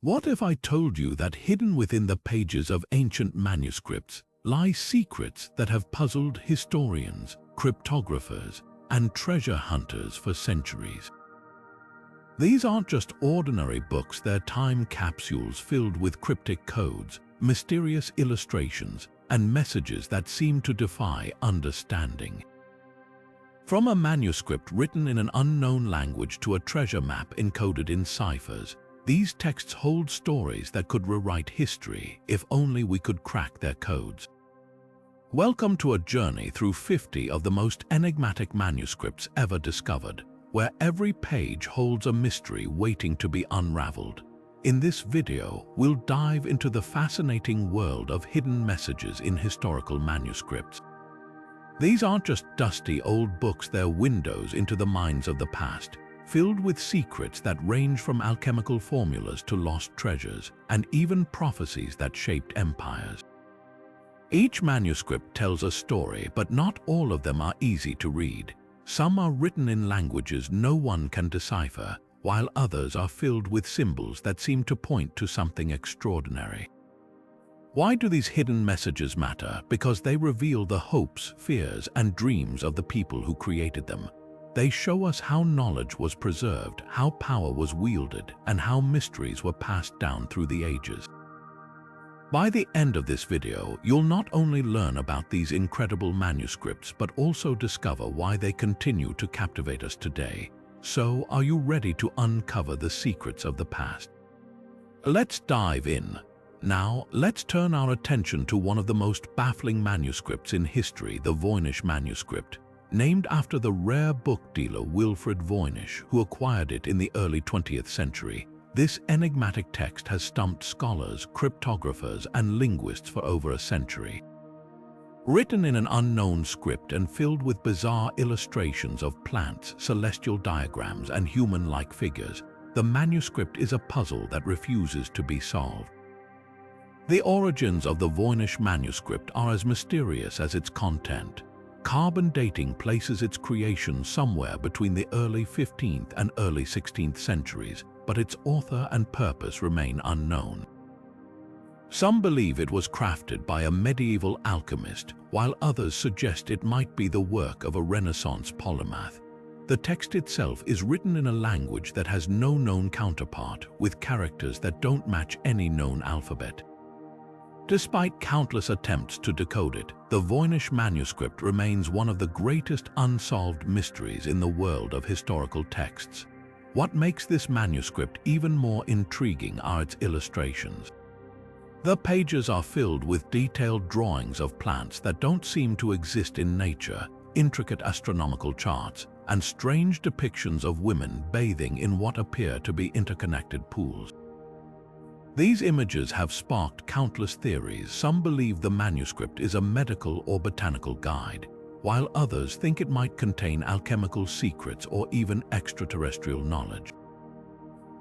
What if I told you that hidden within the pages of ancient manuscripts lie secrets that have puzzled historians, cryptographers, and treasure hunters for centuries? These aren't just ordinary books, they're time capsules filled with cryptic codes, mysterious illustrations, and messages that seem to defy understanding. From a manuscript written in an unknown language to a treasure map encoded in ciphers, these texts hold stories that could rewrite history if only we could crack their codes. Welcome to a journey through 50 of the most enigmatic manuscripts ever discovered, where every page holds a mystery waiting to be unraveled. In this video, we'll dive into the fascinating world of hidden messages in historical manuscripts. These aren't just dusty old books, they're windows into the minds of the past, filled with secrets that range from alchemical formulas to lost treasures, and even prophecies that shaped empires. Each manuscript tells a story, but not all of them are easy to read. Some are written in languages no one can decipher, while others are filled with symbols that seem to point to something extraordinary. Why do these hidden messages matter? Because they reveal the hopes, fears, and dreams of the people who created them. They show us how knowledge was preserved, how power was wielded, and how mysteries were passed down through the ages. By the end of this video, you'll not only learn about these incredible manuscripts, but also discover why they continue to captivate us today. So, are you ready to uncover the secrets of the past? Let's dive in. Now, let's turn our attention to one of the most baffling manuscripts in history, the Voynich Manuscript, named after the rare book dealer Wilfrid Voynich, who acquired it in the early 20th century. This enigmatic text has stumped scholars, cryptographers, and linguists for over a century. Written in an unknown script and filled with bizarre illustrations of plants, celestial diagrams, and human-like figures, the manuscript is a puzzle that refuses to be solved. The origins of the Voynich manuscript are as mysterious as its content. Carbon dating places its creation somewhere between the early 15th and early 16th centuries, but its author and purpose remain unknown. Some believe it was crafted by a medieval alchemist, while others suggest it might be the work of a Renaissance polymath. The text itself is written in a language that has no known counterpart, with characters that don't match any known alphabet. Despite countless attempts to decode it, the Voynich manuscript remains one of the greatest unsolved mysteries in the world of historical texts. What makes this manuscript even more intriguing are its illustrations. The pages are filled with detailed drawings of plants that don't seem to exist in nature, intricate astronomical charts, and strange depictions of women bathing in what appear to be interconnected pools. These images have sparked countless theories. Some believe the manuscript is a medical or botanical guide, while others think it might contain alchemical secrets or even extraterrestrial knowledge.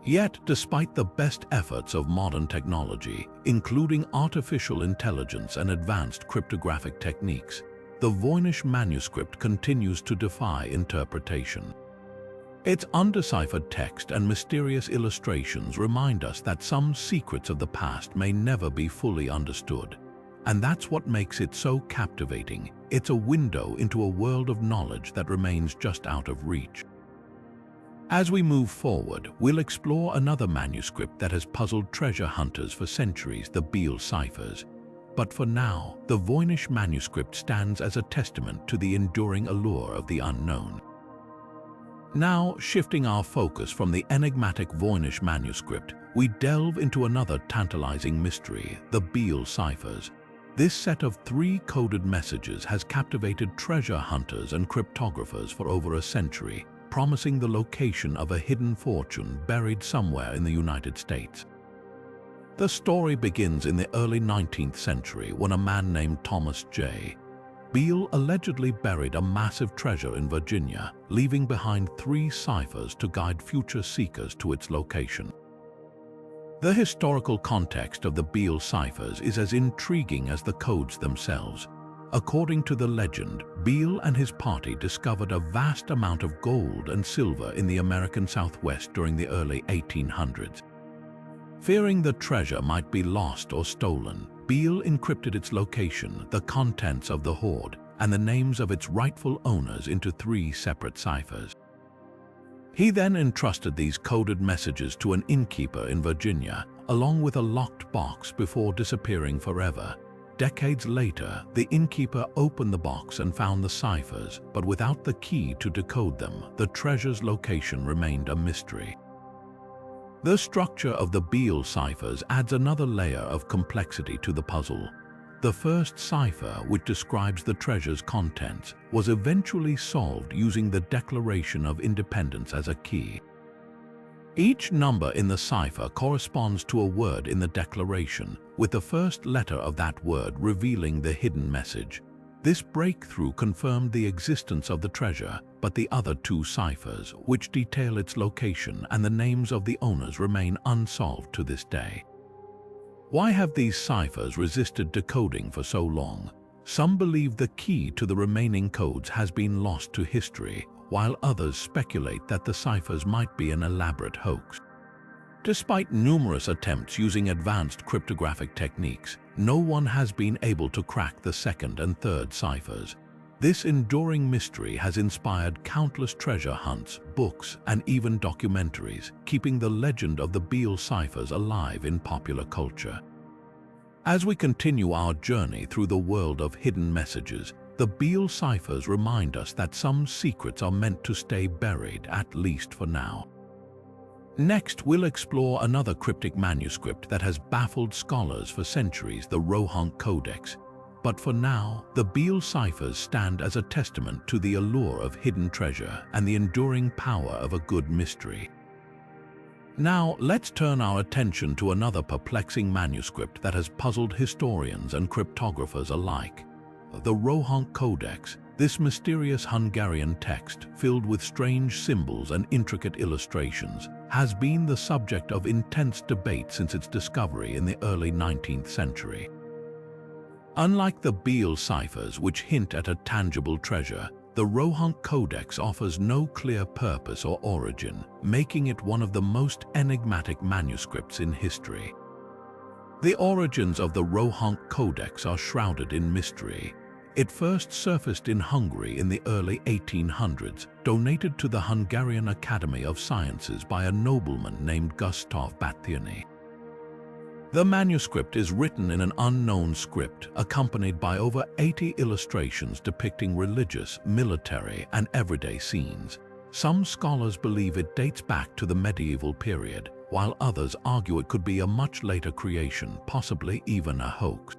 Yet, despite the best efforts of modern technology, including artificial intelligence and advanced cryptographic techniques, the Voynich manuscript continues to defy interpretation. Its undeciphered text and mysterious illustrations remind us that some secrets of the past may never be fully understood. And that's what makes it so captivating. It's a window into a world of knowledge that remains just out of reach. As we move forward, we'll explore another manuscript that has puzzled treasure hunters for centuries, the Beale Ciphers. But for now, the Voynich manuscript stands as a testament to the enduring allure of the unknown. Now, shifting our focus from the enigmatic Voynich manuscript, we delve into another tantalizing mystery, the Beale Ciphers. This set of 3 coded messages has captivated treasure hunters and cryptographers for over a century, promising the location of a hidden fortune buried somewhere in the United States. The story begins in the early 19th century when a man named Thomas J. Beale allegedly buried a massive treasure in Virginia, leaving behind 3 ciphers to guide future seekers to its location. The historical context of the Beale Ciphers is as intriguing as the codes themselves. According to the legend, Beale and his party discovered a vast amount of gold and silver in the American Southwest during the early 1800s. Fearing the treasure might be lost or stolen, Beale encrypted its location, the contents of the hoard, and the names of its rightful owners into 3 separate ciphers. He then entrusted these coded messages to an innkeeper in Virginia, along with a locked box, before disappearing forever. Decades later, the innkeeper opened the box and found the ciphers, but without the key to decode them, the treasure's location remained a mystery. The structure of the Beale ciphers adds another layer of complexity to the puzzle. The first cipher, which describes the treasure's contents, was eventually solved using the Declaration of Independence as a key. Each number in the cipher corresponds to a word in the declaration, with the first letter of that word revealing the hidden message. This breakthrough confirmed the existence of the treasure, but the other 2 ciphers, which detail its location and the names of the owners, remain unsolved to this day. Why have these ciphers resisted decoding for so long? Some believe the key to the remaining codes has been lost to history, while others speculate that the ciphers might be an elaborate hoax. Despite numerous attempts using advanced cryptographic techniques, no one has been able to crack the second and third ciphers. This enduring mystery has inspired countless treasure hunts, books, and even documentaries, keeping the legend of the Beale ciphers alive in popular culture. As we continue our journey through the world of hidden messages, the Beale ciphers remind us that some secrets are meant to stay buried, at least for now. Next, we'll explore another cryptic manuscript that has baffled scholars for centuries, the Rohonc Codex. But for now, the Beale ciphers stand as a testament to the allure of hidden treasure and the enduring power of a good mystery. Now, let's turn our attention to another perplexing manuscript that has puzzled historians and cryptographers alike. The Rohonc Codex, this mysterious Hungarian text filled with strange symbols and intricate illustrations, has been the subject of intense debate since its discovery in the early 19th century. Unlike the Beale ciphers, which hint at a tangible treasure, the Rohonc Codex offers no clear purpose or origin, making it one of the most enigmatic manuscripts in history. The origins of the Rohonc Codex are shrouded in mystery. It first surfaced in Hungary in the early 1800s, donated to the Hungarian Academy of Sciences by a nobleman named Gustav Batthyány. The manuscript is written in an unknown script, accompanied by over 80 illustrations depicting religious, military, and everyday scenes. Some scholars believe it dates back to the medieval period, while others argue it could be a much later creation, possibly even a hoax.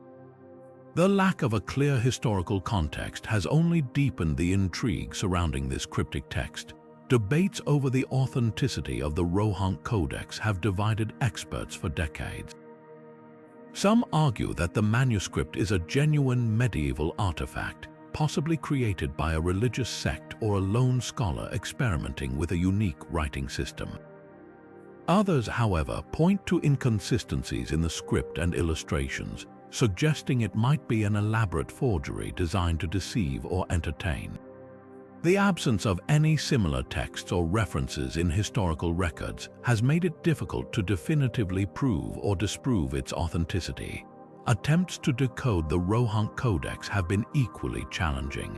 The lack of a clear historical context has only deepened the intrigue surrounding this cryptic text. Debates over the authenticity of the Rohonc Codex have divided experts for decades. Some argue that the manuscript is a genuine medieval artifact, possibly created by a religious sect or a lone scholar experimenting with a unique writing system. Others, however, point to inconsistencies in the script and illustrations, suggesting it might be an elaborate forgery designed to deceive or entertain. The absence of any similar texts or references in historical records has made it difficult to definitively prove or disprove its authenticity. Attempts to decode the Rohonc Codex have been equally challenging.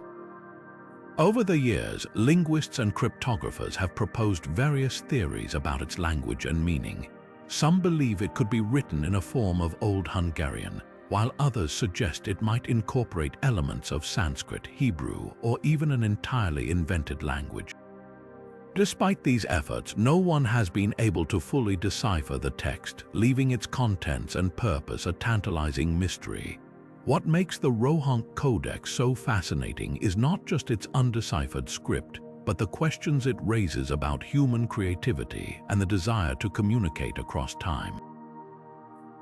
Over the years, linguists and cryptographers have proposed various theories about its language and meaning. Some believe it could be written in a form of Old Hungarian, while others suggest it might incorporate elements of Sanskrit, Hebrew, or even an entirely invented language. Despite these efforts, no one has been able to fully decipher the text, leaving its contents and purpose a tantalizing mystery. What makes the Rohonc Codex so fascinating is not just its undeciphered script, but the questions it raises about human creativity and the desire to communicate across time.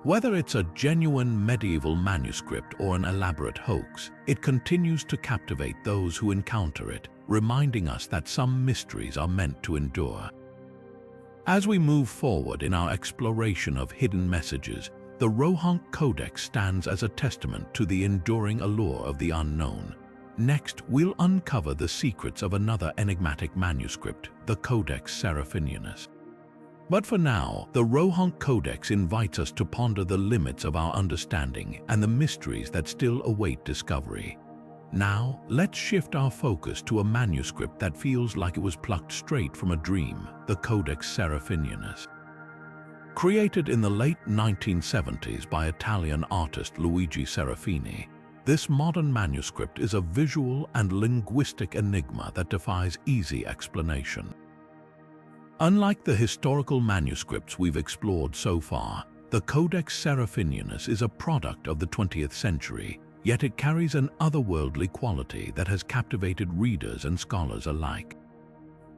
Whether it's a genuine medieval manuscript or an elaborate hoax, it continues to captivate those who encounter it, reminding us that some mysteries are meant to endure. As we move forward in our exploration of hidden messages, the Rohonc Codex stands as a testament to the enduring allure of the unknown. Next, we'll uncover the secrets of another enigmatic manuscript, the Codex Seraphinianus. But for now, the Rohonc Codex invites us to ponder the limits of our understanding and the mysteries that still await discovery. Now, let's shift our focus to a manuscript that feels like it was plucked straight from a dream, the Codex Seraphinianus. Created in the late 1970s by Italian artist Luigi Serafini, this modern manuscript is a visual and linguistic enigma that defies easy explanation. Unlike the historical manuscripts we've explored so far, the Codex Seraphinianus is a product of the 20th century, yet it carries an otherworldly quality that has captivated readers and scholars alike.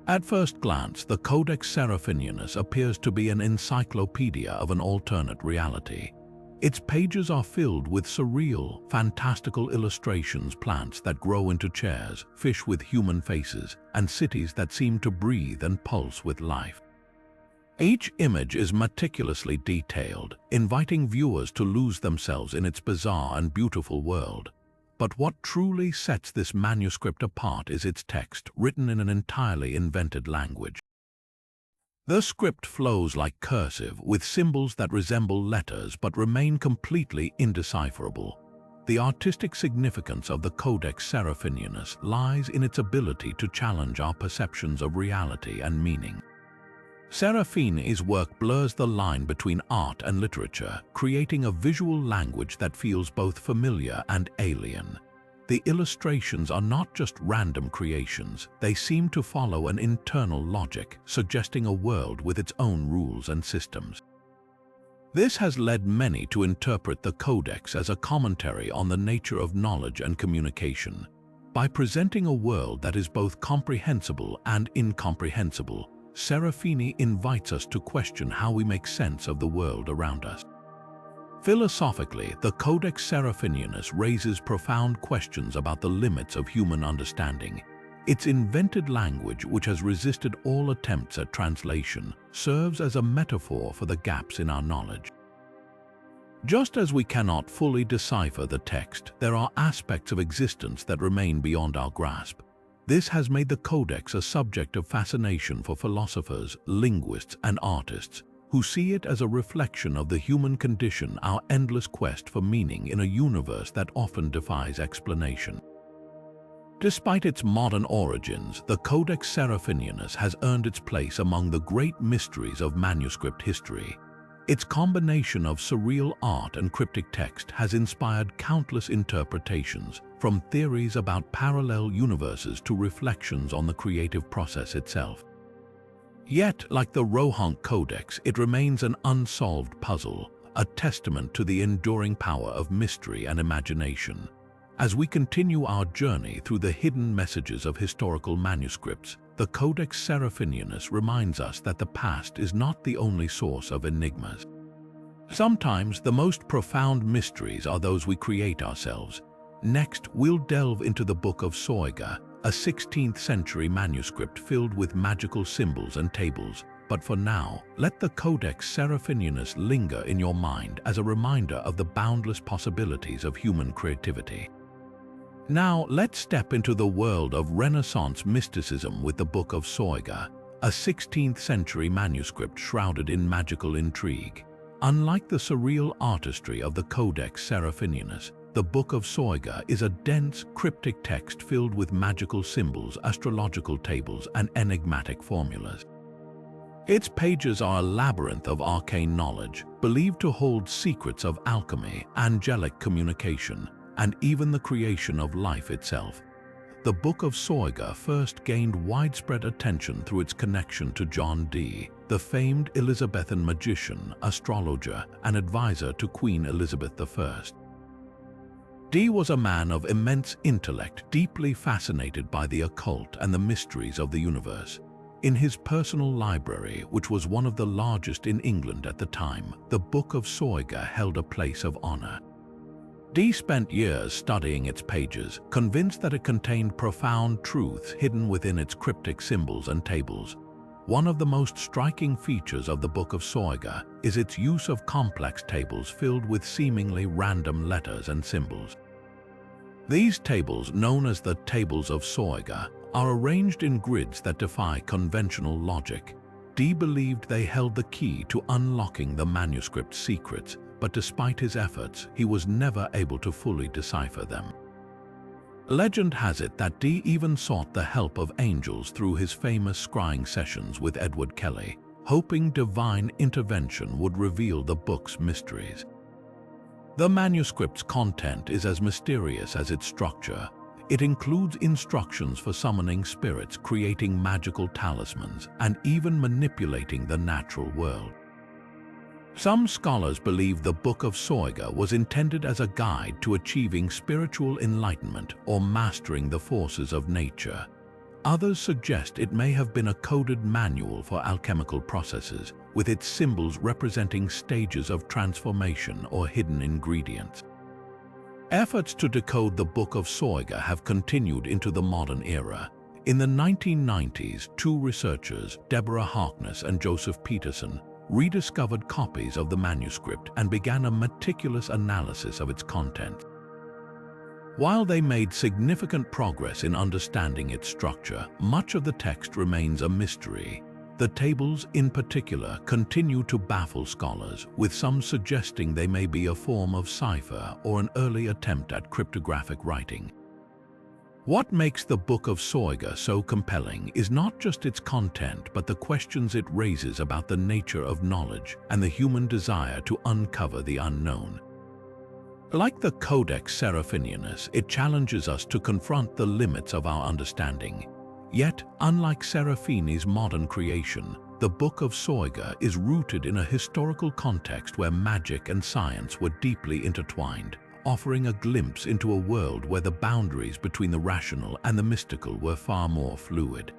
At first glance, the Codex Seraphinianus appears to be an encyclopedia of an alternate reality. Its pages are filled with surreal, fantastical illustrations, plants that grow into chairs, fish with human faces, and cities that seem to breathe and pulse with life. Each image is meticulously detailed, inviting viewers to lose themselves in its bizarre and beautiful world. But what truly sets this manuscript apart is its text, written in an entirely invented language. The script flows like cursive, with symbols that resemble letters but remain completely indecipherable. The artistic significance of the Codex Seraphinianus lies in its ability to challenge our perceptions of reality and meaning. Serafini's work blurs the line between art and literature, creating a visual language that feels both familiar and alien. The illustrations are not just random creations, they seem to follow an internal logic, suggesting a world with its own rules and systems. This has led many to interpret the Codex as a commentary on the nature of knowledge and communication. By presenting a world that is both comprehensible and incomprehensible, Serafini invites us to question how we make sense of the world around us. Philosophically, the Codex Seraphinianus raises profound questions about the limits of human understanding. Its invented language, which has resisted all attempts at translation, serves as a metaphor for the gaps in our knowledge. Just as we cannot fully decipher the text, there are aspects of existence that remain beyond our grasp. This has made the Codex a subject of fascination for philosophers, linguists, and artists, who see it as a reflection of the human condition, our endless quest for meaning in a universe that often defies explanation. Despite its modern origins, the Codex Seraphinianus has earned its place among the great mysteries of manuscript history. Its combination of surreal art and cryptic text has inspired countless interpretations, from theories about parallel universes to reflections on the creative process itself. Yet, like the Rohonc Codex, it remains an unsolved puzzle, a testament to the enduring power of mystery and imagination. As we continue our journey through the hidden messages of historical manuscripts, the Codex Seraphinianus reminds us that the past is not the only source of enigmas. Sometimes the most profound mysteries are those we create ourselves. Next, we'll delve into the Book of Soyga, a 16th century manuscript filled with magical symbols and tables. But for now, let the Codex Seraphinianus linger in your mind as a reminder of the boundless possibilities of human creativity. Now, let's step into the world of Renaissance mysticism with the Book of Soyga, a 16th century manuscript shrouded in magical intrigue. Unlike the surreal artistry of the Codex Seraphinianus, the Book of Soyga is a dense, cryptic text filled with magical symbols, astrological tables, and enigmatic formulas. Its pages are a labyrinth of arcane knowledge, believed to hold secrets of alchemy, angelic communication, and even the creation of life itself. The Book of Soyga first gained widespread attention through its connection to John Dee, the famed Elizabethan magician, astrologer, and advisor to Queen Elizabeth I. Dee was a man of immense intellect, deeply fascinated by the occult and the mysteries of the universe. In his personal library, which was one of the largest in England at the time, the Book of Soyga held a place of honor. Dee spent years studying its pages, convinced that it contained profound truths hidden within its cryptic symbols and tables. One of the most striking features of the Book of Soyga is its use of complex tables filled with seemingly random letters and symbols. These tables, known as the Tables of Soyga, are arranged in grids that defy conventional logic. Dee believed they held the key to unlocking the manuscript's secrets, but despite his efforts, he was never able to fully decipher them. Legend has it that Dee even sought the help of angels through his famous scrying sessions with Edward Kelly, hoping divine intervention would reveal the book's mysteries. The manuscript's content is as mysterious as its structure. It includes instructions for summoning spirits, creating magical talismans, and even manipulating the natural world. Some scholars believe the Book of Soyga was intended as a guide to achieving spiritual enlightenment or mastering the forces of nature. Others suggest it may have been a coded manual for alchemical processes, with its symbols representing stages of transformation or hidden ingredients. Efforts to decode the Book of Soyga have continued into the modern era. In the 1990s, two researchers, Deborah Harkness and Joseph Peterson, rediscovered copies of the manuscript and began a meticulous analysis of its content. While they made significant progress in understanding its structure, much of the text remains a mystery. The tables, in particular, continue to baffle scholars, with some suggesting they may be a form of cipher or an early attempt at cryptographic writing. What makes the Book of Soyga so compelling is not just its content, but the questions it raises about the nature of knowledge and the human desire to uncover the unknown. Like the Codex Seraphinianus, it challenges us to confront the limits of our understanding. Yet, unlike Seraphini's modern creation, the Book of Soyga is rooted in a historical context where magic and science were deeply intertwined, offering a glimpse into a world where the boundaries between the rational and the mystical were far more fluid.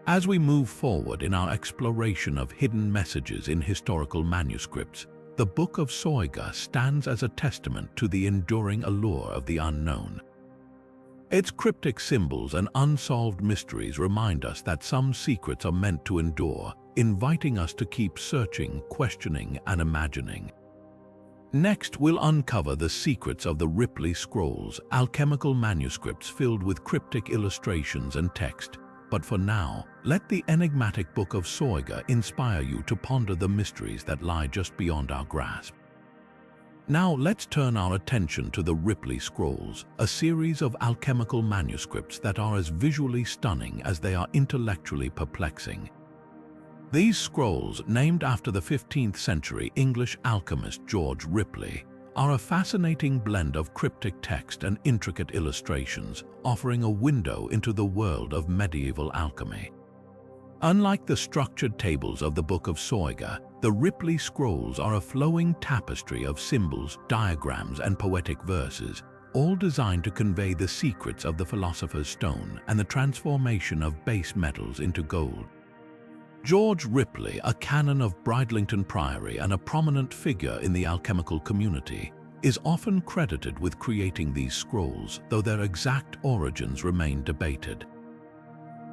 As we move forward in our exploration of hidden messages in historical manuscripts, the Book of Soyga stands as a testament to the enduring allure of the unknown. Its cryptic symbols and unsolved mysteries remind us that some secrets are meant to endure, inviting us to keep searching, questioning, and imagining. Next, we'll uncover the secrets of the Ripley scrolls, alchemical manuscripts filled with cryptic illustrations and text. But for now, let the enigmatic Book of Soyga inspire you to ponder the mysteries that lie just beyond our grasp. Now let's turn our attention to the Ripley scrolls, a series of alchemical manuscripts that are as visually stunning as they are intellectually perplexing. These scrolls, named after the 15th century English alchemist George Ripley, are a fascinating blend of cryptic text and intricate illustrations, offering a window into the world of medieval alchemy. Unlike the structured tables of the Book of Soyga, the Ripley scrolls are a flowing tapestry of symbols, diagrams, and poetic verses, all designed to convey the secrets of the philosopher's stone and the transformation of base metals into gold. George Ripley, a canon of Bridlington Priory and a prominent figure in the alchemical community, is often credited with creating these scrolls, though their exact origins remain debated.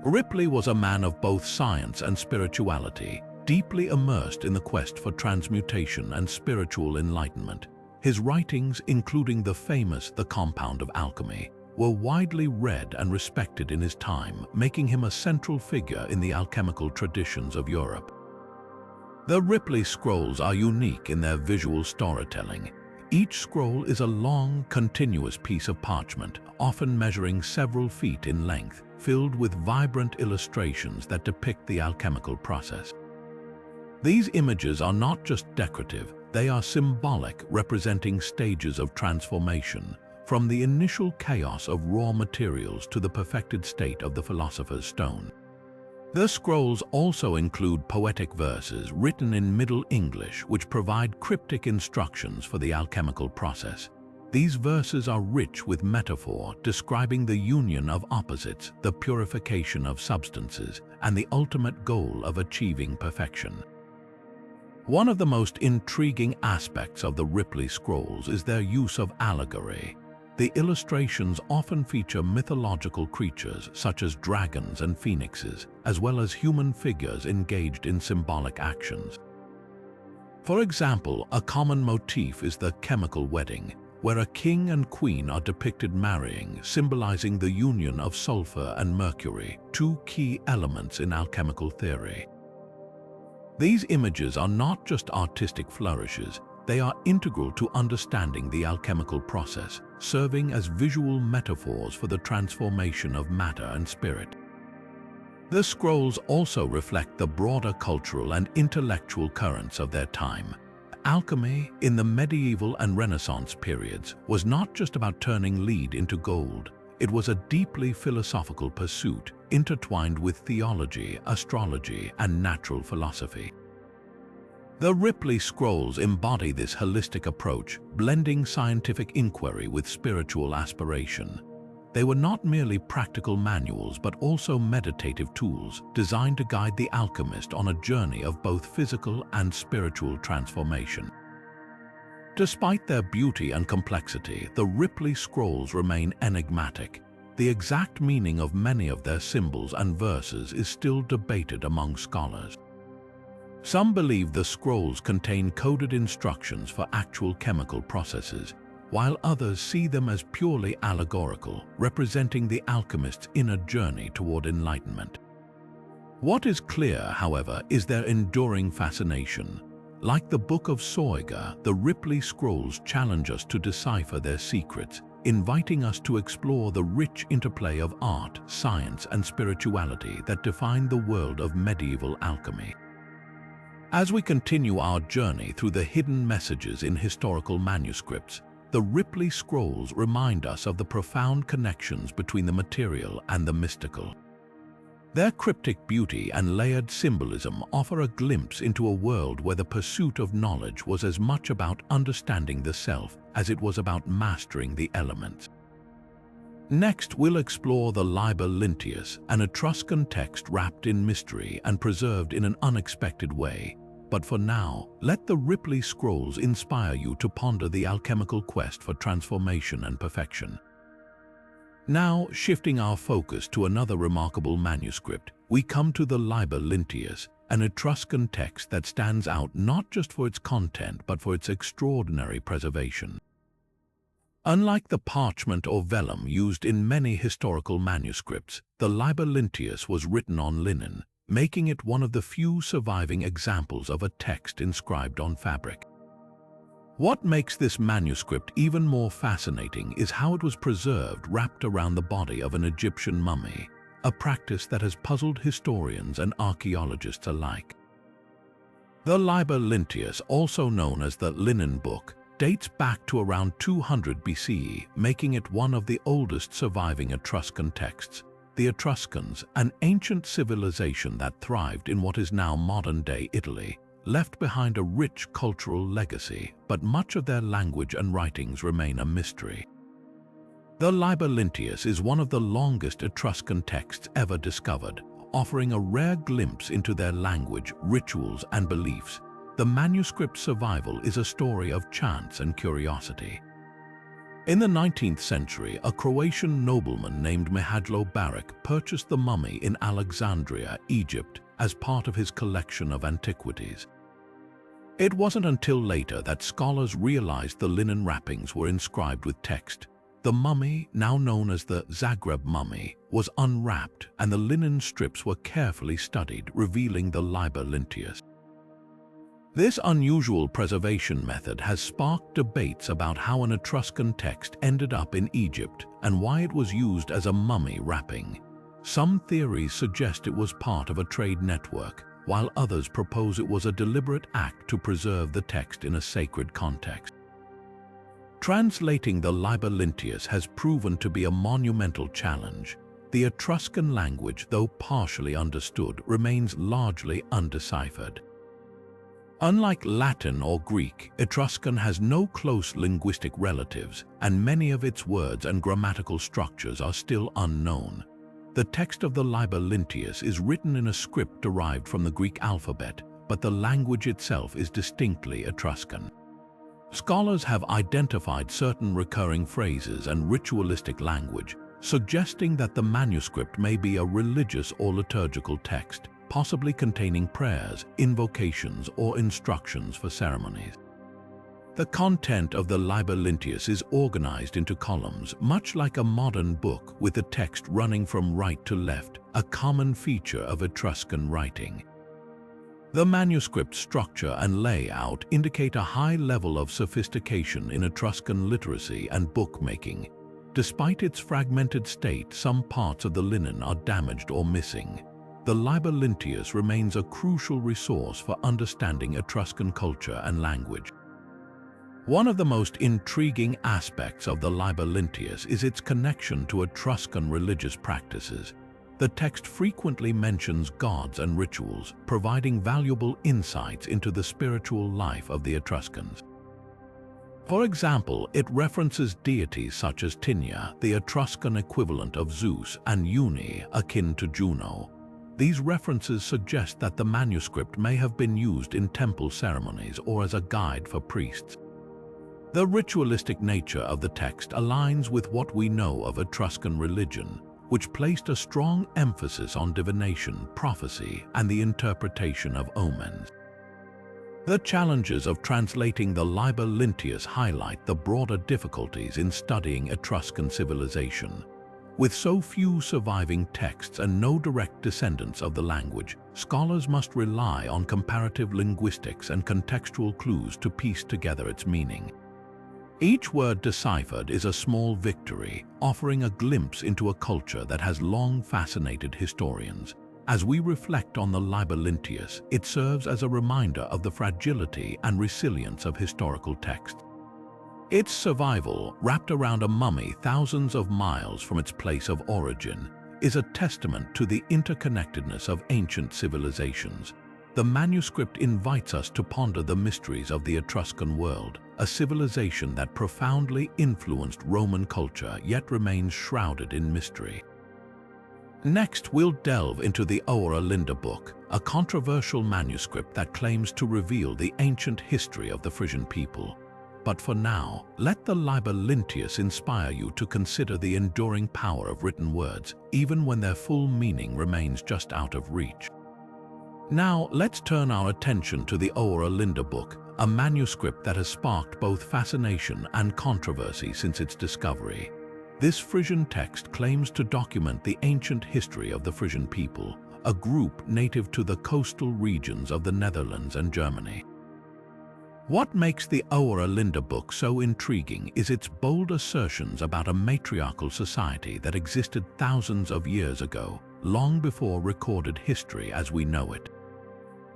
Ripley was a man of both science and spirituality, deeply immersed in the quest for transmutation and spiritual enlightenment. His writings, including the famous The Compound of Alchemy, were widely read and respected in his time, making him a central figure in the alchemical traditions of Europe. The Ripley scrolls are unique in their visual storytelling. Each scroll is a long, continuous piece of parchment, often measuring several feet in length, filled with vibrant illustrations that depict the alchemical process. These images are not just decorative, they are symbolic, representing stages of transformation, from the initial chaos of raw materials to the perfected state of the philosopher's stone. The scrolls also include poetic verses written in Middle English which provide cryptic instructions for the alchemical process. These verses are rich with metaphor, describing the union of opposites, the purification of substances, and the ultimate goal of achieving perfection. One of the most intriguing aspects of the Ripley scrolls is their use of allegory. The illustrations often feature mythological creatures such as dragons and phoenixes, as well as human figures engaged in symbolic actions. For example, a common motif is the chemical wedding, where a king and queen are depicted marrying, symbolizing the union of sulfur and mercury, two key elements in alchemical theory. These images are not just artistic flourishes, they are integral to understanding the alchemical process, serving as visual metaphors for the transformation of matter and spirit. The scrolls also reflect the broader cultural and intellectual currents of their time. Alchemy, in the medieval and Renaissance periods, was not just about turning lead into gold. It was a deeply philosophical pursuit, intertwined with theology, astrology, and natural philosophy. The Ripley scrolls embody this holistic approach, blending scientific inquiry with spiritual aspiration. They were not merely practical manuals, but also meditative tools designed to guide the alchemist on a journey of both physical and spiritual transformation. Despite their beauty and complexity, the Ripley scrolls remain enigmatic. The exact meaning of many of their symbols and verses is still debated among scholars. Some believe the scrolls contain coded instructions for actual chemical processes, while others see them as purely allegorical, representing the alchemist's inner journey toward enlightenment. What is clear, however, is their enduring fascination. Like the Book of Soyga, the Ripley scrolls challenge us to decipher their secrets, inviting us to explore the rich interplay of art, science, and spirituality that define the world of medieval alchemy. As we continue our journey through the hidden messages in historical manuscripts, the Ripley scrolls remind us of the profound connections between the material and the mystical. Their cryptic beauty and layered symbolism offer a glimpse into a world where the pursuit of knowledge was as much about understanding the self as it was about mastering the elements. Next, we'll explore the Liber linteus, an Etruscan text wrapped in mystery and preserved in an unexpected way. But for now, let the Ripley scrolls inspire you to ponder the alchemical quest for transformation and perfection. Now, shifting our focus to another remarkable manuscript, we come to the Liber linteus, an Etruscan text that stands out not just for its content but for its extraordinary preservation. Unlike the parchment or vellum used in many historical manuscripts, the Liber linteus was written on linen, making it one of the few surviving examples of a text inscribed on fabric. What makes this manuscript even more fascinating is how it was preserved wrapped around the body of an Egyptian mummy, a practice that has puzzled historians and archaeologists alike. The Liber linteus, also known as the Linen Book, dates back to around 200 BCE, making it one of the oldest surviving Etruscan texts. The Etruscans, an ancient civilization that thrived in what is now modern-day Italy, left behind a rich cultural legacy, but much of their language and writings remain a mystery. The Liber linteus is one of the longest Etruscan texts ever discovered, offering a rare glimpse into their language, rituals, and beliefs. The manuscript's survival is a story of chance and curiosity. In the 19th century, a Croatian nobleman named Mihajlo Barak purchased the mummy in Alexandria, Egypt, as part of his collection of antiquities. It wasn't until later that scholars realized the linen wrappings were inscribed with text. The mummy, now known as the Zagreb mummy, was unwrapped and the linen strips were carefully studied, revealing the Liber linteus. This unusual preservation method has sparked debates about how an Etruscan text ended up in Egypt and why it was used as a mummy wrapping. Some theories suggest it was part of a trade network, while others propose it was a deliberate act to preserve the text in a sacred context. Translating the Liber linteus has proven to be a monumental challenge. The Etruscan language, though partially understood, remains largely undeciphered. Unlike Latin or Greek, Etruscan has no close linguistic relatives, and many of its words and grammatical structures are still unknown. The text of the Liber linteus is written in a script derived from the Greek alphabet, but the language itself is distinctly Etruscan. Scholars have identified certain recurring phrases and ritualistic language, suggesting that the manuscript may be a religious or liturgical text, possibly containing prayers, invocations, or instructions for ceremonies. The content of the Liber linteus is organized into columns, much like a modern book, with the text running from right to left, a common feature of Etruscan writing. The manuscript structure and layout indicate a high level of sophistication in Etruscan literacy and bookmaking. Despite its fragmented state, some parts of the linen are damaged or missing. The Liber linteus remains a crucial resource for understanding Etruscan culture and language. One of the most intriguing aspects of the Liber linteus is its connection to Etruscan religious practices. The text frequently mentions gods and rituals, providing valuable insights into the spiritual life of the Etruscans. For example, it references deities such as Tinia, the Etruscan equivalent of Zeus, and Uni, akin to Juno. These references suggest that the manuscript may have been used in temple ceremonies or as a guide for priests. The ritualistic nature of the text aligns with what we know of Etruscan religion, which placed a strong emphasis on divination, prophecy, and the interpretation of omens. The challenges of translating the Liber linteus highlight the broader difficulties in studying Etruscan civilization. With so few surviving texts and no direct descendants of the language, scholars must rely on comparative linguistics and contextual clues to piece together its meaning. Each word deciphered is a small victory, offering a glimpse into a culture that has long fascinated historians. As we reflect on the Liber linteus, it serves as a reminder of the fragility and resilience of historical texts. Its survival, wrapped around a mummy thousands of miles from its place of origin, is a testament to the interconnectedness of ancient civilizations. The manuscript invites us to ponder the mysteries of the Etruscan world, a civilization that profoundly influenced Roman culture yet remains shrouded in mystery. Next, we'll delve into the Oera Linda book, a controversial manuscript that claims to reveal the ancient history of the Frisian people. But for now, let the Liber linteus inspire you to consider the enduring power of written words, even when their full meaning remains just out of reach. Now, let's turn our attention to the Oera Linda book, a manuscript that has sparked both fascination and controversy since its discovery. This Frisian text claims to document the ancient history of the Frisian people, a group native to the coastal regions of the Netherlands and Germany. What makes the Oera Linda book so intriguing is its bold assertions about a matriarchal society that existed thousands of years ago, long before recorded history as we know it.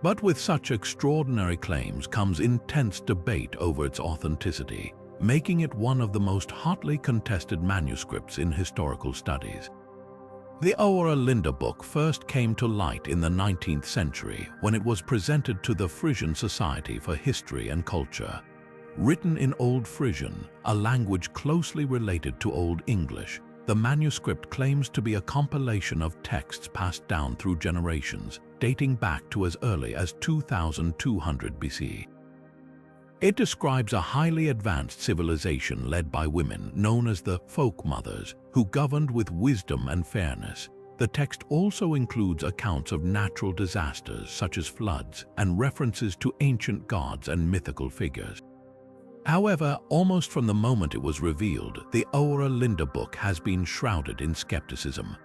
But with such extraordinary claims comes intense debate over its authenticity, making it one of the most hotly contested manuscripts in historical studies. The Oera Linda book first came to light in the 19th century when it was presented to the Frisian Society for History and Culture. Written in Old Frisian, a language closely related to Old English, the manuscript claims to be a compilation of texts passed down through generations, dating back to as early as 2200 BC. It describes a highly advanced civilization led by women known as the folk mothers, who governed with wisdom and fairness. The text also includes accounts of natural disasters such as floods and references to ancient gods and mythical figures. However, almost from the moment it was revealed, the Oera Linda book has been shrouded in skepticism.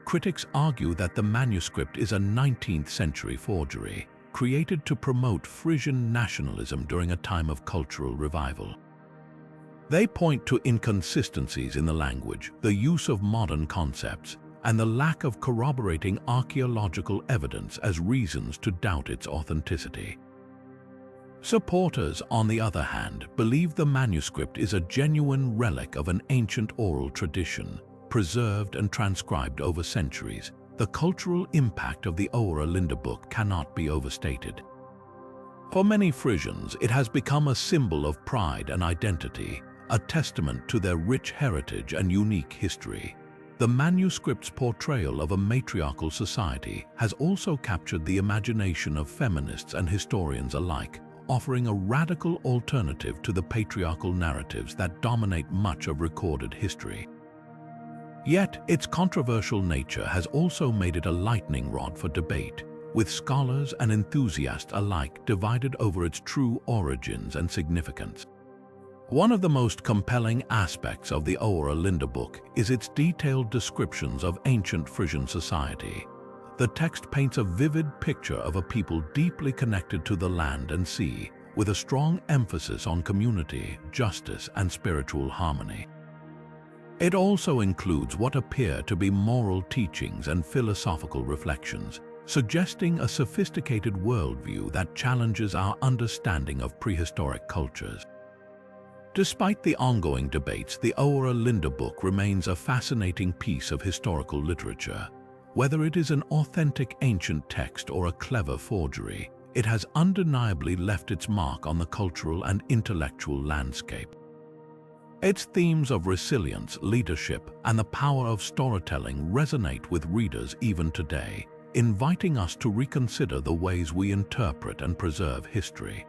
Critics argue that the manuscript is a 19th century forgery, created to promote Frisian nationalism during a time of cultural revival. They point to inconsistencies in the language, the use of modern concepts, and the lack of corroborating archaeological evidence as reasons to doubt its authenticity. Supporters, on the other hand, believe the manuscript is a genuine relic of an ancient oral tradition, preserved and transcribed over centuries. The cultural impact of the Oera Linda book cannot be overstated. For many Frisians, it has become a symbol of pride and identity, a testament to their rich heritage and unique history. The manuscript's portrayal of a matriarchal society has also captured the imagination of feminists and historians alike, offering a radical alternative to the patriarchal narratives that dominate much of recorded history. Yet, its controversial nature has also made it a lightning rod for debate, with scholars and enthusiasts alike divided over its true origins and significance. One of the most compelling aspects of the Oera Linda book is its detailed descriptions of ancient Frisian society. The text paints a vivid picture of a people deeply connected to the land and sea, with a strong emphasis on community, justice, and spiritual harmony. It also includes what appear to be moral teachings and philosophical reflections, suggesting a sophisticated worldview that challenges our understanding of prehistoric cultures. Despite the ongoing debates, the Oera Linda book remains a fascinating piece of historical literature. Whether it is an authentic ancient text or a clever forgery, it has undeniably left its mark on the cultural and intellectual landscape. Its themes of resilience, leadership, and the power of storytelling resonate with readers even today, inviting us to reconsider the ways we interpret and preserve history.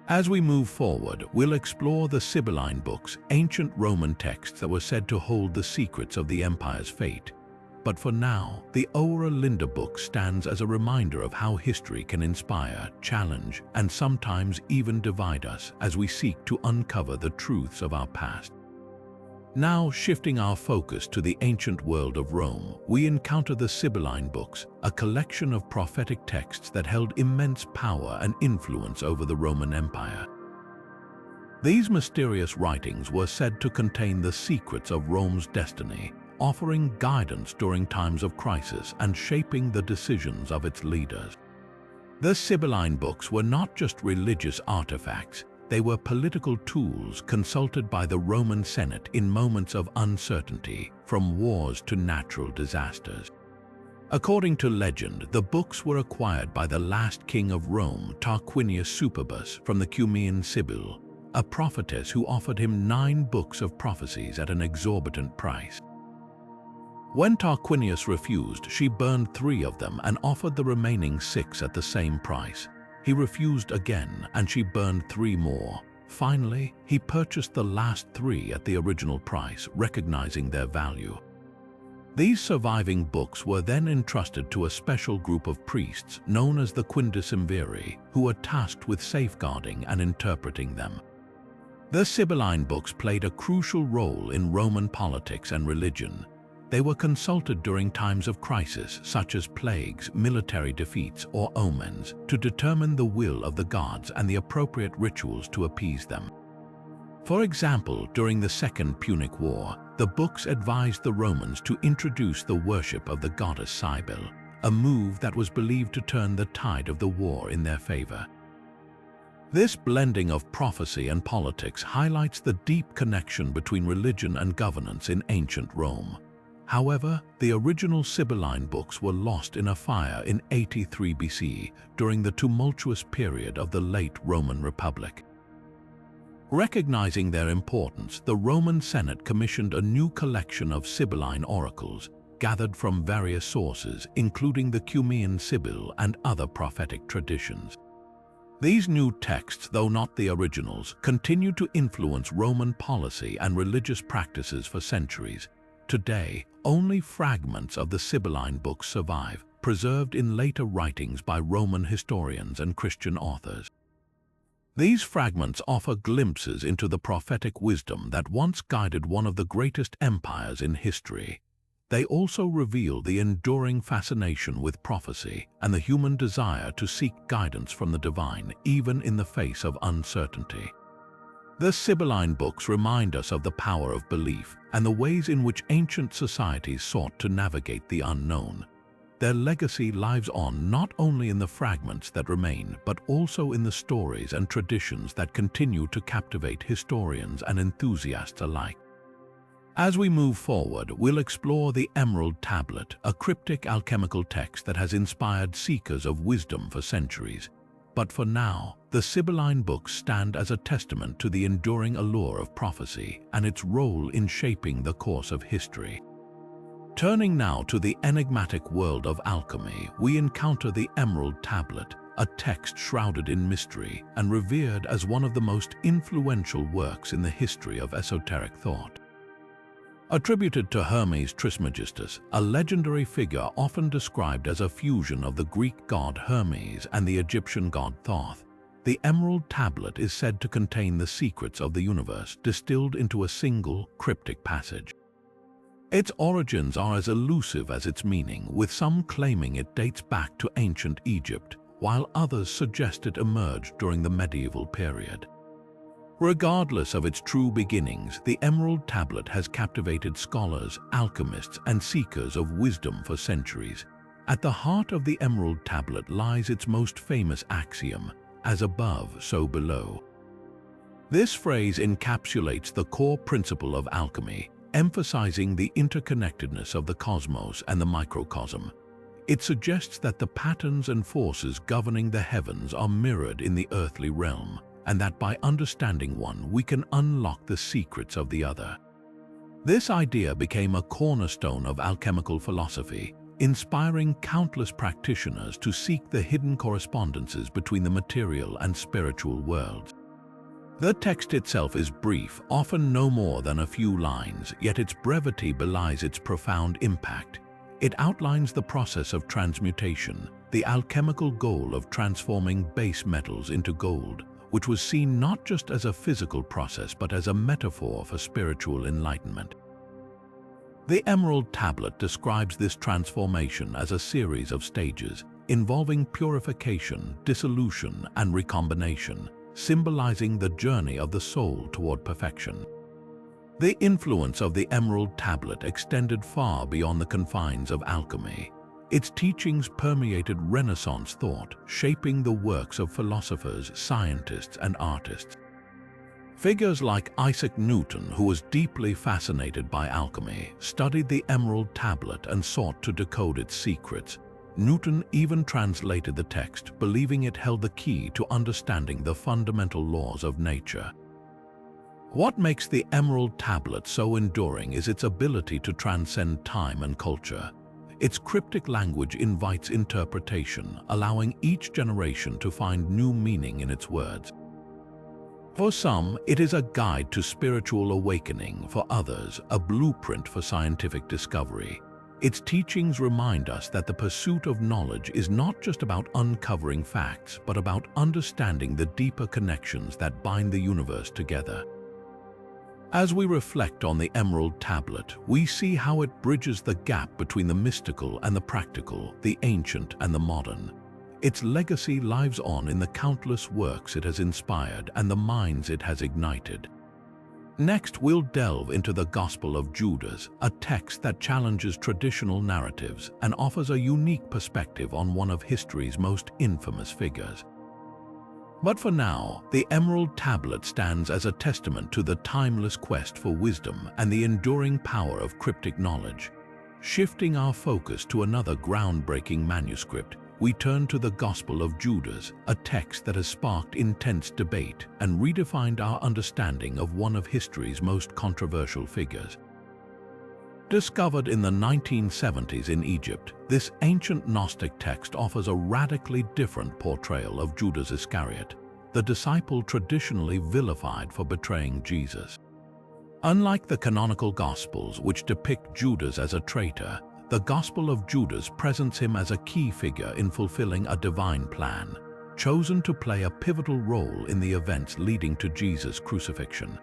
As we move forward, we'll explore the Sibylline books, ancient Roman texts that were said to hold the secrets of the empire's fate. But for now, the Oera Linda book stands as a reminder of how history can inspire, challenge, and sometimes even divide us as we seek to uncover the truths of our past. Now, shifting our focus to the ancient world of Rome, we encounter the Sibylline books, a collection of prophetic texts that held immense power and influence over the Roman Empire. These mysterious writings were said to contain the secrets of Rome's destiny, offering guidance during times of crisis and shaping the decisions of its leaders. The Sibylline books were not just religious artifacts, they were political tools consulted by the Roman Senate in moments of uncertainty, from wars to natural disasters. According to legend, the books were acquired by the last king of Rome, Tarquinius Superbus, from the Cumaean Sibyl, a prophetess who offered him 9 books of prophecies at an exorbitant price. When Tarquinius refused, she burned 3 of them and offered the remaining 6 at the same price. He refused again, and she burned 3 more. Finally, he purchased the last 3 at the original price, recognizing their value. These surviving books were then entrusted to a special group of priests known as the Quindecimviri, who were tasked with safeguarding and interpreting them. The Sibylline books played a crucial role in Roman politics and religion. They were consulted during times of crisis, such as plagues, military defeats, or omens, to determine the will of the gods and the appropriate rituals to appease them. For example, during the Second Punic War, the books advised the Romans to introduce the worship of the goddess Cybele, a move that was believed to turn the tide of the war in their favor. This blending of prophecy and politics highlights the deep connection between religion and governance in ancient Rome. However, the original Sibylline books were lost in a fire in 83 BC during the tumultuous period of the late Roman Republic. Recognizing their importance, the Roman Senate commissioned a new collection of Sibylline oracles, gathered from various sources, including the Cumaean Sibyl and other prophetic traditions. These new texts, though not the originals, continued to influence Roman policy and religious practices for centuries. Today, only fragments of the Sibylline books survive, preserved in later writings by Roman historians and Christian authors. These fragments offer glimpses into the prophetic wisdom that once guided one of the greatest empires in history. They also reveal the enduring fascination with prophecy and the human desire to seek guidance from the divine, even in the face of uncertainty. The Sibylline books remind us of the power of belief and the ways in which ancient societies sought to navigate the unknown. Their legacy lives on not only in the fragments that remain, but also in the stories and traditions that continue to captivate historians and enthusiasts alike. As we move forward, we'll explore the Emerald Tablet, a cryptic alchemical text that has inspired seekers of wisdom for centuries. But for now, the Sibylline books stand as a testament to the enduring allure of prophecy and its role in shaping the course of history. Turning now to the enigmatic world of alchemy, we encounter the Emerald Tablet, a text shrouded in mystery and revered as one of the most influential works in the history of esoteric thought. Attributed to Hermes Trismegistus, a legendary figure often described as a fusion of the Greek god Hermes and the Egyptian god Thoth, the Emerald Tablet is said to contain the secrets of the universe distilled into a single cryptic passage. Its origins are as elusive as its meaning, with some claiming it dates back to ancient Egypt, while others suggest it emerged during the medieval period. Regardless of its true beginnings, the Emerald Tablet has captivated scholars, alchemists, and seekers of wisdom for centuries. At the heart of the Emerald Tablet lies its most famous axiom, "As above, so below." This phrase encapsulates the core principle of alchemy, emphasizing the interconnectedness of the cosmos and the microcosm. It suggests that the patterns and forces governing the heavens are mirrored in the earthly realm, and that by understanding one, we can unlock the secrets of the other. This idea became a cornerstone of alchemical philosophy, inspiring countless practitioners to seek the hidden correspondences between the material and spiritual worlds. The text itself is brief, often no more than a few lines, yet its brevity belies its profound impact. It outlines the process of transmutation, the alchemical goal of transforming base metals into gold, which was seen not just as a physical process but as a metaphor for spiritual enlightenment. The Emerald Tablet describes this transformation as a series of stages, involving purification, dissolution, and recombination, symbolizing the journey of the soul toward perfection. The influence of the Emerald Tablet extended far beyond the confines of alchemy. Its teachings permeated Renaissance thought, shaping the works of philosophers, scientists, and artists. Figures like Isaac Newton, who was deeply fascinated by alchemy, studied the Emerald Tablet and sought to decode its secrets. Newton even translated the text, believing it held the key to understanding the fundamental laws of nature. What makes the Emerald Tablet so enduring is its ability to transcend time and culture. Its cryptic language invites interpretation, allowing each generation to find new meaning in its words. For some, it is a guide to spiritual awakening; for others, a blueprint for scientific discovery. Its teachings remind us that the pursuit of knowledge is not just about uncovering facts, but about understanding the deeper connections that bind the universe together. As we reflect on the Emerald Tablet, we see how it bridges the gap between the mystical and the practical, the ancient and the modern. Its legacy lives on in the countless works it has inspired and the minds it has ignited. Next, we'll delve into the Gospel of Judas, a text that challenges traditional narratives and offers a unique perspective on one of history's most infamous figures. But for now, the Emerald Tablet stands as a testament to the timeless quest for wisdom and the enduring power of cryptic knowledge. Shifting our focus to another groundbreaking manuscript, we turn to the Gospel of Judas, a text that has sparked intense debate and redefined our understanding of one of history's most controversial figures. Discovered in the 1970s in Egypt, this ancient Gnostic text offers a radically different portrayal of Judas Iscariot, the disciple traditionally vilified for betraying Jesus. Unlike the canonical Gospels, which depict Judas as a traitor, the Gospel of Judas presents him as a key figure in fulfilling a divine plan, chosen to play a pivotal role in the events leading to Jesus' crucifixion.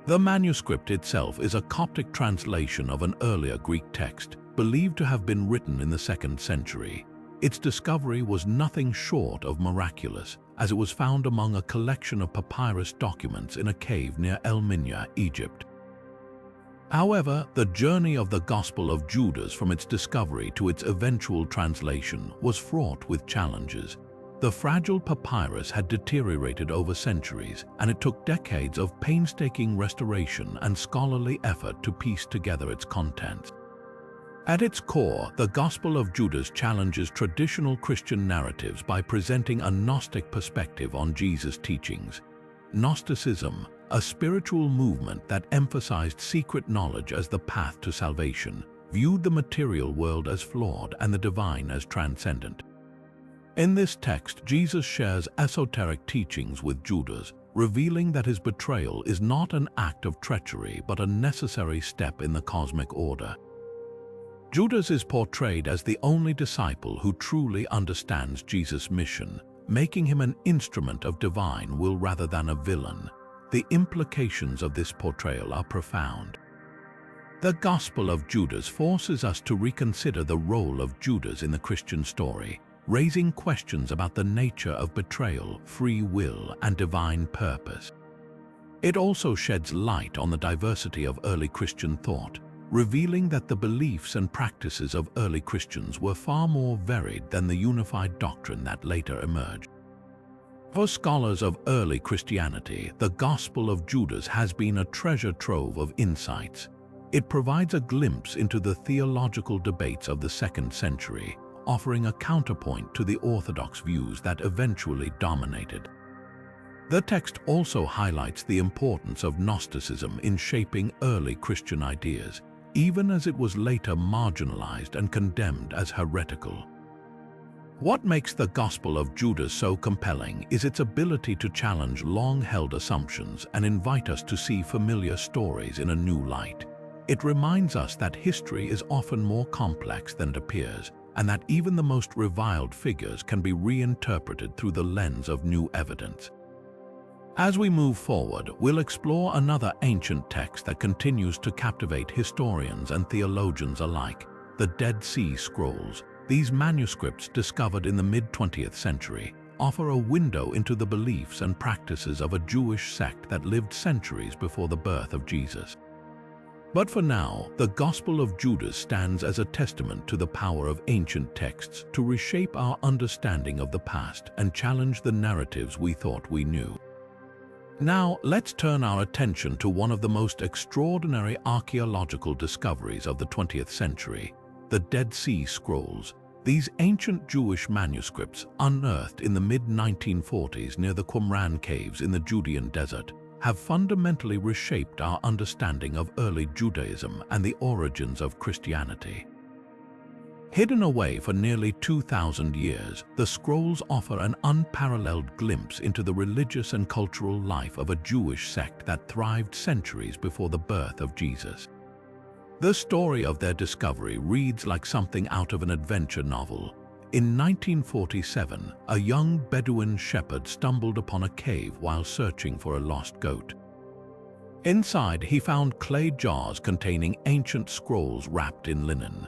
The manuscript itself is a Coptic translation of an earlier Greek text, believed to have been written in the 2nd century. Its discovery was nothing short of miraculous, as it was found among a collection of papyrus documents in a cave near El Minya, Egypt. However, the journey of the Gospel of Judas from its discovery to its eventual translation was fraught with challenges. The fragile papyrus had deteriorated over centuries, and it took decades of painstaking restoration and scholarly effort to piece together its contents. At its core, the Gospel of Judas challenges traditional Christian narratives by presenting a Gnostic perspective on Jesus' teachings. Gnosticism, a spiritual movement that emphasized secret knowledge as the path to salvation, viewed the material world as flawed and the divine as transcendent. In this text, Jesus shares esoteric teachings with Judas, revealing that his betrayal is not an act of treachery but a necessary step in the cosmic order. Judas is portrayed as the only disciple who truly understands Jesus' mission, making him an instrument of divine will rather than a villain. The implications of this portrayal are profound. The Gospel of Judas forces us to reconsider the role of Judas in the Christian story, raising questions about the nature of betrayal, free will, and divine purpose. It also sheds light on the diversity of early Christian thought, revealing that the beliefs and practices of early Christians were far more varied than the unified doctrine that later emerged. For scholars of early Christianity, the Gospel of Judas has been a treasure trove of insights. It provides a glimpse into the theological debates of the 2nd century, offering a counterpoint to the orthodox views that eventually dominated. The text also highlights the importance of Gnosticism in shaping early Christian ideas, even as it was later marginalized and condemned as heretical. What makes the Gospel of Judas so compelling is its ability to challenge long-held assumptions and invite us to see familiar stories in a new light. It reminds us that history is often more complex than it appears, and that even the most reviled figures can be reinterpreted through the lens of new evidence. As we move forward, we'll explore another ancient text that continues to captivate historians and theologians alike, the Dead Sea Scrolls. These manuscripts, discovered in the mid-20th century, offer a window into the beliefs and practices of a Jewish sect that lived centuries before the birth of Jesus. But for now, the Gospel of Judas stands as a testament to the power of ancient texts to reshape our understanding of the past and challenge the narratives we thought we knew. Now, let's turn our attention to one of the most extraordinary archaeological discoveries of the 20th century, the Dead Sea Scrolls. These ancient Jewish manuscripts, unearthed in the mid-1940s near the Qumran caves in the Judean desert, have fundamentally reshaped our understanding of early Judaism and the origins of Christianity. Hidden away for nearly 2,000 years, the scrolls offer an unparalleled glimpse into the religious and cultural life of a Jewish sect that thrived centuries before the birth of Jesus. The story of their discovery reads like something out of an adventure novel. In 1947, a young Bedouin shepherd stumbled upon a cave while searching for a lost goat. Inside, he found clay jars containing ancient scrolls wrapped in linen.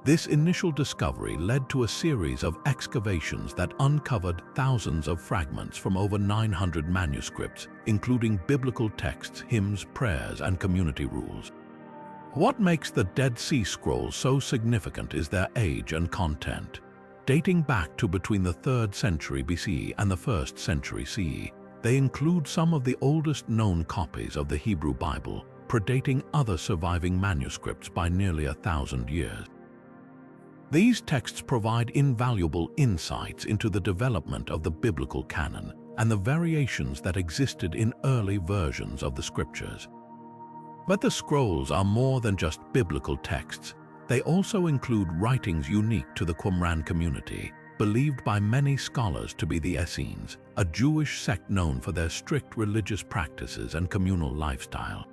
This initial discovery led to a series of excavations that uncovered thousands of fragments from over 900 manuscripts, including biblical texts, hymns, prayers, and community rules. What makes the Dead Sea Scrolls so significant is their age and content. Dating back to between the 3rd century BCE and the 1st century CE, they include some of the oldest known copies of the Hebrew Bible, predating other surviving manuscripts by nearly 1,000 years. These texts provide invaluable insights into the development of the biblical canon and the variations that existed in early versions of the scriptures. But the scrolls are more than just biblical texts. They also include writings unique to the Qumran community, believed by many scholars to be the Essenes, a Jewish sect known for their strict religious practices and communal lifestyle.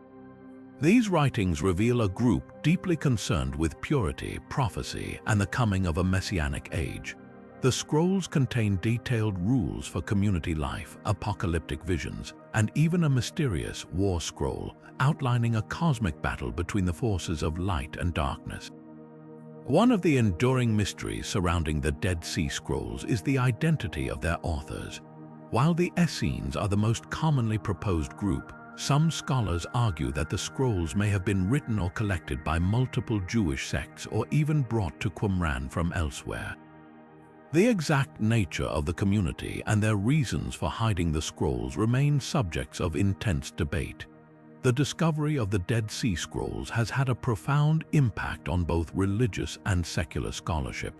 These writings reveal a group deeply concerned with purity, prophecy, and the coming of a messianic age. The scrolls contain detailed rules for community life, apocalyptic visions, and even a mysterious war scroll outlining a cosmic battle between the forces of light and darkness. One of the enduring mysteries surrounding the Dead Sea Scrolls is the identity of their authors. While the Essenes are the most commonly proposed group, some scholars argue that the scrolls may have been written or collected by multiple Jewish sects or even brought to Qumran from elsewhere. The exact nature of the community and their reasons for hiding the scrolls remain subjects of intense debate. The discovery of the Dead Sea Scrolls has had a profound impact on both religious and secular scholarship.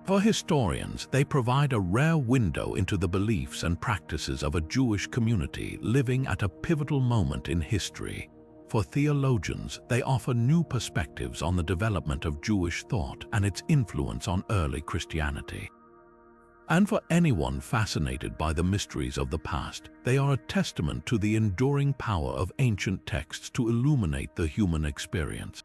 For historians, they provide a rare window into the beliefs and practices of a Jewish community living at a pivotal moment in history. For theologians, they offer new perspectives on the development of Jewish thought and its influence on early Christianity. And for anyone fascinated by the mysteries of the past, they are a testament to the enduring power of ancient texts to illuminate the human experience.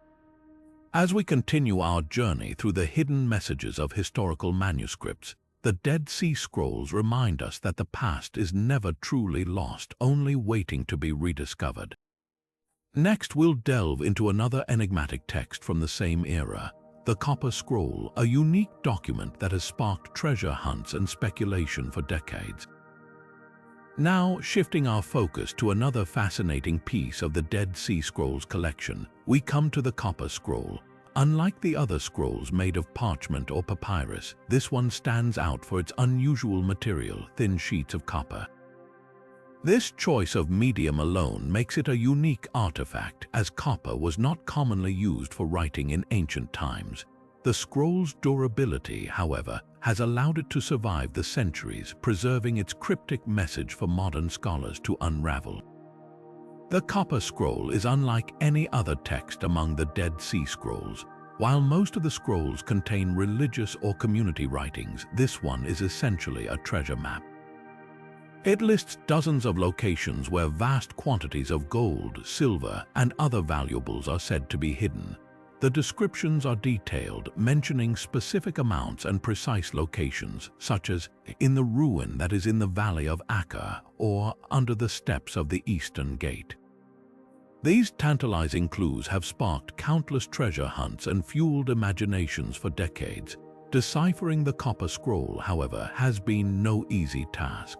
As we continue our journey through the hidden messages of historical manuscripts, the Dead Sea Scrolls remind us that the past is never truly lost, only waiting to be rediscovered. Next, we'll delve into another enigmatic text from the same era, the Copper Scroll, a unique document that has sparked treasure hunts and speculation for decades. Now, shifting our focus to another fascinating piece of the Dead Sea Scrolls collection, we come to the Copper Scroll. Unlike the other scrolls made of parchment or papyrus, this one stands out for its unusual material, thin sheets of copper. This choice of medium alone makes it a unique artifact, as copper was not commonly used for writing in ancient times. The scroll's durability, however, has allowed it to survive the centuries, preserving its cryptic message for modern scholars to unravel. The Copper Scroll is unlike any other text among the Dead Sea Scrolls. While most of the scrolls contain religious or community writings, this one is essentially a treasure map. It lists dozens of locations where vast quantities of gold, silver, and other valuables are said to be hidden. The descriptions are detailed, mentioning specific amounts and precise locations, such as in the ruin that is in the valley of Acre or under the steps of the Eastern Gate. These tantalizing clues have sparked countless treasure hunts and fueled imaginations for decades. Deciphering the Copper Scroll, however, has been no easy task.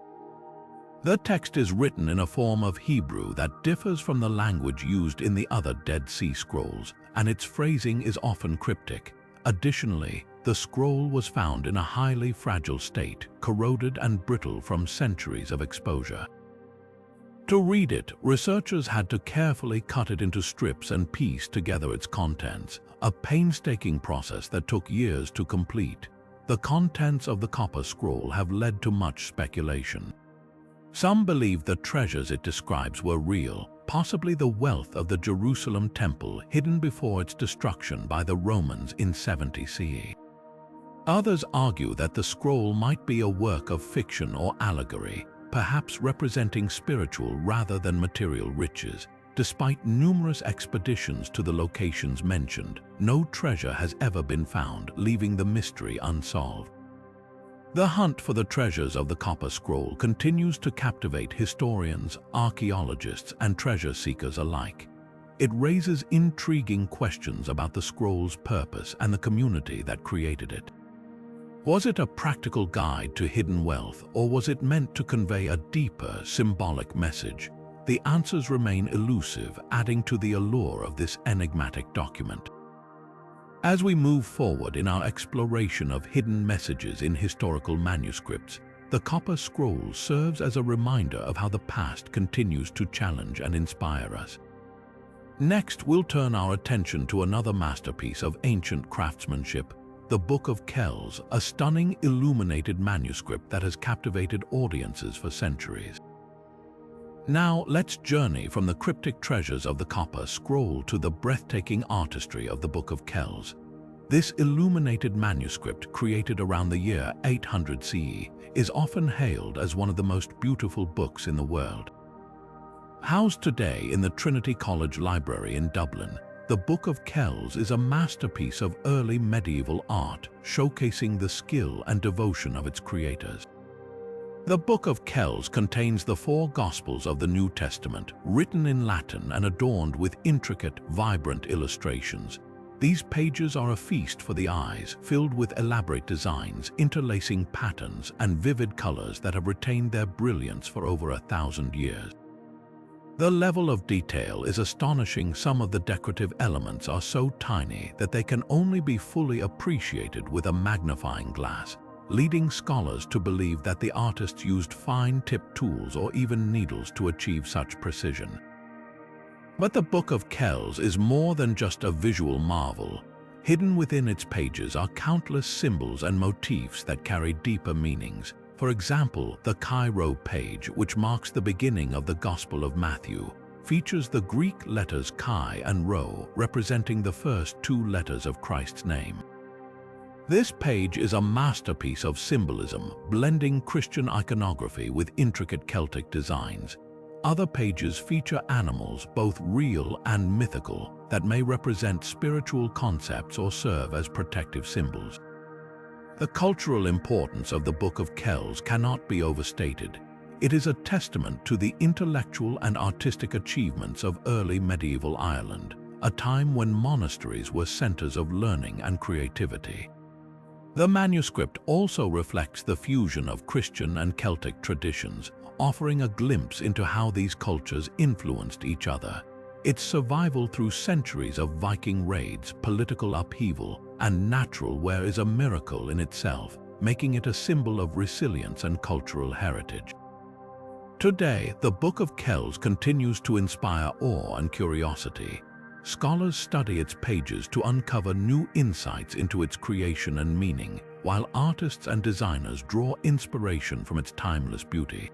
The text is written in a form of Hebrew that differs from the language used in the other Dead Sea Scrolls, and its phrasing is often cryptic. Additionally, the scroll was found in a highly fragile state, corroded and brittle from centuries of exposure. To read it, researchers had to carefully cut it into strips and piece together its contents, a painstaking process that took years to complete. The contents of the Copper Scroll have led to much speculation. Some believe the treasures it describes were real, possibly the wealth of the Jerusalem temple hidden before its destruction by the Romans in 70 CE. Others argue that the scroll might be a work of fiction or allegory, perhaps representing spiritual rather than material riches. Despite numerous expeditions to the locations mentioned, no treasure has ever been found, leaving the mystery unsolved. The hunt for the treasures of the Copper Scroll continues to captivate historians, archaeologists, and treasure seekers alike. It raises intriguing questions about the scroll's purpose and the community that created it. Was it a practical guide to hidden wealth, or was it meant to convey a deeper, symbolic message? The answers remain elusive, adding to the allure of this enigmatic document. As we move forward in our exploration of hidden messages in historical manuscripts, the Copper Scroll serves as a reminder of how the past continues to challenge and inspire us. Next, we'll turn our attention to another masterpiece of ancient craftsmanship, the Book of Kells, a stunning illuminated manuscript that has captivated audiences for centuries. Now, let's journey from the cryptic treasures of the Copper Scroll to the breathtaking artistry of the Book of Kells. This illuminated manuscript, created around the year 800 CE, is often hailed as one of the most beautiful books in the world. Housed today in the Trinity College Library in Dublin, the Book of Kells is a masterpiece of early medieval art, showcasing the skill and devotion of its creators. The Book of Kells contains the 4 Gospels of the New Testament, written in Latin and adorned with intricate, vibrant illustrations. These pages are a feast for the eyes, filled with elaborate designs, interlacing patterns, and vivid colors that have retained their brilliance for over 1,000 years. The level of detail is astonishing. Some of the decorative elements are so tiny that they can only be fully appreciated with a magnifying glass, leading scholars to believe that the artists used fine-tipped tools or even needles to achieve such precision. But the Book of Kells is more than just a visual marvel. Hidden within its pages are countless symbols and motifs that carry deeper meanings. For example, the Chi-Rho page, which marks the beginning of the Gospel of Matthew, features the Greek letters Chi and Rho, representing the first 2 letters of Christ's name. This page is a masterpiece of symbolism, blending Christian iconography with intricate Celtic designs. Other pages feature animals, both real and mythical, that may represent spiritual concepts or serve as protective symbols. The cultural importance of the Book of Kells cannot be overstated. It is a testament to the intellectual and artistic achievements of early medieval Ireland, a time when monasteries were centers of learning and creativity. The manuscript also reflects the fusion of Christian and Celtic traditions, offering a glimpse into how these cultures influenced each other. Its survival through centuries of Viking raids, political upheaval, and natural wear is a miracle in itself, making it a symbol of resilience and cultural heritage. Today, the Book of Kells continues to inspire awe and curiosity. Scholars study its pages to uncover new insights into its creation and meaning, while artists and designers draw inspiration from its timeless beauty.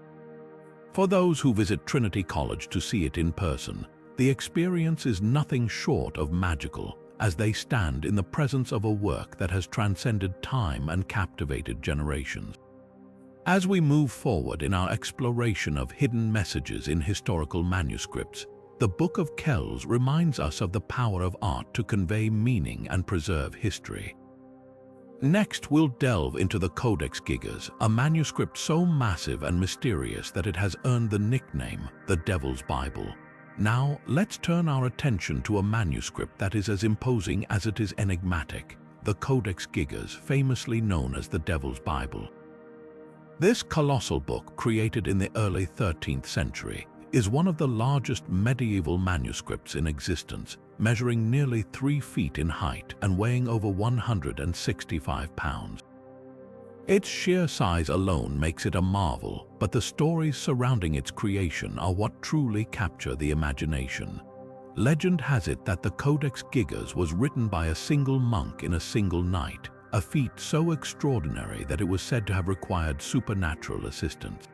For those who visit Trinity College to see it in person, the experience is nothing short of magical, as they stand in the presence of a work that has transcended time and captivated generations. As we move forward in our exploration of hidden messages in historical manuscripts, the Book of Kells reminds us of the power of art to convey meaning and preserve history. Next, we'll delve into the Codex Gigas, a manuscript so massive and mysterious that it has earned the nickname, the Devil's Bible. Now, let's turn our attention to a manuscript that is as imposing as it is enigmatic, the Codex Gigas, famously known as the Devil's Bible. This colossal book, created in the early 13th century, is one of the largest medieval manuscripts in existence, measuring nearly 3 feet in height and weighing over 165 pounds. Its sheer size alone makes it a marvel, but the stories surrounding its creation are what truly capture the imagination. Legend has it that the Codex Gigas was written by a single monk in a single night, a feat so extraordinary that it was said to have required supernatural assistance.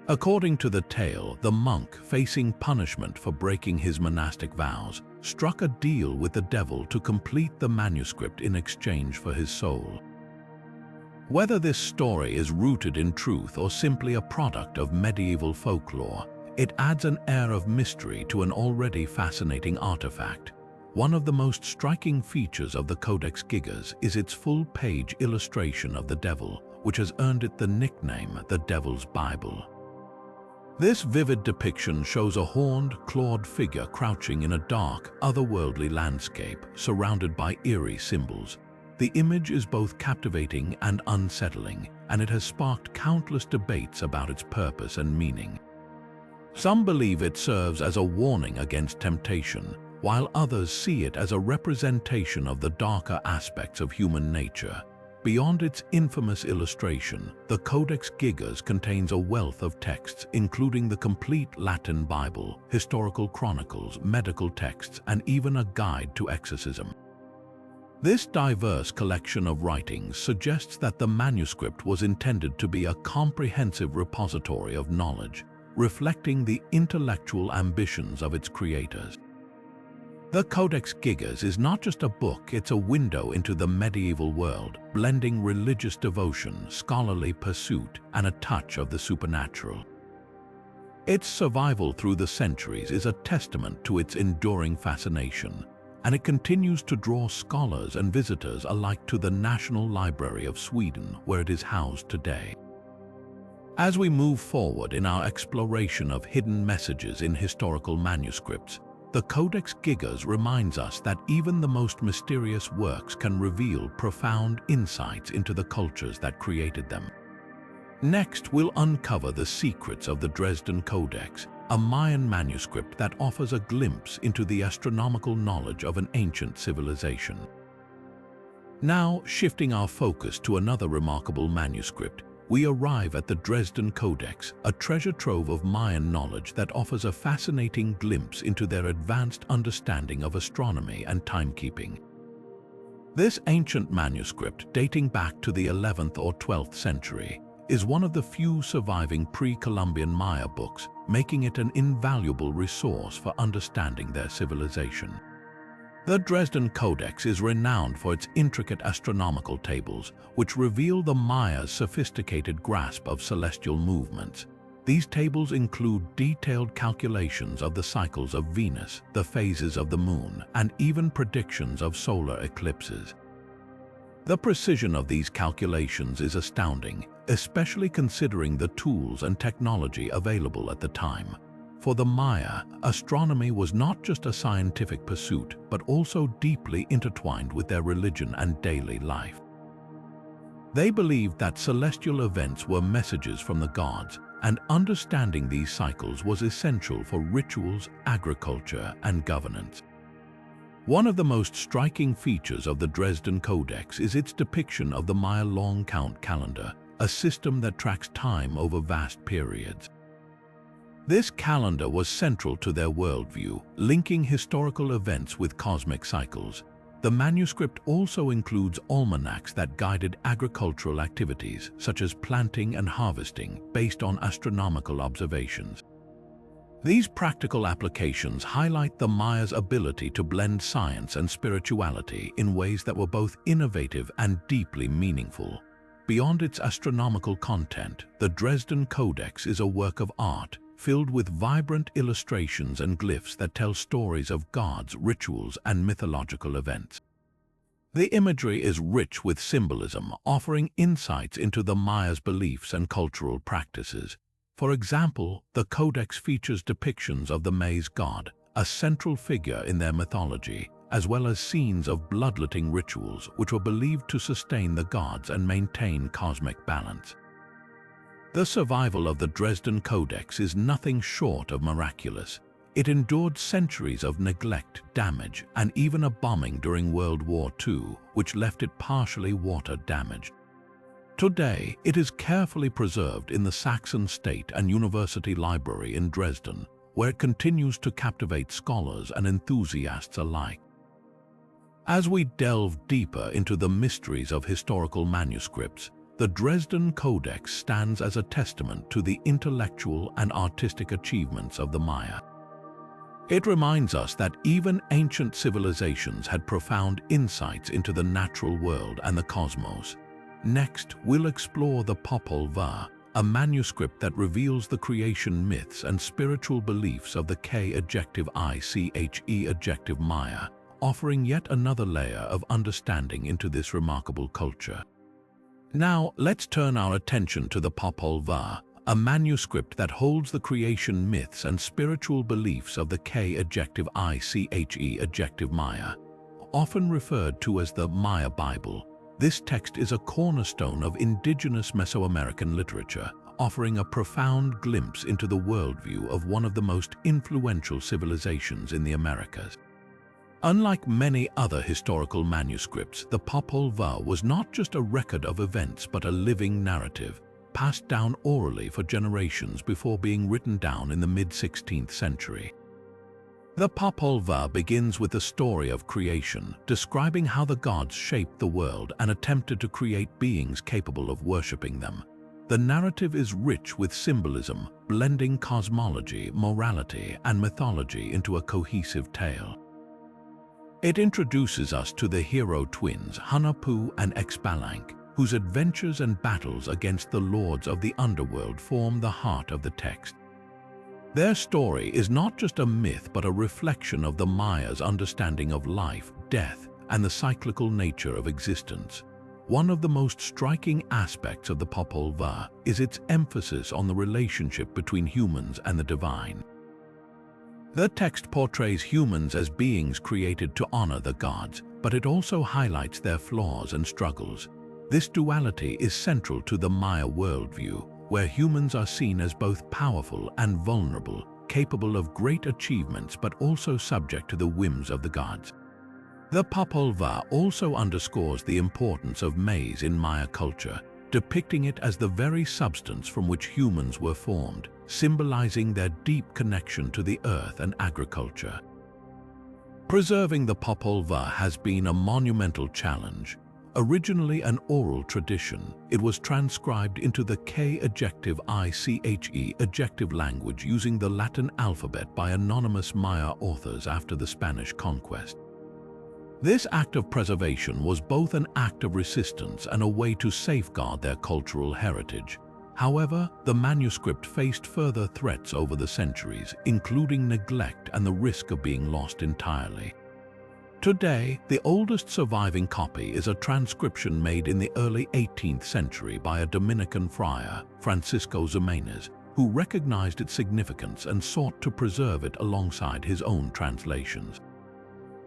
According to the tale, the monk, facing punishment for breaking his monastic vows, struck a deal with the devil to complete the manuscript in exchange for his soul. Whether this story is rooted in truth or simply a product of medieval folklore, it adds an air of mystery to an already fascinating artifact. One of the most striking features of the Codex Gigas is its full-page illustration of the devil, which has earned it the nickname the Devil's Bible. This vivid depiction shows a horned, clawed figure crouching in a dark, otherworldly landscape, surrounded by eerie symbols. The image is both captivating and unsettling, and it has sparked countless debates about its purpose and meaning. Some believe it serves as a warning against temptation, while others see it as a representation of the darker aspects of human nature. Beyond its infamous illustration, the Codex Gigas contains a wealth of texts, including the complete Latin Bible, historical chronicles, medical texts, and even a guide to exorcism. This diverse collection of writings suggests that the manuscript was intended to be a comprehensive repository of knowledge, reflecting the intellectual ambitions of its creators. The Codex Gigas is not just a book, it's a window into the medieval world, blending religious devotion, scholarly pursuit, and a touch of the supernatural. Its survival through the centuries is a testament to its enduring fascination, and it continues to draw scholars and visitors alike to the National Library of Sweden, where it is housed today. As we move forward in our exploration of hidden messages in historical manuscripts, the Codex Gigas reminds us that even the most mysterious works can reveal profound insights into the cultures that created them. Next, we'll uncover the secrets of the Dresden Codex, a Mayan manuscript that offers a glimpse into the astronomical knowledge of an ancient civilization. Now, shifting our focus to another remarkable manuscript, we arrive at the Dresden Codex, a treasure trove of Mayan knowledge that offers a fascinating glimpse into their advanced understanding of astronomy and timekeeping. This ancient manuscript, dating back to the 11th or 12th century, is one of the few surviving pre-Columbian Maya books, making it an invaluable resource for understanding their civilization. The Dresden Codex is renowned for its intricate astronomical tables, which reveal the Maya's sophisticated grasp of celestial movements. These tables include detailed calculations of the cycles of Venus, the phases of the moon, and even predictions of solar eclipses. The precision of these calculations is astounding, especially considering the tools and technology available at the time. For the Maya, astronomy was not just a scientific pursuit, but also deeply intertwined with their religion and daily life. They believed that celestial events were messages from the gods, and understanding these cycles was essential for rituals, agriculture, and governance. One of the most striking features of the Dresden Codex is its depiction of the Maya long count calendar, a system that tracks time over vast periods. This calendar was central to their worldview, linking historical events with cosmic cycles. The manuscript also includes almanacs that guided agricultural activities, such as planting and harvesting, based on astronomical observations. These practical applications highlight the Maya's ability to blend science and spirituality in ways that were both innovative and deeply meaningful. Beyond its astronomical content, the Dresden Codex is a work of art, filled with vibrant illustrations and glyphs that tell stories of gods, rituals, and mythological events. The imagery is rich with symbolism, offering insights into the Maya's beliefs and cultural practices. For example, the Codex features depictions of the maize god, a central figure in their mythology, as well as scenes of bloodletting rituals which were believed to sustain the gods and maintain cosmic balance. The survival of the Dresden Codex is nothing short of miraculous. It endured centuries of neglect, damage, and even a bombing during World War II, which left it partially water-damaged. Today, it is carefully preserved in the Saxon State and University Library in Dresden, where it continues to captivate scholars and enthusiasts alike. As we delve deeper into the mysteries of historical manuscripts, the Dresden Codex stands as a testament to the intellectual and artistic achievements of the Maya. It reminds us that even ancient civilizations had profound insights into the natural world and the cosmos. Next, we'll explore the Popol Vuh, a manuscript that reveals the creation myths and spiritual beliefs of the K-I-C-H-E Maya, offering yet another layer of understanding into this remarkable culture. Now, let's turn our attention to the Popol Vuh, a manuscript that holds the creation myths and spiritual beliefs of the K-I-C-H-E Maya. Often referred to as the Maya Bible, this text is a cornerstone of indigenous Mesoamerican literature, offering a profound glimpse into the worldview of one of the most influential civilizations in the Americas. Unlike many other historical manuscripts, the Popol Vuh was not just a record of events but a living narrative, passed down orally for generations before being written down in the mid-16th century. The Popol Vuh begins with the story of creation, describing how the gods shaped the world and attempted to create beings capable of worshipping them. The narrative is rich with symbolism, blending cosmology, morality, and mythology into a cohesive tale. It introduces us to the hero twins, Hunahpu and Xbalanque, whose adventures and battles against the lords of the underworld form the heart of the text. Their story is not just a myth but a reflection of the Maya's understanding of life, death, and the cyclical nature of existence. One of the most striking aspects of the Popol Vuh is its emphasis on the relationship between humans and the divine. The text portrays humans as beings created to honor the gods, but it also highlights their flaws and struggles. This duality is central to the Maya worldview, where humans are seen as both powerful and vulnerable, capable of great achievements but also subject to the whims of the gods. The Popol Vuh also underscores the importance of maize in Maya culture, depicting it as the very substance from which humans were formed, symbolizing their deep connection to the earth and agriculture. Preserving the Popol Vuh has been a monumental challenge. Originally an oral tradition, it was transcribed into the K-I-C-H-E language using the Latin alphabet by anonymous Maya authors after the Spanish conquest. This act of preservation was both an act of resistance and a way to safeguard their cultural heritage. However, the manuscript faced further threats over the centuries, including neglect and the risk of being lost entirely. Today, the oldest surviving copy is a transcription made in the early 18th century by a Dominican friar, Francisco Ximenes, who recognized its significance and sought to preserve it alongside his own translations.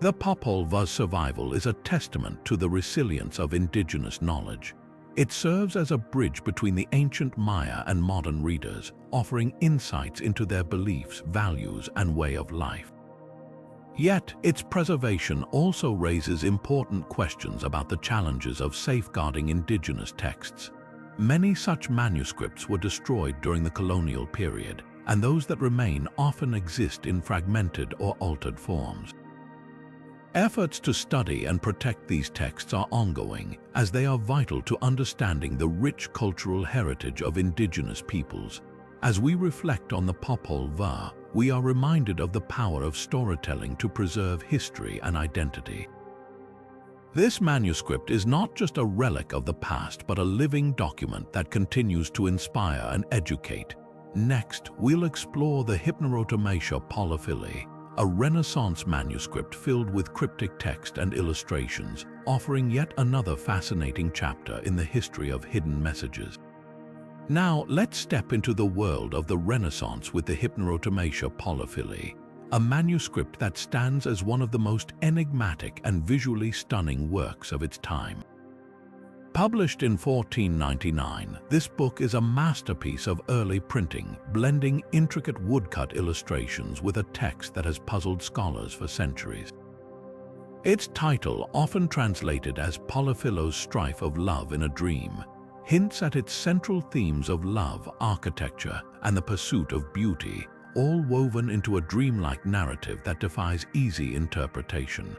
The Popol Vuh survival is a testament to the resilience of indigenous knowledge. It serves as a bridge between the ancient Maya and modern readers, offering insights into their beliefs, values, and way of life. Yet, its preservation also raises important questions about the challenges of safeguarding indigenous texts. Many such manuscripts were destroyed during the colonial period, and those that remain often exist in fragmented or altered forms. Efforts to study and protect these texts are ongoing, as they are vital to understanding the rich cultural heritage of indigenous peoples. As we reflect on the Popol Vuh, we are reminded of the power of storytelling to preserve history and identity. This manuscript is not just a relic of the past, but a living document that continues to inspire and educate. Next, we'll explore the Hypnerotomachia Poliphili, a Renaissance manuscript filled with cryptic text and illustrations, offering yet another fascinating chapter in the history of hidden messages. Now, let's step into the world of the Renaissance with the Hypnerotomachia Poliphili, a manuscript that stands as one of the most enigmatic and visually stunning works of its time. Published in 1499, this book is a masterpiece of early printing, blending intricate woodcut illustrations with a text that has puzzled scholars for centuries. Its title, often translated as Poliphilo's Strife of Love in a Dream, hints at its central themes of love, architecture, and the pursuit of beauty, all woven into a dreamlike narrative that defies easy interpretation.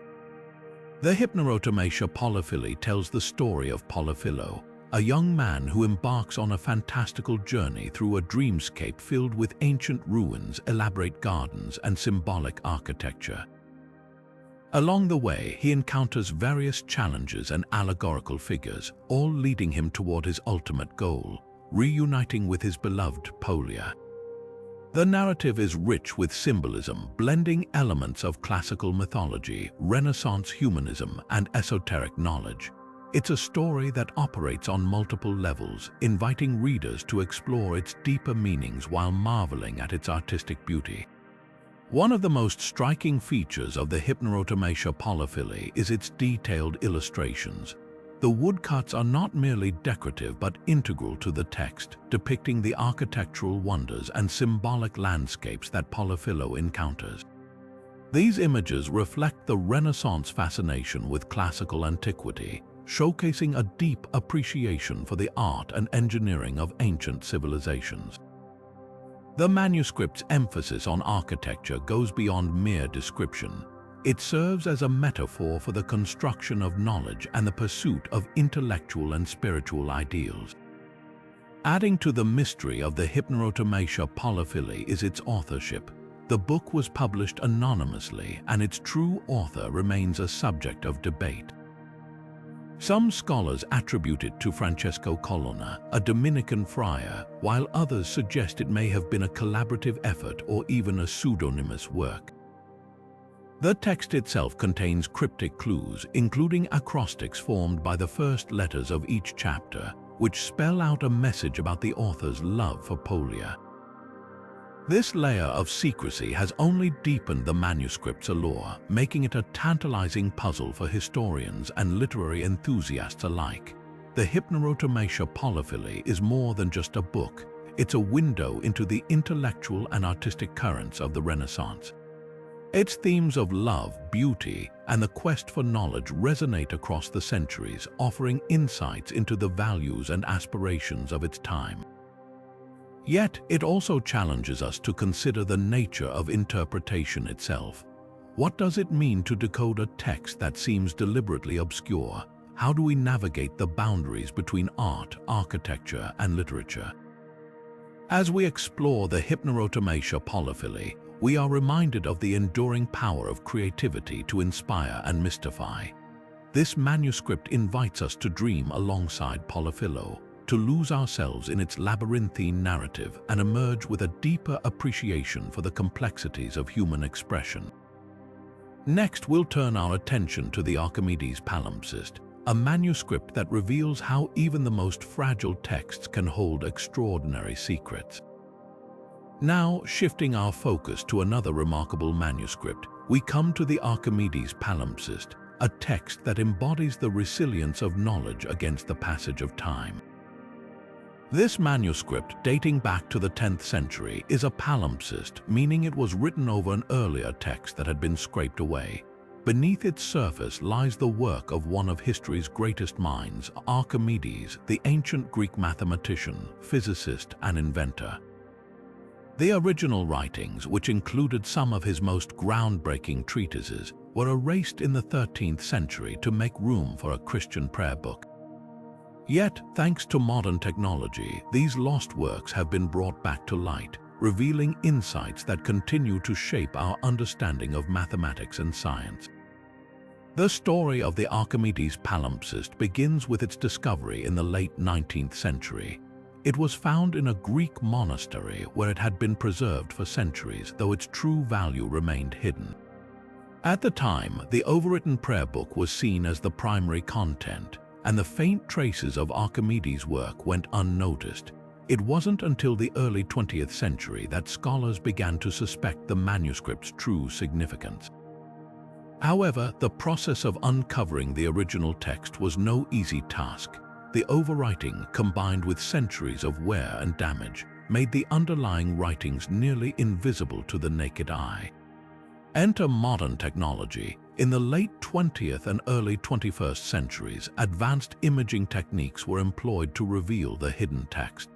The Hypnerotomachia Poliphili tells the story of Polyphilo, a young man who embarks on a fantastical journey through a dreamscape filled with ancient ruins, elaborate gardens, and symbolic architecture. Along the way, he encounters various challenges and allegorical figures, all leading him toward his ultimate goal, reuniting with his beloved Polia. The narrative is rich with symbolism, blending elements of classical mythology, Renaissance humanism, and esoteric knowledge. It's a story that operates on multiple levels, inviting readers to explore its deeper meanings while marveling at its artistic beauty. One of the most striking features of the Hypnerotomachia Poliphili is its detailed illustrations. The woodcuts are not merely decorative but integral to the text, depicting the architectural wonders and symbolic landscapes that Polyphilo encounters. These images reflect the Renaissance fascination with classical antiquity, showcasing a deep appreciation for the art and engineering of ancient civilizations. The manuscript's emphasis on architecture goes beyond mere description. It serves as a metaphor for the construction of knowledge and the pursuit of intellectual and spiritual ideals. Adding to the mystery of the Hypnerotomachia Poliphili is its authorship. The book was published anonymously, and its true author remains a subject of debate. Some scholars attribute it to Francesco Colonna, a Dominican friar, while others suggest it may have been a collaborative effort or even a pseudonymous work. The text itself contains cryptic clues, including acrostics formed by the first letters of each chapter, which spell out a message about the author's love for Polia. This layer of secrecy has only deepened the manuscript's allure, making it a tantalizing puzzle for historians and literary enthusiasts alike. The Hypnerotomachia Poliphili is more than just a book. It's a window into the intellectual and artistic currents of the Renaissance. Its themes of love, beauty, and the quest for knowledge resonate across the centuries, offering insights into the values and aspirations of its time. Yet, it also challenges us to consider the nature of interpretation itself. What does it mean to decode a text that seems deliberately obscure? How do we navigate the boundaries between art, architecture, and literature? As we explore the Hypnerotomachia Poliphili, we are reminded of the enduring power of creativity to inspire and mystify. This manuscript invites us to dream alongside Polyphilo, to lose ourselves in its labyrinthine narrative and emerge with a deeper appreciation for the complexities of human expression. Next, we'll turn our attention to the Archimedes Palimpsest, a manuscript that reveals how even the most fragile texts can hold extraordinary secrets. Now, shifting our focus to another remarkable manuscript, we come to the Archimedes Palimpsest, a text that embodies the resilience of knowledge against the passage of time. This manuscript, dating back to the 10th century, is a palimpsest, meaning it was written over an earlier text that had been scraped away. Beneath its surface lies the work of one of history's greatest minds, Archimedes, the ancient Greek mathematician, physicist, and inventor. The original writings, which included some of his most groundbreaking treatises, were erased in the 13th century to make room for a Christian prayer book. Yet, thanks to modern technology, these lost works have been brought back to light, revealing insights that continue to shape our understanding of mathematics and science. The story of the Archimedes Palimpsest begins with its discovery in the late 19th century. It was found in a Greek monastery where it had been preserved for centuries, though its true value remained hidden. At the time, the overwritten prayer book was seen as the primary content, and the faint traces of Archimedes' work went unnoticed. It wasn't until the early 20th century that scholars began to suspect the manuscript's true significance. However, the process of uncovering the original text was no easy task. The overwriting, combined with centuries of wear and damage, made the underlying writings nearly invisible to the naked eye. Enter modern technology. In the late 20th and early 21st centuries, advanced imaging techniques were employed to reveal the hidden text.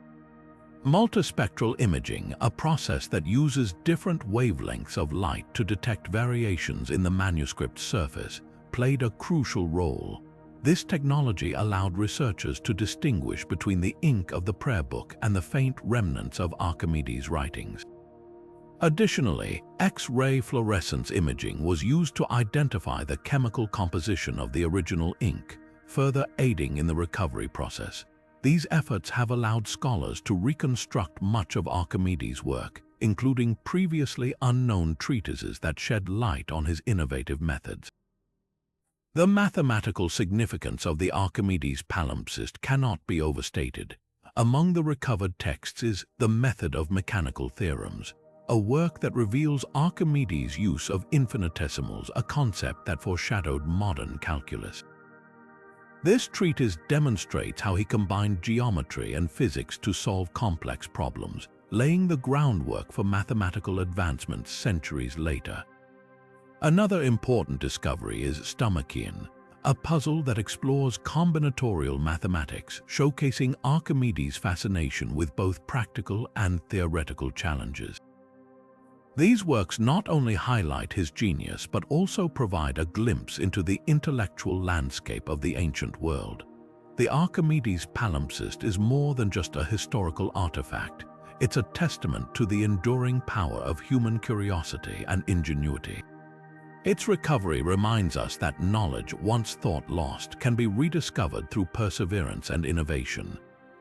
Multispectral imaging, a process that uses different wavelengths of light to detect variations in the manuscript's surface, played a crucial role. This technology allowed researchers to distinguish between the ink of the prayer book and the faint remnants of Archimedes' writings. Additionally, X-ray fluorescence imaging was used to identify the chemical composition of the original ink, further aiding in the recovery process. These efforts have allowed scholars to reconstruct much of Archimedes' work, including previously unknown treatises that shed light on his innovative methods. The mathematical significance of the Archimedes Palimpsest cannot be overstated. Among the recovered texts is the Method of Mechanical Theorems, a work that reveals Archimedes' use of infinitesimals, a concept that foreshadowed modern calculus. This treatise demonstrates how he combined geometry and physics to solve complex problems, laying the groundwork for mathematical advancements centuries later. Another important discovery is Stomachion, a puzzle that explores combinatorial mathematics, showcasing Archimedes' fascination with both practical and theoretical challenges. These works not only highlight his genius but also provide a glimpse into the intellectual landscape of the ancient world. The Archimedes Palimpsest is more than just a historical artifact. It's a testament to the enduring power of human curiosity and ingenuity. Its recovery reminds us that knowledge once thought lost can be rediscovered through perseverance and innovation.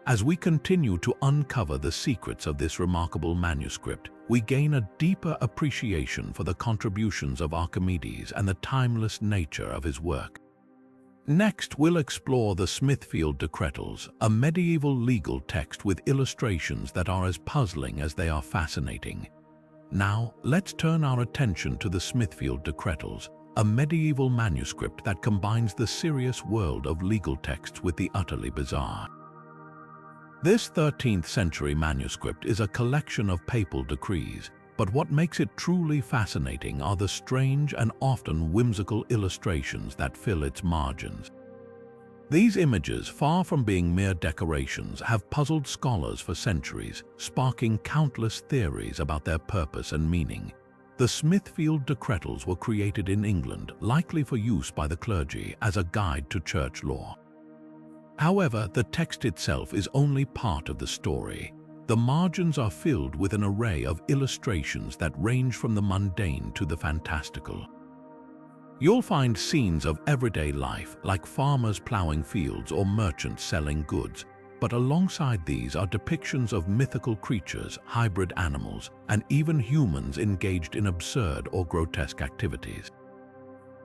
As we continue to uncover the secrets of this remarkable manuscript, we gain a deeper appreciation for the contributions of Archimedes and the timeless nature of his work. Next, we'll explore the Smithfield Decretals, a medieval legal text with illustrations that are as puzzling as they are fascinating. Now, let's turn our attention to the Smithfield Decretals, a medieval manuscript that combines the serious world of legal texts with the utterly bizarre. This 13th century manuscript is a collection of papal decrees, but what makes it truly fascinating are the strange and often whimsical illustrations that fill its margins. These images, far from being mere decorations, have puzzled scholars for centuries, sparking countless theories about their purpose and meaning. The Smithfield Decretals were created in England, likely for use by the clergy as a guide to church law. However, the text itself is only part of the story. The margins are filled with an array of illustrations that range from the mundane to the fantastical. You'll find scenes of everyday life, like farmers plowing fields or merchants selling goods, but alongside these are depictions of mythical creatures, hybrid animals, and even humans engaged in absurd or grotesque activities.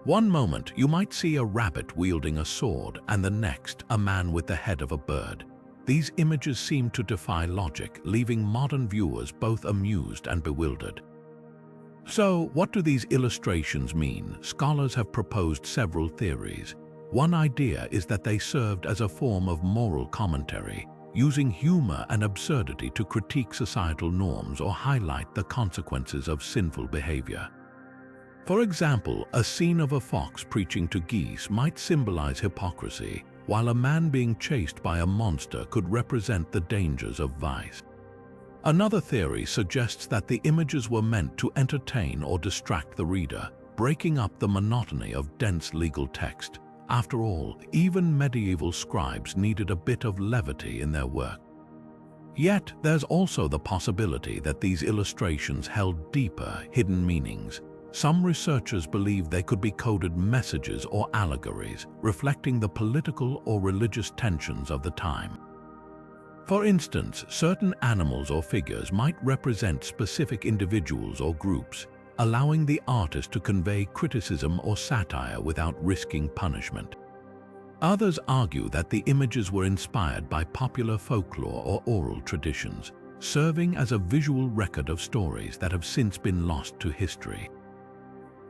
One moment you might see a rabbit wielding a sword, and the next a man with the head of a bird. These images seem to defy logic, leaving modern viewers both amused and bewildered. So, what do these illustrations mean? Scholars have proposed several theories. One idea is that they served as a form of moral commentary, using humor and absurdity to critique societal norms or highlight the consequences of sinful behavior. For example, a scene of a fox preaching to geese might symbolize hypocrisy, while a man being chased by a monster could represent the dangers of vice. Another theory suggests that the images were meant to entertain or distract the reader, breaking up the monotony of dense legal text. After all, even medieval scribes needed a bit of levity in their work. Yet, there's also the possibility that these illustrations held deeper, hidden meanings. Some researchers believe they could be coded messages or allegories, reflecting the political or religious tensions of the time. For instance, certain animals or figures might represent specific individuals or groups, allowing the artist to convey criticism or satire without risking punishment. Others argue that the images were inspired by popular folklore or oral traditions, serving as a visual record of stories that have since been lost to history.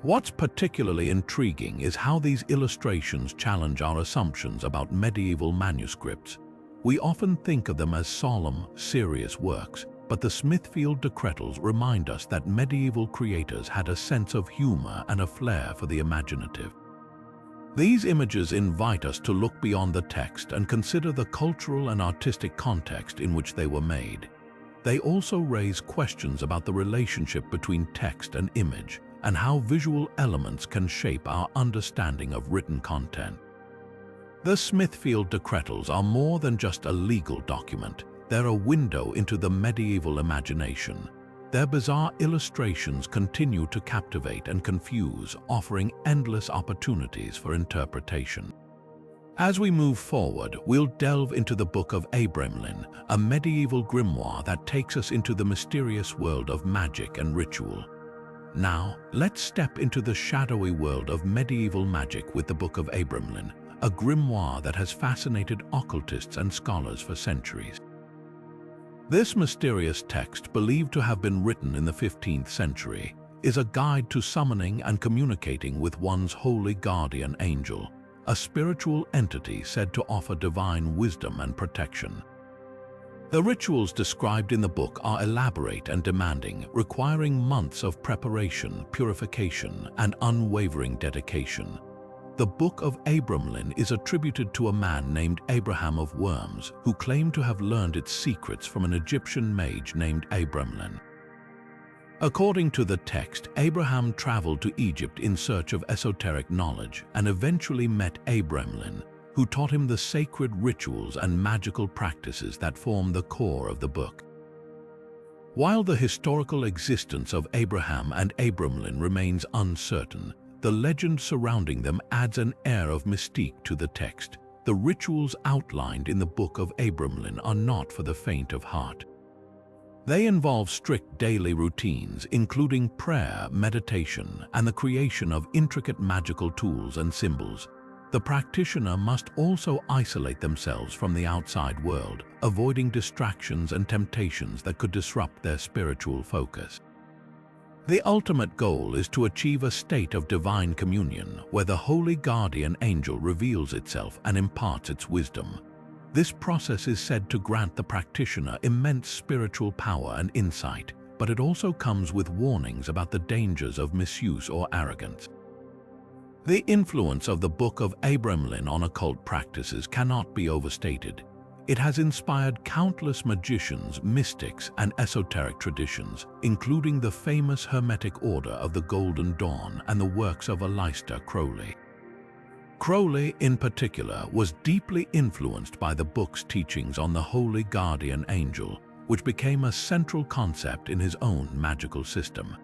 What's particularly intriguing is how these illustrations challenge our assumptions about medieval manuscripts. We often think of them as solemn, serious works, but the Smithfield Decretals remind us that medieval creators had a sense of humor and a flair for the imaginative. These images invite us to look beyond the text and consider the cultural and artistic context in which they were made. They also raise questions about the relationship between text and image, and how visual elements can shape our understanding of written content. The Smithfield Decretals are more than just a legal document. They're a window into the medieval imagination. Their bizarre illustrations continue to captivate and confuse, offering endless opportunities for interpretation. As we move forward, we'll delve into the Book of Abramelin, a medieval grimoire that takes us into the mysterious world of magic and ritual. Now, let's step into the shadowy world of medieval magic with the Book of Abramelin, a grimoire that has fascinated occultists and scholars for centuries. This mysterious text, believed to have been written in the 15th century, is a guide to summoning and communicating with one's holy guardian angel, a spiritual entity said to offer divine wisdom and protection. The rituals described in the book are elaborate and demanding, requiring months of preparation, purification, and unwavering dedication. The Book of Abramelin is attributed to a man named Abraham of Worms, who claimed to have learned its secrets from an Egyptian mage named Abramelin. According to the text, Abraham traveled to Egypt in search of esoteric knowledge and eventually met Abramelin, who taught him the sacred rituals and magical practices that form the core of the book. While the historical existence of Abraham and Abramelin remains uncertain, the legend surrounding them adds an air of mystique to the text. The rituals outlined in the Book of Abramelin are not for the faint of heart. They involve strict daily routines, including prayer, meditation, and the creation of intricate magical tools and symbols. The practitioner must also isolate themselves from the outside world, avoiding distractions and temptations that could disrupt their spiritual focus. The ultimate goal is to achieve a state of divine communion, where the holy guardian angel reveals itself and imparts its wisdom. This process is said to grant the practitioner immense spiritual power and insight, but it also comes with warnings about the dangers of misuse or arrogance. The influence of the Book of Abramelin on occult practices cannot be overstated. It has inspired countless magicians, mystics, and esoteric traditions, including the famous Hermetic Order of the Golden Dawn and the works of Aleister Crowley. Crowley, in particular, was deeply influenced by the book's teachings on the holy guardian angel, which became a central concept in his own magical system.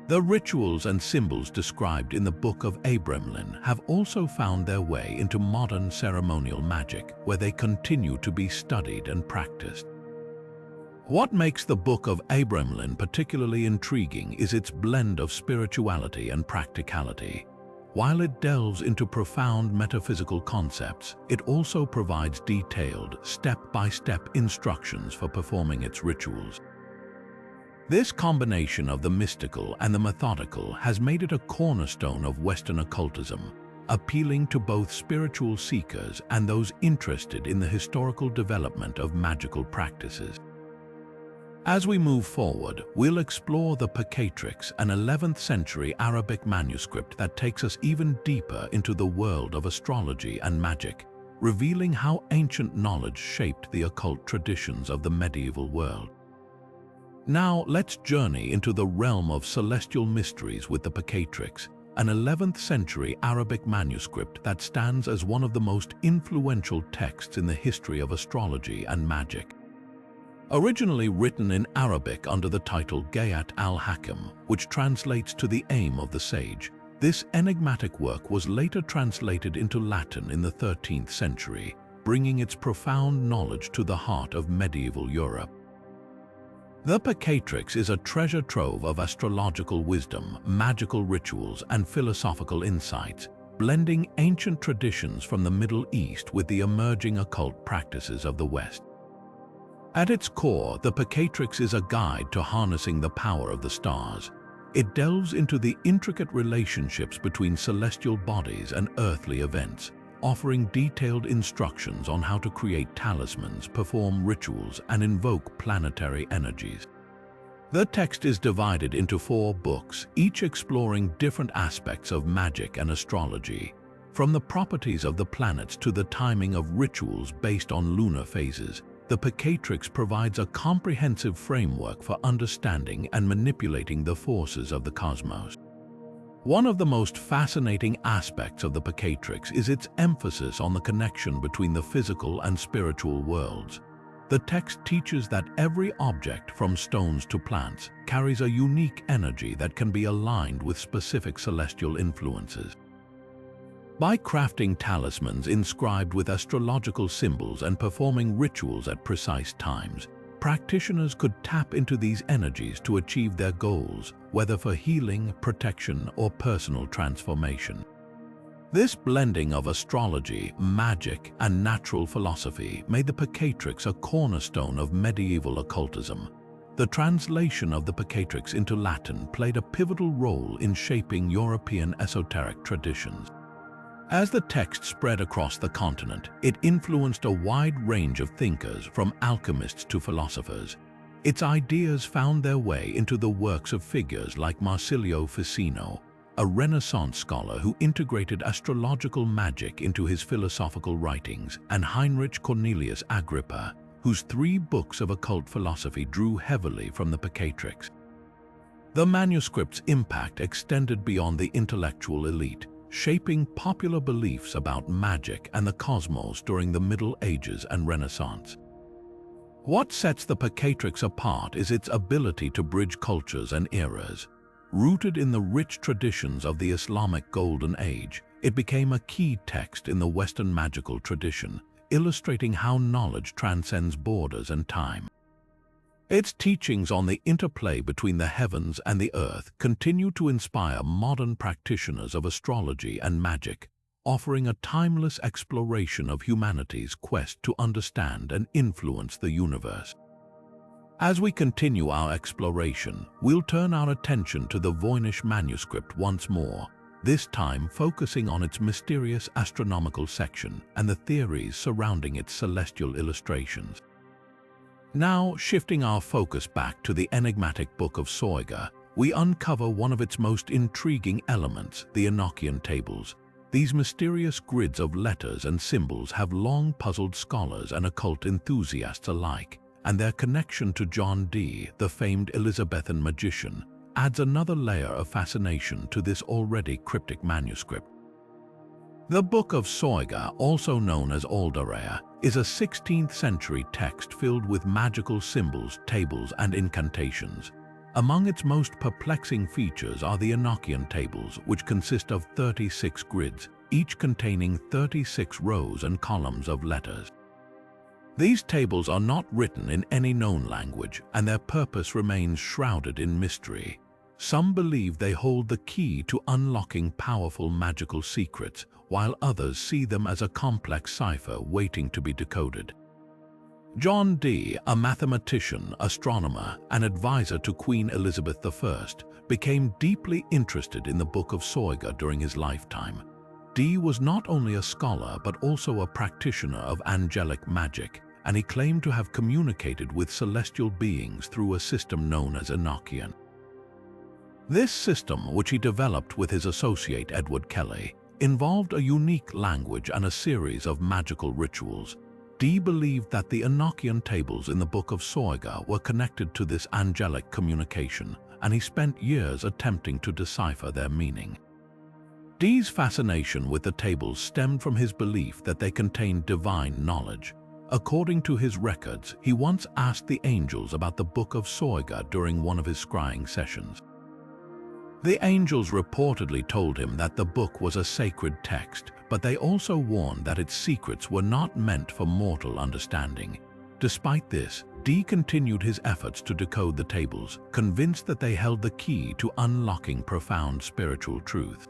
The rituals and symbols described in the Book of Abramelin have also found their way into modern ceremonial magic, where they continue to be studied and practiced. What makes the Book of Abramelin particularly intriguing is its blend of spirituality and practicality. While it delves into profound metaphysical concepts, it also provides detailed, step-by-step instructions for performing its rituals. This combination of the mystical and the methodical has made it a cornerstone of Western occultism, appealing to both spiritual seekers and those interested in the historical development of magical practices. As we move forward, we'll explore the Picatrix, an 11th century Arabic manuscript that takes us even deeper into the world of astrology and magic, revealing how ancient knowledge shaped the occult traditions of the medieval world. Now, let's journey into the realm of celestial mysteries with the Picatrix, an 11th century Arabic manuscript that stands as one of the most influential texts in the history of astrology and magic. Originally written in Arabic under the title Gayat al-Hakim, which translates to the aim of the sage, this enigmatic work was later translated into Latin in the 13th century, bringing its profound knowledge to the heart of medieval Europe. The Picatrix is a treasure trove of astrological wisdom, magical rituals, and philosophical insights, blending ancient traditions from the Middle East with the emerging occult practices of the West. At its core, the Picatrix is a guide to harnessing the power of the stars. It delves into the intricate relationships between celestial bodies and earthly events, offering detailed instructions on how to create talismans, perform rituals, and invoke planetary energies. The text is divided into 4 books, each exploring different aspects of magic and astrology, from the properties of the planets to the timing of rituals based on lunar phases. The Picatrix provides a comprehensive framework for understanding and manipulating the forces of the cosmos. One of the most fascinating aspects of the Picatrix is its emphasis on the connection between the physical and spiritual worlds. The text teaches that every object, from stones to plants, carries a unique energy that can be aligned with specific celestial influences. By crafting talismans inscribed with astrological symbols and performing rituals at precise times, practitioners could tap into these energies to achieve their goals, whether for healing, protection, or personal transformation. This blending of astrology, magic, and natural philosophy made the Picatrix a cornerstone of medieval occultism. The translation of the Picatrix into Latin played a pivotal role in shaping European esoteric traditions. As the text spread across the continent, it influenced a wide range of thinkers, from alchemists to philosophers. Its ideas found their way into the works of figures like Marsilio Ficino, a Renaissance scholar who integrated astrological magic into his philosophical writings, and Heinrich Cornelius Agrippa, whose 3 books of occult philosophy drew heavily from the Picatrix. The manuscript's impact extended beyond the intellectual elite, shaping popular beliefs about magic and the cosmos during the Middle Ages and Renaissance. What sets the Picatrix apart is its ability to bridge cultures and eras. Rooted in the rich traditions of the Islamic Golden Age, it became a key text in the Western magical tradition, illustrating how knowledge transcends borders and time. Its teachings on the interplay between the heavens and the earth continue to inspire modern practitioners of astrology and magic, offering a timeless exploration of humanity's quest to understand and influence the universe. As we continue our exploration, we'll turn our attention to the Voynich Manuscript once more, this time focusing on its mysterious astronomical section and the theories surrounding its celestial illustrations. Now, shifting our focus back to the enigmatic Book of Soyga, we uncover one of its most intriguing elements, the Enochian tables. These mysterious grids of letters and symbols have long puzzled scholars and occult enthusiasts alike, and their connection to John Dee, the famed Elizabethan magician, adds another layer of fascination to this already cryptic manuscript. The Book of Soyga, also known as Oera, is a 16th century text filled with magical symbols, tables, and incantations. Among its most perplexing features are the Enochian tables, which consist of 36 grids, each containing 36 rows and columns of letters. These tables are not written in any known language, and their purpose remains shrouded in mystery. Some believe they hold the key to unlocking powerful magical secrets, while others see them as a complex cipher waiting to be decoded. John Dee, a mathematician, astronomer, and advisor to Queen Elizabeth I, became deeply interested in the Book of Soyga during his lifetime. Dee was not only a scholar but also a practitioner of angelic magic, and he claimed to have communicated with celestial beings through a system known as Enochian. This system, which he developed with his associate Edward Kelly, involved a unique language and a series of magical rituals. Dee believed that the Enochian tables in the Book of Soyga were connected to this angelic communication, and he spent years attempting to decipher their meaning. Dee's fascination with the tables stemmed from his belief that they contained divine knowledge. According to his records, he once asked the angels about the Book of Soyga during one of his scrying sessions. The angels reportedly told him that the book was a sacred text, but they also warned that its secrets were not meant for mortal understanding. Despite this, Dee continued his efforts to decode the tables, convinced that they held the key to unlocking profound spiritual truth.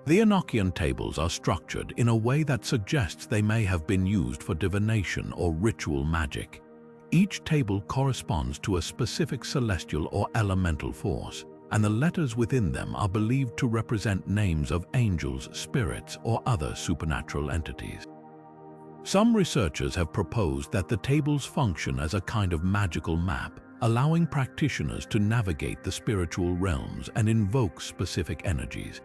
The Enochian tables are structured in a way that suggests they may have been used for divination or ritual magic. Each table corresponds to a specific celestial or elemental force, and the letters within them are believed to represent names of angels, spirits, or other supernatural entities. Some researchers have proposed that the tables function as a kind of magical map, allowing practitioners to navigate the spiritual realms and invoke specific energies.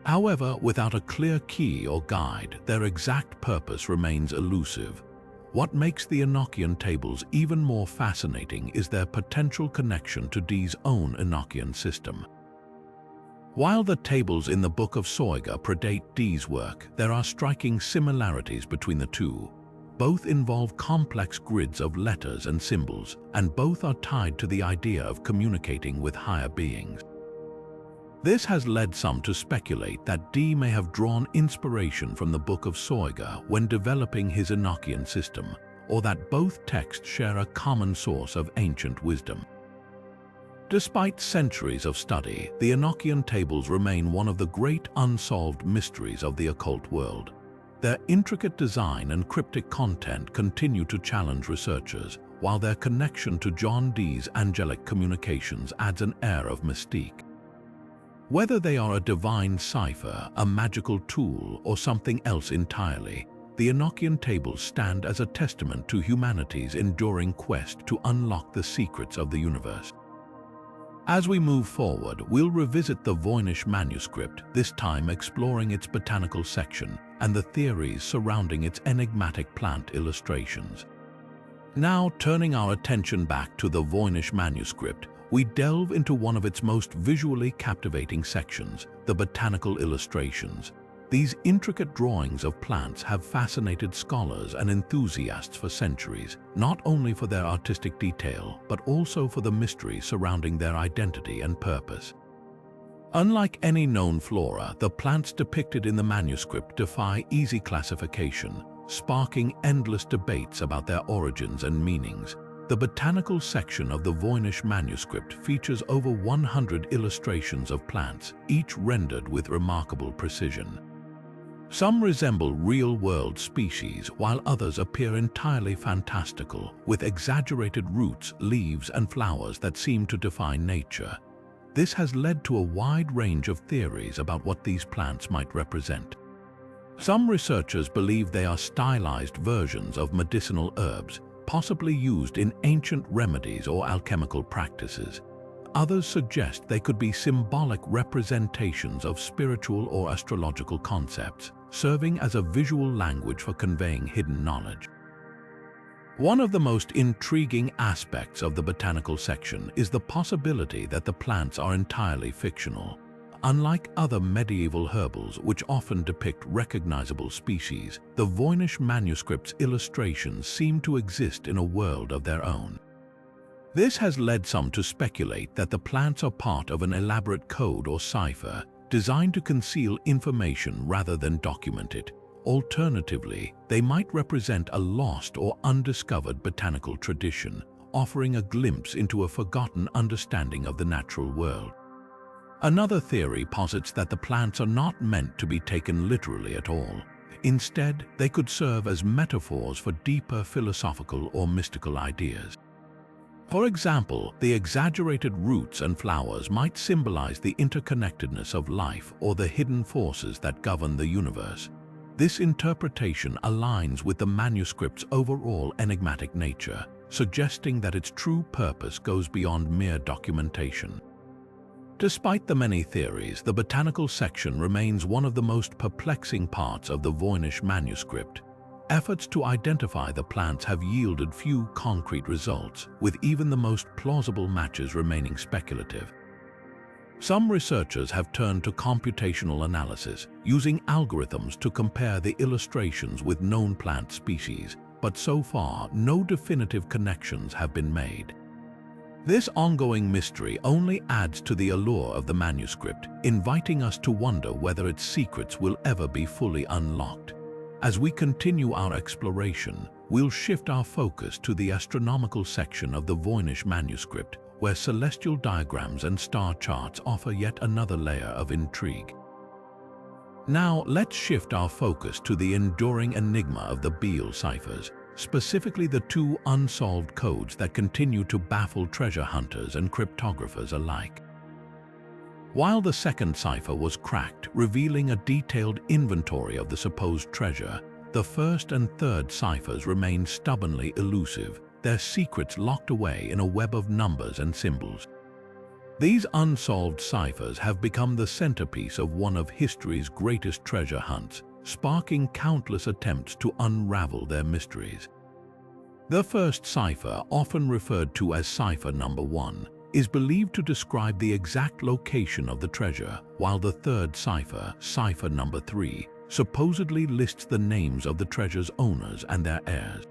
However, without a clear key or guide, their exact purpose remains elusive. What makes the Enochian tables even more fascinating is their potential connection to Dee's own Enochian system. While the tables in the Book of Soyga predate Dee's work, there are striking similarities between the two. Both involve complex grids of letters and symbols, and both are tied to the idea of communicating with higher beings. This has led some to speculate that Dee may have drawn inspiration from the Book of Soyga when developing his Enochian system, or that both texts share a common source of ancient wisdom. Despite centuries of study, the Enochian tables remain one of the great unsolved mysteries of the occult world. Their intricate design and cryptic content continue to challenge researchers, while their connection to John Dee's angelic communications adds an air of mystique. Whether they are a divine cipher, a magical tool, or something else entirely, the Enochian tables stand as a testament to humanity's enduring quest to unlock the secrets of the universe. As we move forward, we'll revisit the Voynich Manuscript, this time exploring its botanical section and the theories surrounding its enigmatic plant illustrations. Now, turning our attention back to the Voynich Manuscript, we delve into one of its most visually captivating sections, the botanical illustrations. These intricate drawings of plants have fascinated scholars and enthusiasts for centuries, not only for their artistic detail, but also for the mystery surrounding their identity and purpose. Unlike any known flora, the plants depicted in the manuscript defy easy classification, sparking endless debates about their origins and meanings. The botanical section of the Voynich Manuscript features over 100 illustrations of plants, each rendered with remarkable precision. Some resemble real-world species, while others appear entirely fantastical, with exaggerated roots, leaves, and flowers that seem to defy nature. This has led to a wide range of theories about what these plants might represent. Some researchers believe they are stylized versions of medicinal herbs, possibly used in ancient remedies or alchemical practices. Others suggest they could be symbolic representations of spiritual or astrological concepts, serving as a visual language for conveying hidden knowledge. One of the most intriguing aspects of the botanical section is the possibility that the plants are entirely fictional. Unlike other medieval herbals, which often depict recognizable species, the Voynich Manuscript's illustrations seem to exist in a world of their own. This has led some to speculate that the plants are part of an elaborate code or cipher, designed to conceal information rather than document it. Alternatively, they might represent a lost or undiscovered botanical tradition, offering a glimpse into a forgotten understanding of the natural world. Another theory posits that the plants are not meant to be taken literally at all. Instead, they could serve as metaphors for deeper philosophical or mystical ideas. For example, the exaggerated roots and flowers might symbolize the interconnectedness of life or the hidden forces that govern the universe. This interpretation aligns with the manuscript's overall enigmatic nature, suggesting that its true purpose goes beyond mere documentation. Despite the many theories, the botanical section remains one of the most perplexing parts of the Voynich Manuscript. Efforts to identify the plants have yielded few concrete results, with even the most plausible matches remaining speculative. Some researchers have turned to computational analysis, using algorithms to compare the illustrations with known plant species, but so far no definitive connections have been made. This ongoing mystery only adds to the allure of the manuscript, inviting us to wonder whether its secrets will ever be fully unlocked. As we continue our exploration, we'll shift our focus to the astronomical section of the Voynich Manuscript, where celestial diagrams and star charts offer yet another layer of intrigue. Now, let's shift our focus to the enduring enigma of the Beale Ciphers, specifically the two unsolved codes that continue to baffle treasure hunters and cryptographers alike. While the second cipher was cracked, revealing a detailed inventory of the supposed treasure, the first and third ciphers remained stubbornly elusive, their secrets locked away in a web of numbers and symbols. These unsolved ciphers have become the centerpiece of one of history's greatest treasure hunts, sparking countless attempts to unravel their mysteries. The first cipher, often referred to as cipher number 1, is believed to describe the exact location of the treasure, while the third cipher, cipher number 3, supposedly lists the names of the treasure's owners and their heirs.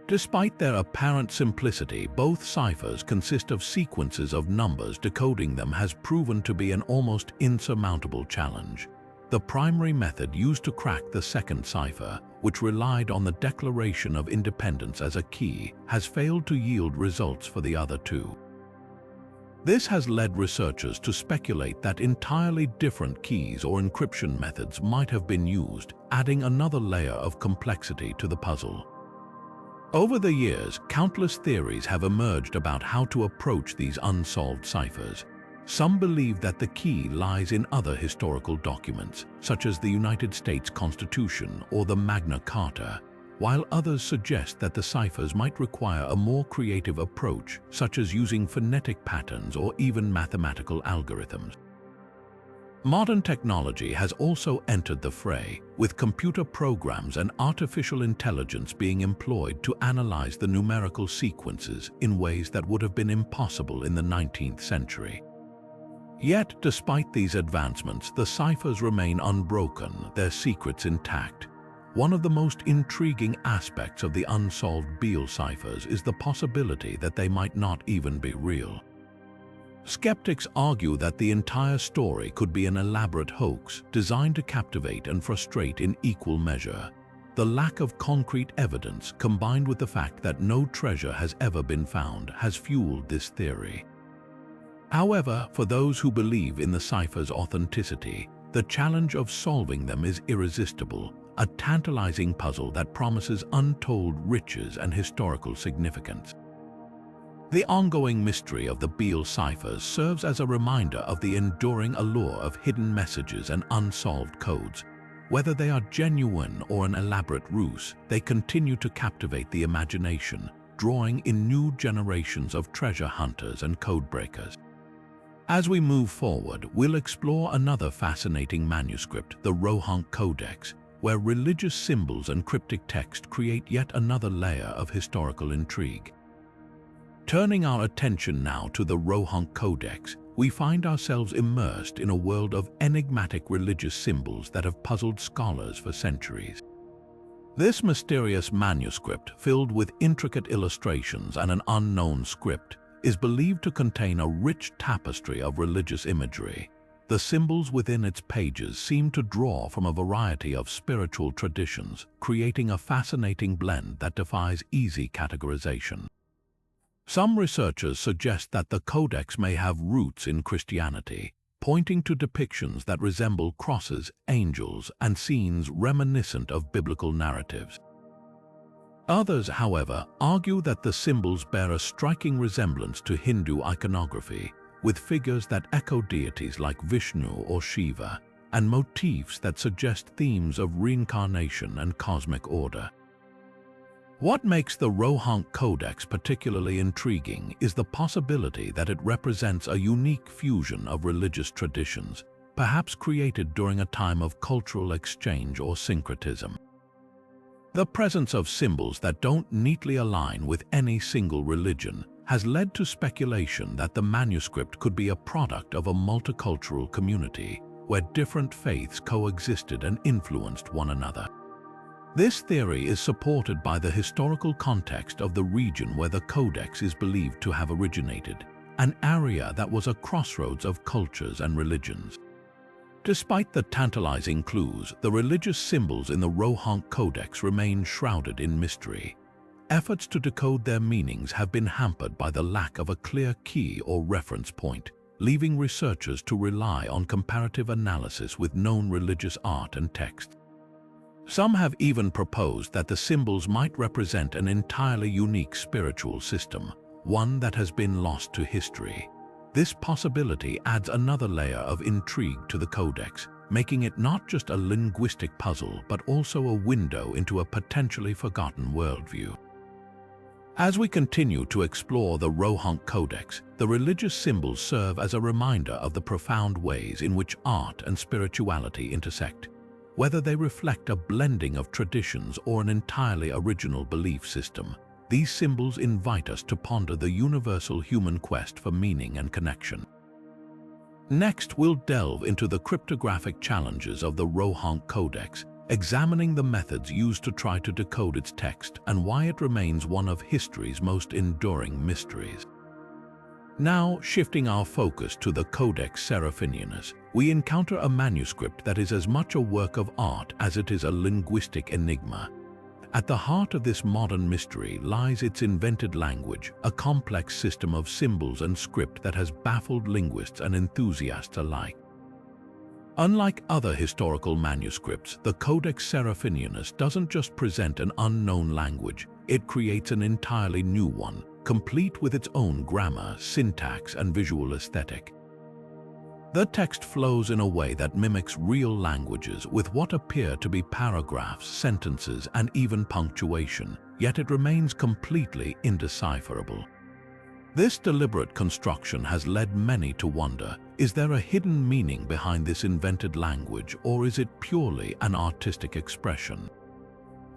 Despite their apparent simplicity, both ciphers consist of sequences of numbers. Decoding them has proven to be an almost insurmountable challenge. The primary method used to crack the second cipher, which relied on the Declaration of Independence as a key, has failed to yield results for the other two. This has led researchers to speculate that entirely different keys or encryption methods might have been used, adding another layer of complexity to the puzzle. Over the years, countless theories have emerged about how to approach these unsolved ciphers. Some believe that the key lies in other historical documents, such as the United States Constitution or the Magna Carta, while others suggest that the ciphers might require a more creative approach, such as using phonetic patterns or even mathematical algorithms. Modern technology has also entered the fray, with computer programs and artificial intelligence being employed to analyze the numerical sequences in ways that would have been impossible in the 19th century. Yet, despite these advancements, the ciphers remain unbroken, their secrets intact. One of the most intriguing aspects of the unsolved Beale ciphers is the possibility that they might not even be real. Skeptics argue that the entire story could be an elaborate hoax designed to captivate and frustrate in equal measure. The lack of concrete evidence, combined with the fact that no treasure has ever been found, has fueled this theory. However, for those who believe in the ciphers' authenticity, the challenge of solving them is irresistible, a tantalizing puzzle that promises untold riches and historical significance. The ongoing mystery of the Beale ciphers serves as a reminder of the enduring allure of hidden messages and unsolved codes. Whether they are genuine or an elaborate ruse, they continue to captivate the imagination, drawing in new generations of treasure hunters and codebreakers. As we move forward, we'll explore another fascinating manuscript, the Rohonc Codex, where religious symbols and cryptic text create yet another layer of historical intrigue. Turning our attention now to the Rohonc Codex, we find ourselves immersed in a world of enigmatic religious symbols that have puzzled scholars for centuries. This mysterious manuscript, filled with intricate illustrations and an unknown script, is believed to contain a rich tapestry of religious imagery. The symbols within its pages seem to draw from a variety of spiritual traditions, creating a fascinating blend that defies easy categorization. Some researchers suggest that the Codex may have roots in Christianity, pointing to depictions that resemble crosses, angels, and scenes reminiscent of biblical narratives. Others, however, argue that the symbols bear a striking resemblance to Hindu iconography, with figures that echo deities like Vishnu or Shiva, and motifs that suggest themes of reincarnation and cosmic order. What makes the Rohonc Codex particularly intriguing is the possibility that it represents a unique fusion of religious traditions, perhaps created during a time of cultural exchange or syncretism. The presence of symbols that don't neatly align with any single religion has led to speculation that the manuscript could be a product of a multicultural community where different faiths coexisted and influenced one another. This theory is supported by the historical context of the region where the Codex is believed to have originated, an area that was a crossroads of cultures and religions. Despite the tantalizing clues, the religious symbols in the Rohonc Codex remain shrouded in mystery. Efforts to decode their meanings have been hampered by the lack of a clear key or reference point, leaving researchers to rely on comparative analysis with known religious art and text. Some have even proposed that the symbols might represent an entirely unique spiritual system, one that has been lost to history. This possibility adds another layer of intrigue to the Codex, making it not just a linguistic puzzle but also a window into a potentially forgotten worldview. As we continue to explore the Rohonc Codex, the religious symbols serve as a reminder of the profound ways in which art and spirituality intersect. Whether they reflect a blending of traditions or an entirely original belief system, these symbols invite us to ponder the universal human quest for meaning and connection. Next, we'll delve into the cryptographic challenges of the Rohonc Codex, examining the methods used to try to decode its text and why it remains one of history's most enduring mysteries. Now, shifting our focus to the Codex Seraphinianus, we encounter a manuscript that is as much a work of art as it is a linguistic enigma. At the heart of this modern mystery lies its invented language, a complex system of symbols and script that has baffled linguists and enthusiasts alike. Unlike other historical manuscripts, the Codex Seraphinianus doesn't just present an unknown language, it creates an entirely new one, complete with its own grammar, syntax, and visual aesthetic. The text flows in a way that mimics real languages with what appear to be paragraphs, sentences, and even punctuation, yet it remains completely indecipherable. This deliberate construction has led many to wonder, is there a hidden meaning behind this invented language, or is it purely an artistic expression?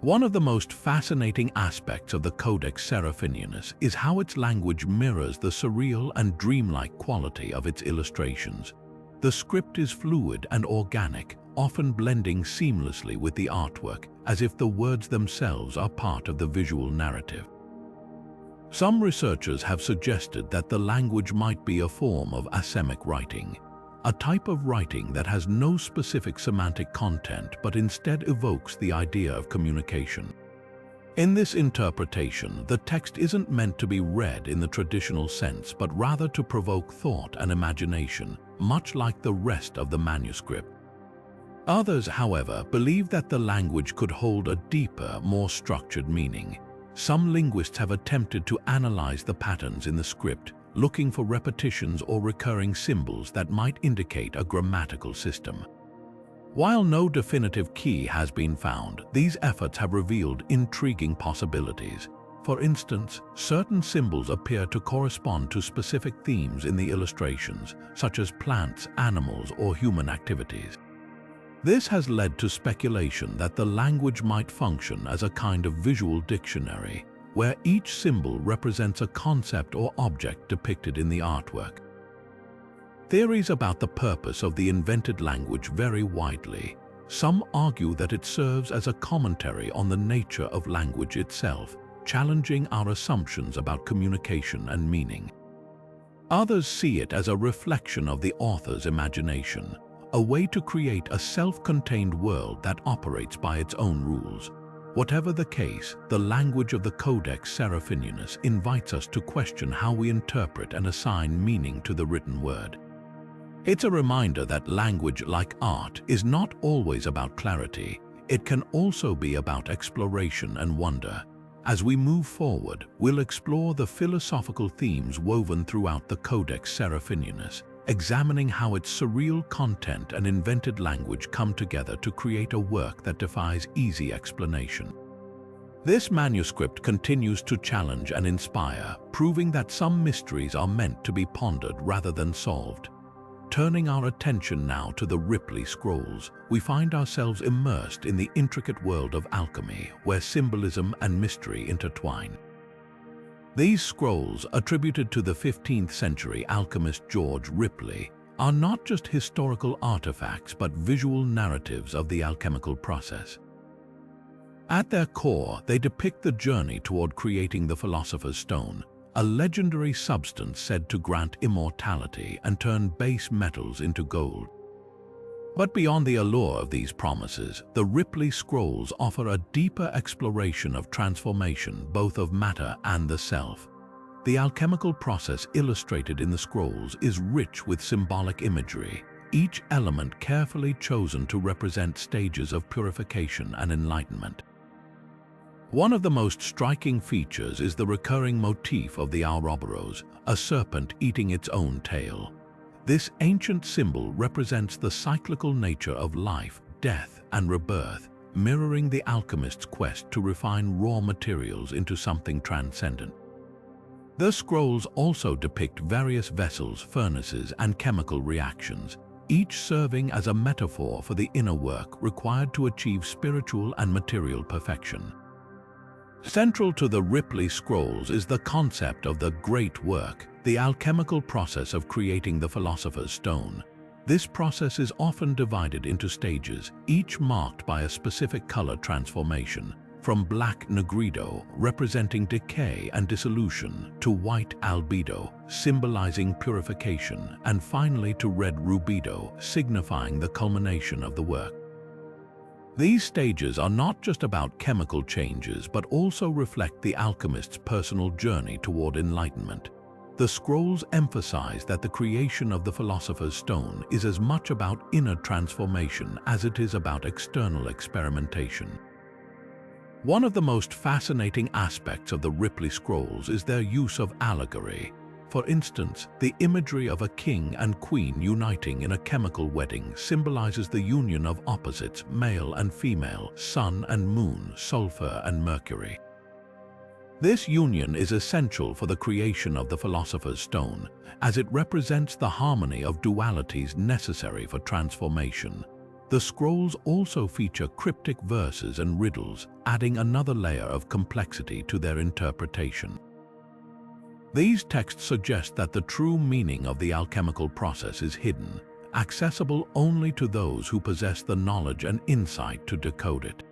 One of the most fascinating aspects of the Codex Seraphinianus is how its language mirrors the surreal and dreamlike quality of its illustrations. The script is fluid and organic, often blending seamlessly with the artwork, as if the words themselves are part of the visual narrative. Some researchers have suggested that the language might be a form of asemic writing, a type of writing that has no specific semantic content but instead evokes the idea of communication. In this interpretation, the text isn't meant to be read in the traditional sense but rather to provoke thought and imagination, much like the rest of the manuscript. Others, however, believe that the language could hold a deeper, more structured meaning. Some linguists have attempted to analyze the patterns in the script, looking for repetitions or recurring symbols that might indicate a grammatical system. While no definitive key has been found, these efforts have revealed intriguing possibilities. For instance, certain symbols appear to correspond to specific themes in the illustrations, such as plants, animals, or human activities. This has led to speculation that the language might function as a kind of visual dictionary, where each symbol represents a concept or object depicted in the artwork. Theories about the purpose of the invented language vary widely. Some argue that it serves as a commentary on the nature of language itself, challenging our assumptions about communication and meaning. Others see it as a reflection of the author's imagination, a way to create a self-contained world that operates by its own rules. Whatever the case, the language of the Codex Seraphinianus invites us to question how we interpret and assign meaning to the written word. It's a reminder that language, like art, is not always about clarity. It can also be about exploration and wonder. As we move forward, we'll explore the philosophical themes woven throughout the Codex Seraphinianus, examining how its surreal content and invented language come together to create a work that defies easy explanation. This manuscript continues to challenge and inspire, proving that some mysteries are meant to be pondered rather than solved. Turning our attention now to the Ripley scrolls, we find ourselves immersed in the intricate world of alchemy, where symbolism and mystery intertwine. These scrolls, attributed to the 15th century alchemist George Ripley, are not just historical artifacts but visual narratives of the alchemical process. At their core, they depict the journey toward creating the Philosopher's Stone, a legendary substance said to grant immortality and turn base metals into gold. But beyond the allure of these promises, the Ripley scrolls offer a deeper exploration of transformation, both of matter and the self. The alchemical process illustrated in the scrolls is rich with symbolic imagery, each element carefully chosen to represent stages of purification and enlightenment. One of the most striking features is the recurring motif of the Ouroboros, a serpent eating its own tail. This ancient symbol represents the cyclical nature of life, death, and rebirth, mirroring the alchemist's quest to refine raw materials into something transcendent. The scrolls also depict various vessels, furnaces, and chemical reactions, each serving as a metaphor for the inner work required to achieve spiritual and material perfection. Central to the Ripley scrolls is the concept of the great work, the alchemical process of creating the Philosopher's Stone. This process is often divided into stages, each marked by a specific color transformation, from black nigrido, representing decay and dissolution, to white albedo, symbolizing purification, and finally to red rubido, signifying the culmination of the work. These stages are not just about chemical changes, but also reflect the alchemist's personal journey toward enlightenment. The scrolls emphasize that the creation of the Philosopher's Stone is as much about inner transformation as it is about external experimentation. One of the most fascinating aspects of the Ripley scrolls is their use of allegory. For instance, the imagery of a king and queen uniting in a chemical wedding symbolizes the union of opposites, male and female, sun and moon, sulfur and mercury. This union is essential for the creation of the Philosopher's Stone, as it represents the harmony of dualities necessary for transformation. The scrolls also feature cryptic verses and riddles, adding another layer of complexity to their interpretation. These texts suggest that the true meaning of the alchemical process is hidden, accessible only to those who possess the knowledge and insight to decode it.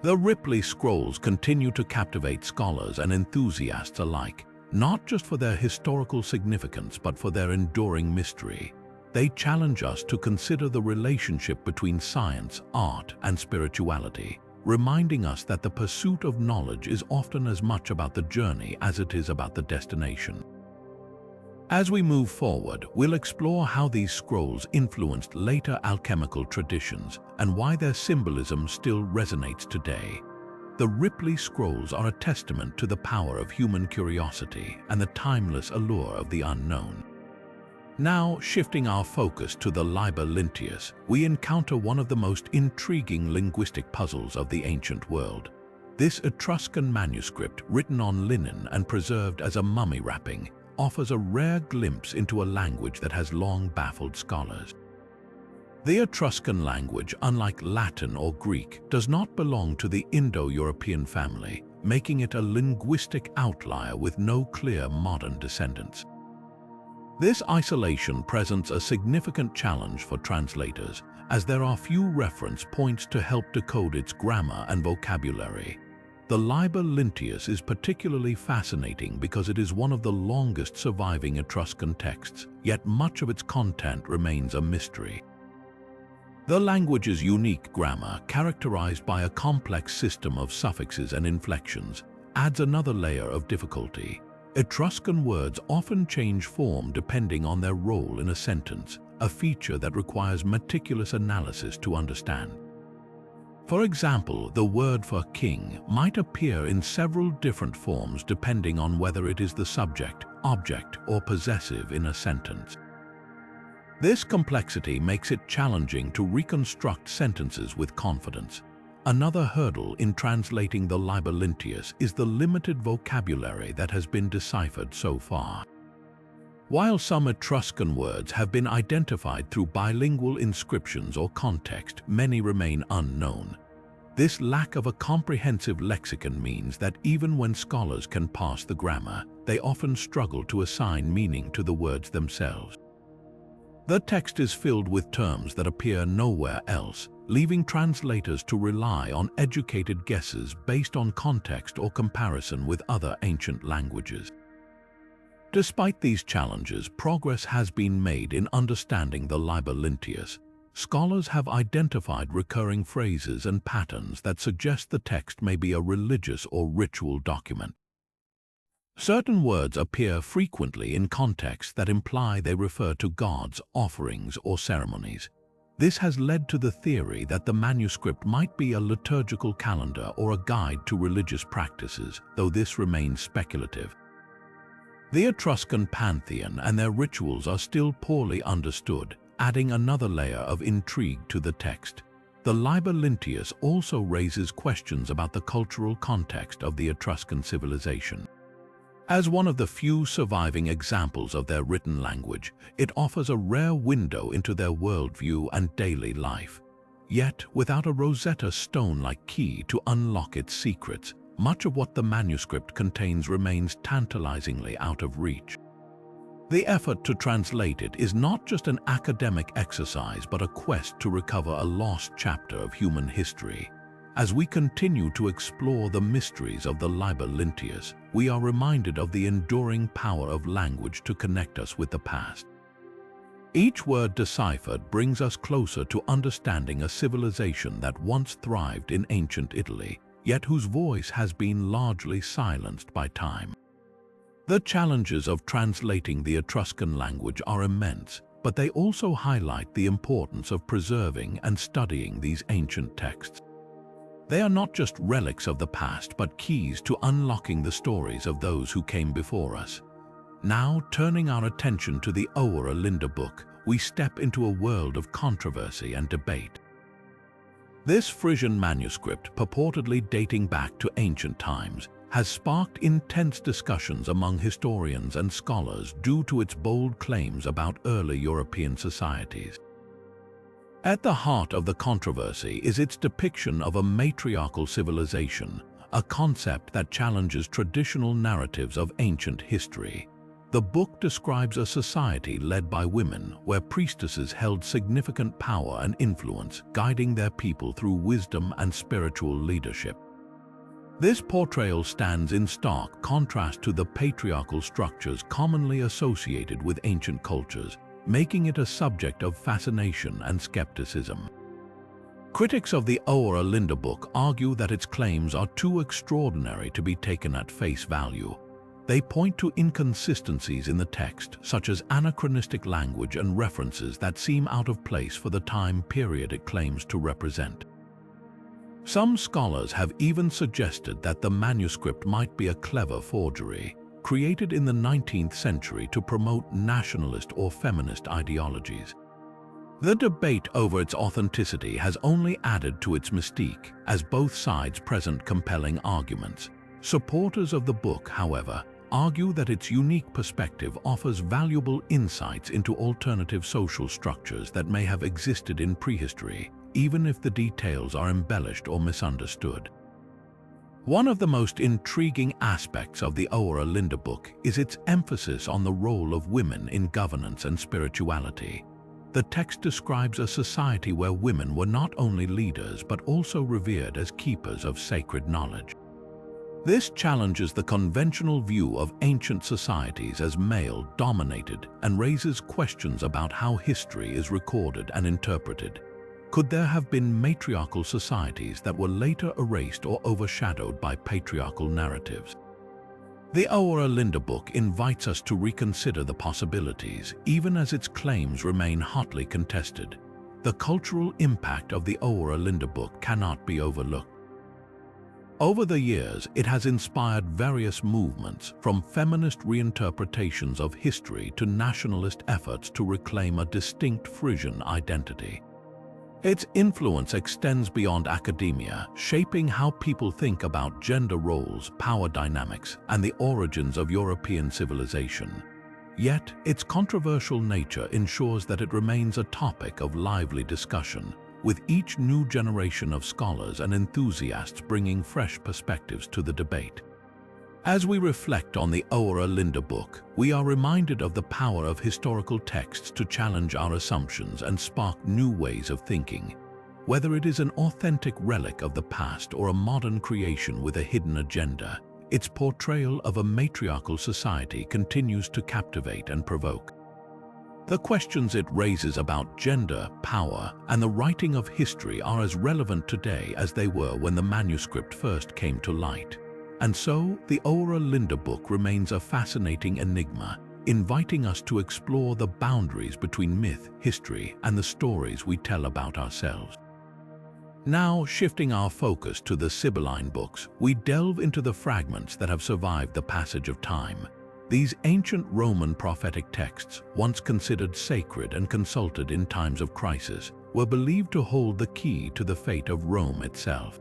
The Ripley scrolls continue to captivate scholars and enthusiasts alike, not just for their historical significance but for their enduring mystery. They challenge us to consider the relationship between science, art, and spirituality, reminding us that the pursuit of knowledge is often as much about the journey as it is about the destination. As we move forward, we'll explore how these scrolls influenced later alchemical traditions and why their symbolism still resonates today. The Ripley scrolls are a testament to the power of human curiosity and the timeless allure of the unknown. Now, shifting our focus to the Liber linteus, we encounter one of the most intriguing linguistic puzzles of the ancient world. This Etruscan manuscript, written on linen and preserved as a mummy wrapping, offers a rare glimpse into a language that has long baffled scholars. The Etruscan language, unlike Latin or Greek, does not belong to the Indo-European family, making it a linguistic outlier with no clear modern descendants. This isolation presents a significant challenge for translators, as there are few reference points to help decode its grammar and vocabulary. The Liber linteus is particularly fascinating because it is one of the longest surviving Etruscan texts, yet much of its content remains a mystery. The language's unique grammar, characterized by a complex system of suffixes and inflections, adds another layer of difficulty. Etruscan words often change form depending on their role in a sentence, a feature that requires meticulous analysis to understand. For example, the word for king might appear in several different forms depending on whether it is the subject, object, or possessive in a sentence. This complexity makes it challenging to reconstruct sentences with confidence. Another hurdle in translating the Liber linteus is the limited vocabulary that has been deciphered so far. While some Etruscan words have been identified through bilingual inscriptions or context, many remain unknown. This lack of a comprehensive lexicon means that even when scholars can parse the grammar, they often struggle to assign meaning to the words themselves. The text is filled with terms that appear nowhere else, leaving translators to rely on educated guesses based on context or comparison with other ancient languages. Despite these challenges, progress has been made in understanding the Liber linteus. Scholars have identified recurring phrases and patterns that suggest the text may be a religious or ritual document. Certain words appear frequently in contexts that imply they refer to gods, offerings, or ceremonies. This has led to the theory that the manuscript might be a liturgical calendar or a guide to religious practices, though this remains speculative. The Etruscan pantheon and their rituals are still poorly understood, adding another layer of intrigue to the text. The Liber linteus also raises questions about the cultural context of the Etruscan civilization. As one of the few surviving examples of their written language, it offers a rare window into their worldview and daily life. Yet, without a Rosetta Stone-like key to unlock its secrets, much of what the manuscript contains remains tantalizingly out of reach. The effort to translate it is not just an academic exercise but a quest to recover a lost chapter of human history. As we continue to explore the mysteries of the Liber linteus, we are reminded of the enduring power of language to connect us with the past. Each word deciphered brings us closer to understanding a civilization that once thrived in ancient Italy, yet whose voice has been largely silenced by time. The challenges of translating the Etruscan language are immense, but they also highlight the importance of preserving and studying these ancient texts. They are not just relics of the past, but keys to unlocking the stories of those who came before us. Now, turning our attention to the Oera Linda book, we step into a world of controversy and debate. This Frisian manuscript, purportedly dating back to ancient times, has sparked intense discussions among historians and scholars due to its bold claims about early European societies. At the heart of the controversy is its depiction of a matriarchal civilization, a concept that challenges traditional narratives of ancient history. The book describes a society led by women, where priestesses held significant power and influence, guiding their people through wisdom and spiritual leadership. This portrayal stands in stark contrast to the patriarchal structures commonly associated with ancient cultures, making it a subject of fascination and skepticism. Critics of the Oera Linda book argue that its claims are too extraordinary to be taken at face value. They point to inconsistencies in the text, such as anachronistic language and references that seem out of place for the time period it claims to represent. Some scholars have even suggested that the manuscript might be a clever forgery, created in the 19th century to promote nationalist or feminist ideologies. The debate over its authenticity has only added to its mystique, as both sides present compelling arguments. Supporters of the book, however, argue that its unique perspective offers valuable insights into alternative social structures that may have existed in prehistory, even if the details are embellished or misunderstood. One of the most intriguing aspects of the Oera Linda book is its emphasis on the role of women in governance and spirituality. The text describes a society where women were not only leaders but also revered as keepers of sacred knowledge. This challenges the conventional view of ancient societies as male-dominated and raises questions about how history is recorded and interpreted. Could there have been matriarchal societies that were later erased or overshadowed by patriarchal narratives? The Oera Linda book invites us to reconsider the possibilities, even as its claims remain hotly contested. The cultural impact of the Oera Linda book cannot be overlooked. Over the years, it has inspired various movements, from feminist reinterpretations of history to nationalist efforts to reclaim a distinct Frisian identity. Its influence extends beyond academia, shaping how people think about gender roles, power dynamics, and the origins of European civilization. Yet, its controversial nature ensures that it remains a topic of lively discussion, with each new generation of scholars and enthusiasts bringing fresh perspectives to the debate. As we reflect on the Oera Linda book, we are reminded of the power of historical texts to challenge our assumptions and spark new ways of thinking. Whether it is an authentic relic of the past or a modern creation with a hidden agenda, its portrayal of a matriarchal society continues to captivate and provoke. The questions it raises about gender, power, and the writing of history are as relevant today as they were when the manuscript first came to light. And so, the Oera Linda book remains a fascinating enigma, inviting us to explore the boundaries between myth, history, and the stories we tell about ourselves. Now, shifting our focus to the Sibylline books, we delve into the fragments that have survived the passage of time. These ancient Roman prophetic texts, once considered sacred and consulted in times of crisis, were believed to hold the key to the fate of Rome itself.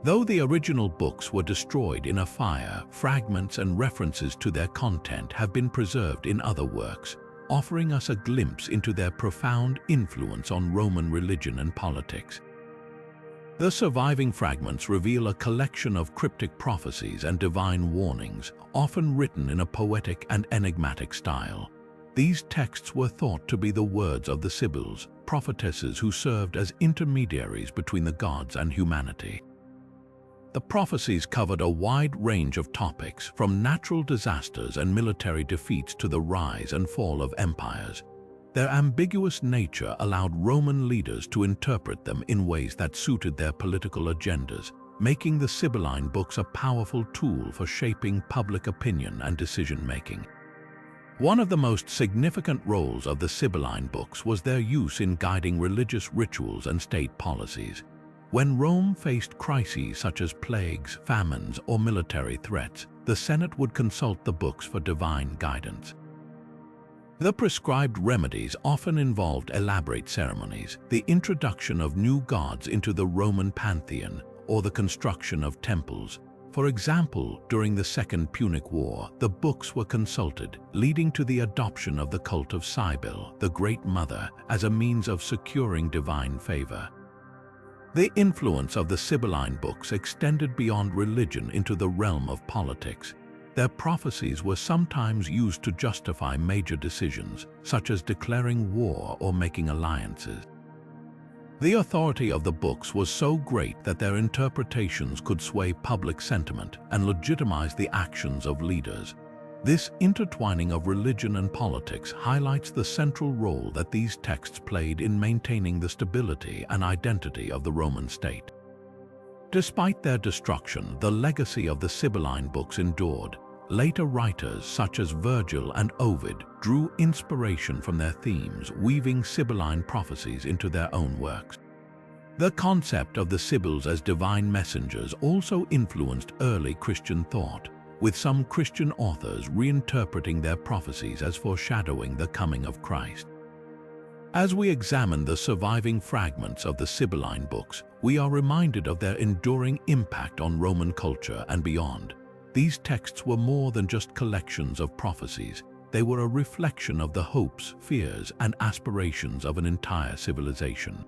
Though the original books were destroyed in a fire, fragments and references to their content have been preserved in other works, offering us a glimpse into their profound influence on Roman religion and politics. The surviving fragments reveal a collection of cryptic prophecies and divine warnings, often written in a poetic and enigmatic style. These texts were thought to be the words of the Sibyls, prophetesses who served as intermediaries between the gods and humanity. The prophecies covered a wide range of topics, from natural disasters and military defeats to the rise and fall of empires. Their ambiguous nature allowed Roman leaders to interpret them in ways that suited their political agendas, making the Sibylline books a powerful tool for shaping public opinion and decision-making. One of the most significant roles of the Sibylline books was their use in guiding religious rituals and state policies. When Rome faced crises such as plagues, famines, or military threats, the Senate would consult the books for divine guidance. The prescribed remedies often involved elaborate ceremonies, the introduction of new gods into the Roman pantheon, or the construction of temples. For example, during the Second Punic War, the books were consulted, leading to the adoption of the cult of Cybele, the Great Mother, as a means of securing divine favor. The influence of the Sibylline books extended beyond religion into the realm of politics. Their prophecies were sometimes used to justify major decisions, such as declaring war or making alliances. The authority of the books was so great that their interpretations could sway public sentiment and legitimize the actions of leaders. This intertwining of religion and politics highlights the central role that these texts played in maintaining the stability and identity of the Roman state. Despite their destruction, the legacy of the Sibylline books endured. Later writers such as Virgil and Ovid drew inspiration from their themes, weaving Sibylline prophecies into their own works. The concept of the Sibyls as divine messengers also influenced early Christian thought, with some Christian authors reinterpreting their prophecies as foreshadowing the coming of Christ. As we examine the surviving fragments of the Sibylline books, we are reminded of their enduring impact on Roman culture and beyond. These texts were more than just collections of prophecies. They were a reflection of the hopes, fears, and aspirations of an entire civilization.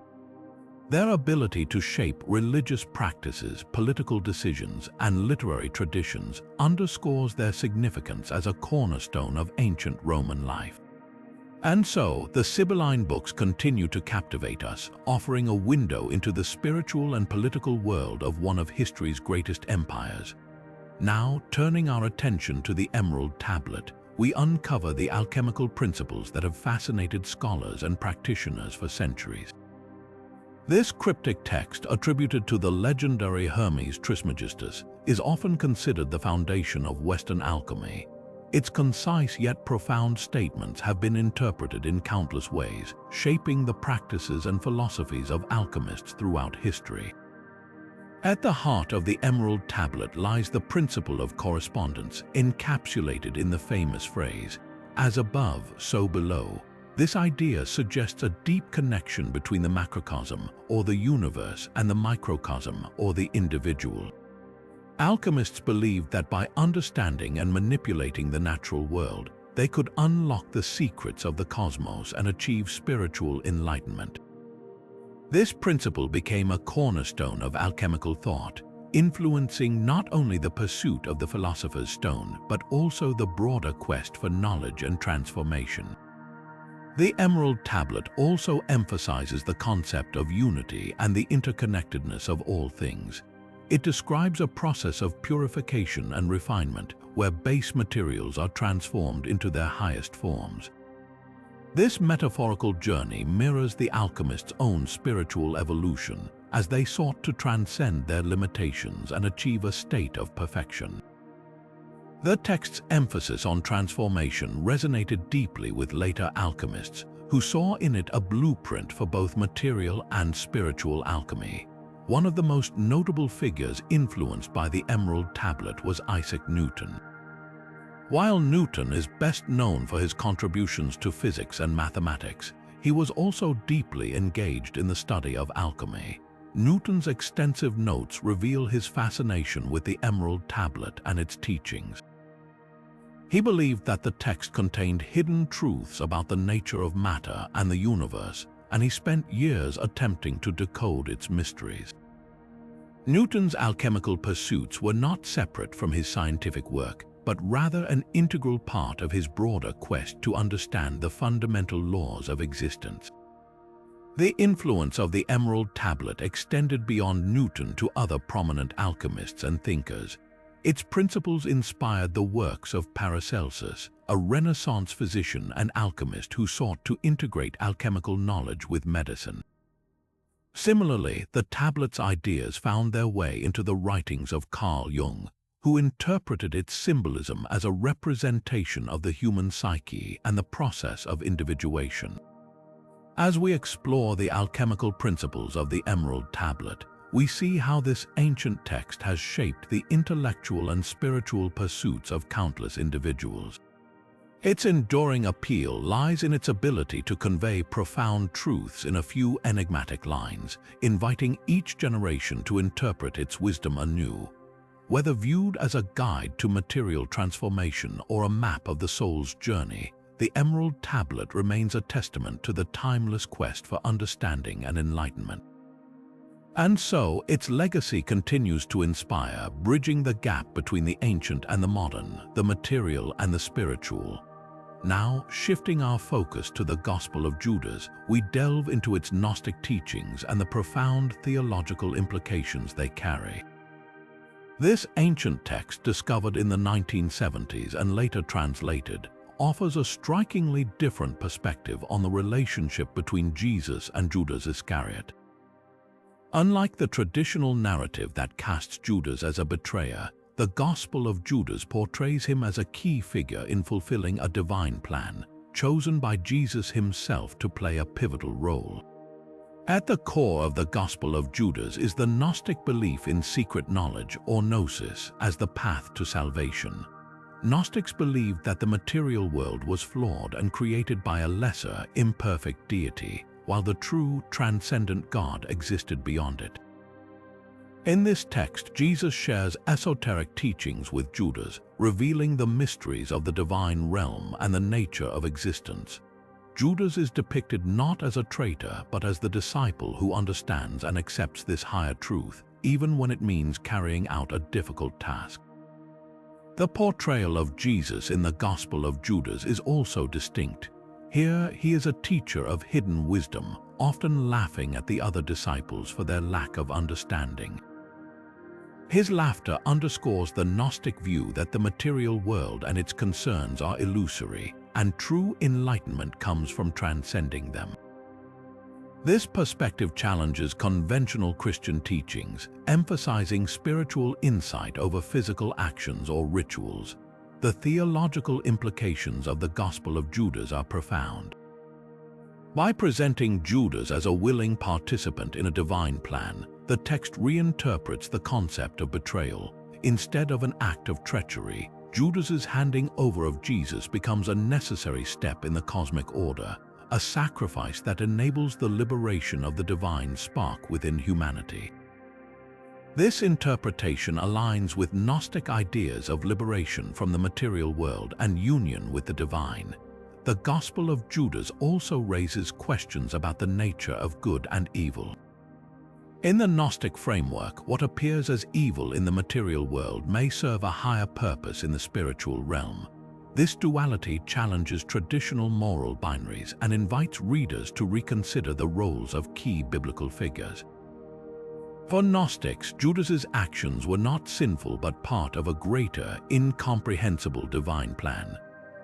Their ability to shape religious practices, political decisions, and literary traditions underscores their significance as a cornerstone of ancient Roman life. And so, the Sibylline books continue to captivate us, offering a window into the spiritual and political world of one of history's greatest empires. Now, turning our attention to the Emerald Tablet, we uncover the alchemical principles that have fascinated scholars and practitioners for centuries. This cryptic text, attributed to the legendary Hermes Trismegistus, is often considered the foundation of Western alchemy. Its concise yet profound statements have been interpreted in countless ways, shaping the practices and philosophies of alchemists throughout history. At the heart of the Emerald Tablet lies the principle of correspondence, encapsulated in the famous phrase, "As above, so below." This idea suggests a deep connection between the macrocosm, or the universe, and the microcosm, or the individual. Alchemists believed that by understanding and manipulating the natural world, they could unlock the secrets of the cosmos and achieve spiritual enlightenment. This principle became a cornerstone of alchemical thought, influencing not only the pursuit of the philosopher's stone, but also the broader quest for knowledge and transformation. The Emerald Tablet also emphasizes the concept of unity and the interconnectedness of all things. It describes a process of purification and refinement where base materials are transformed into their highest forms. This metaphorical journey mirrors the alchemists' own spiritual evolution as they sought to transcend their limitations and achieve a state of perfection. The text's emphasis on transformation resonated deeply with later alchemists, who saw in it a blueprint for both material and spiritual alchemy. One of the most notable figures influenced by the Emerald Tablet was Isaac Newton. While Newton is best known for his contributions to physics and mathematics, he was also deeply engaged in the study of alchemy. Newton's extensive notes reveal his fascination with the Emerald Tablet and its teachings. He believed that the text contained hidden truths about the nature of matter and the universe, and he spent years attempting to decode its mysteries. Newton's alchemical pursuits were not separate from his scientific work, but rather an integral part of his broader quest to understand the fundamental laws of existence. The influence of the Emerald Tablet extended beyond Newton to other prominent alchemists and thinkers. Its principles inspired the works of Paracelsus, a Renaissance physician and alchemist who sought to integrate alchemical knowledge with medicine. Similarly, the tablet's ideas found their way into the writings of Carl Jung, who interpreted its symbolism as a representation of the human psyche and the process of individuation. As we explore the alchemical principles of the Emerald Tablet, we see how this ancient text has shaped the intellectual and spiritual pursuits of countless individuals. Its enduring appeal lies in its ability to convey profound truths in a few enigmatic lines, inviting each generation to interpret its wisdom anew. Whether viewed as a guide to material transformation or a map of the soul's journey, the Emerald Tablet remains a testament to the timeless quest for understanding and enlightenment. And so, its legacy continues to inspire, bridging the gap between the ancient and the modern, the material and the spiritual. Now, shifting our focus to the Gospel of Judas, we delve into its Gnostic teachings and the profound theological implications they carry. This ancient text, discovered in the 1970s and later translated, offers a strikingly different perspective on the relationship between Jesus and Judas Iscariot. Unlike the traditional narrative that casts Judas as a betrayer, the Gospel of Judas portrays him as a key figure in fulfilling a divine plan, chosen by Jesus himself to play a pivotal role. At the core of the Gospel of Judas is the Gnostic belief in secret knowledge, or gnosis, as the path to salvation. Gnostics believed that the material world was flawed and created by a lesser, imperfect deity, while the true, transcendent God existed beyond it. In this text, Jesus shares esoteric teachings with Judas, revealing the mysteries of the divine realm and the nature of existence. Judas is depicted not as a traitor, but as the disciple who understands and accepts this higher truth, even when it means carrying out a difficult task. The portrayal of Jesus in the Gospel of Judas is also distinct. Here, he is a teacher of hidden wisdom, often laughing at the other disciples for their lack of understanding. His laughter underscores the Gnostic view that the material world and its concerns are illusory, and true enlightenment comes from transcending them. This perspective challenges conventional Christian teachings, emphasizing spiritual insight over physical actions or rituals. The theological implications of the Gospel of Judas are profound. By presenting Judas as a willing participant in a divine plan, the text reinterprets the concept of betrayal. Instead of an act of treachery, Judas's handing over of Jesus becomes a necessary step in the cosmic order, a sacrifice that enables the liberation of the divine spark within humanity. This interpretation aligns with Gnostic ideas of liberation from the material world and union with the divine. The Gospel of Judas also raises questions about the nature of good and evil. In the Gnostic framework, what appears as evil in the material world may serve a higher purpose in the spiritual realm. This duality challenges traditional moral binaries and invites readers to reconsider the roles of key biblical figures. For Gnostics, Judas's actions were not sinful but part of a greater, incomprehensible divine plan.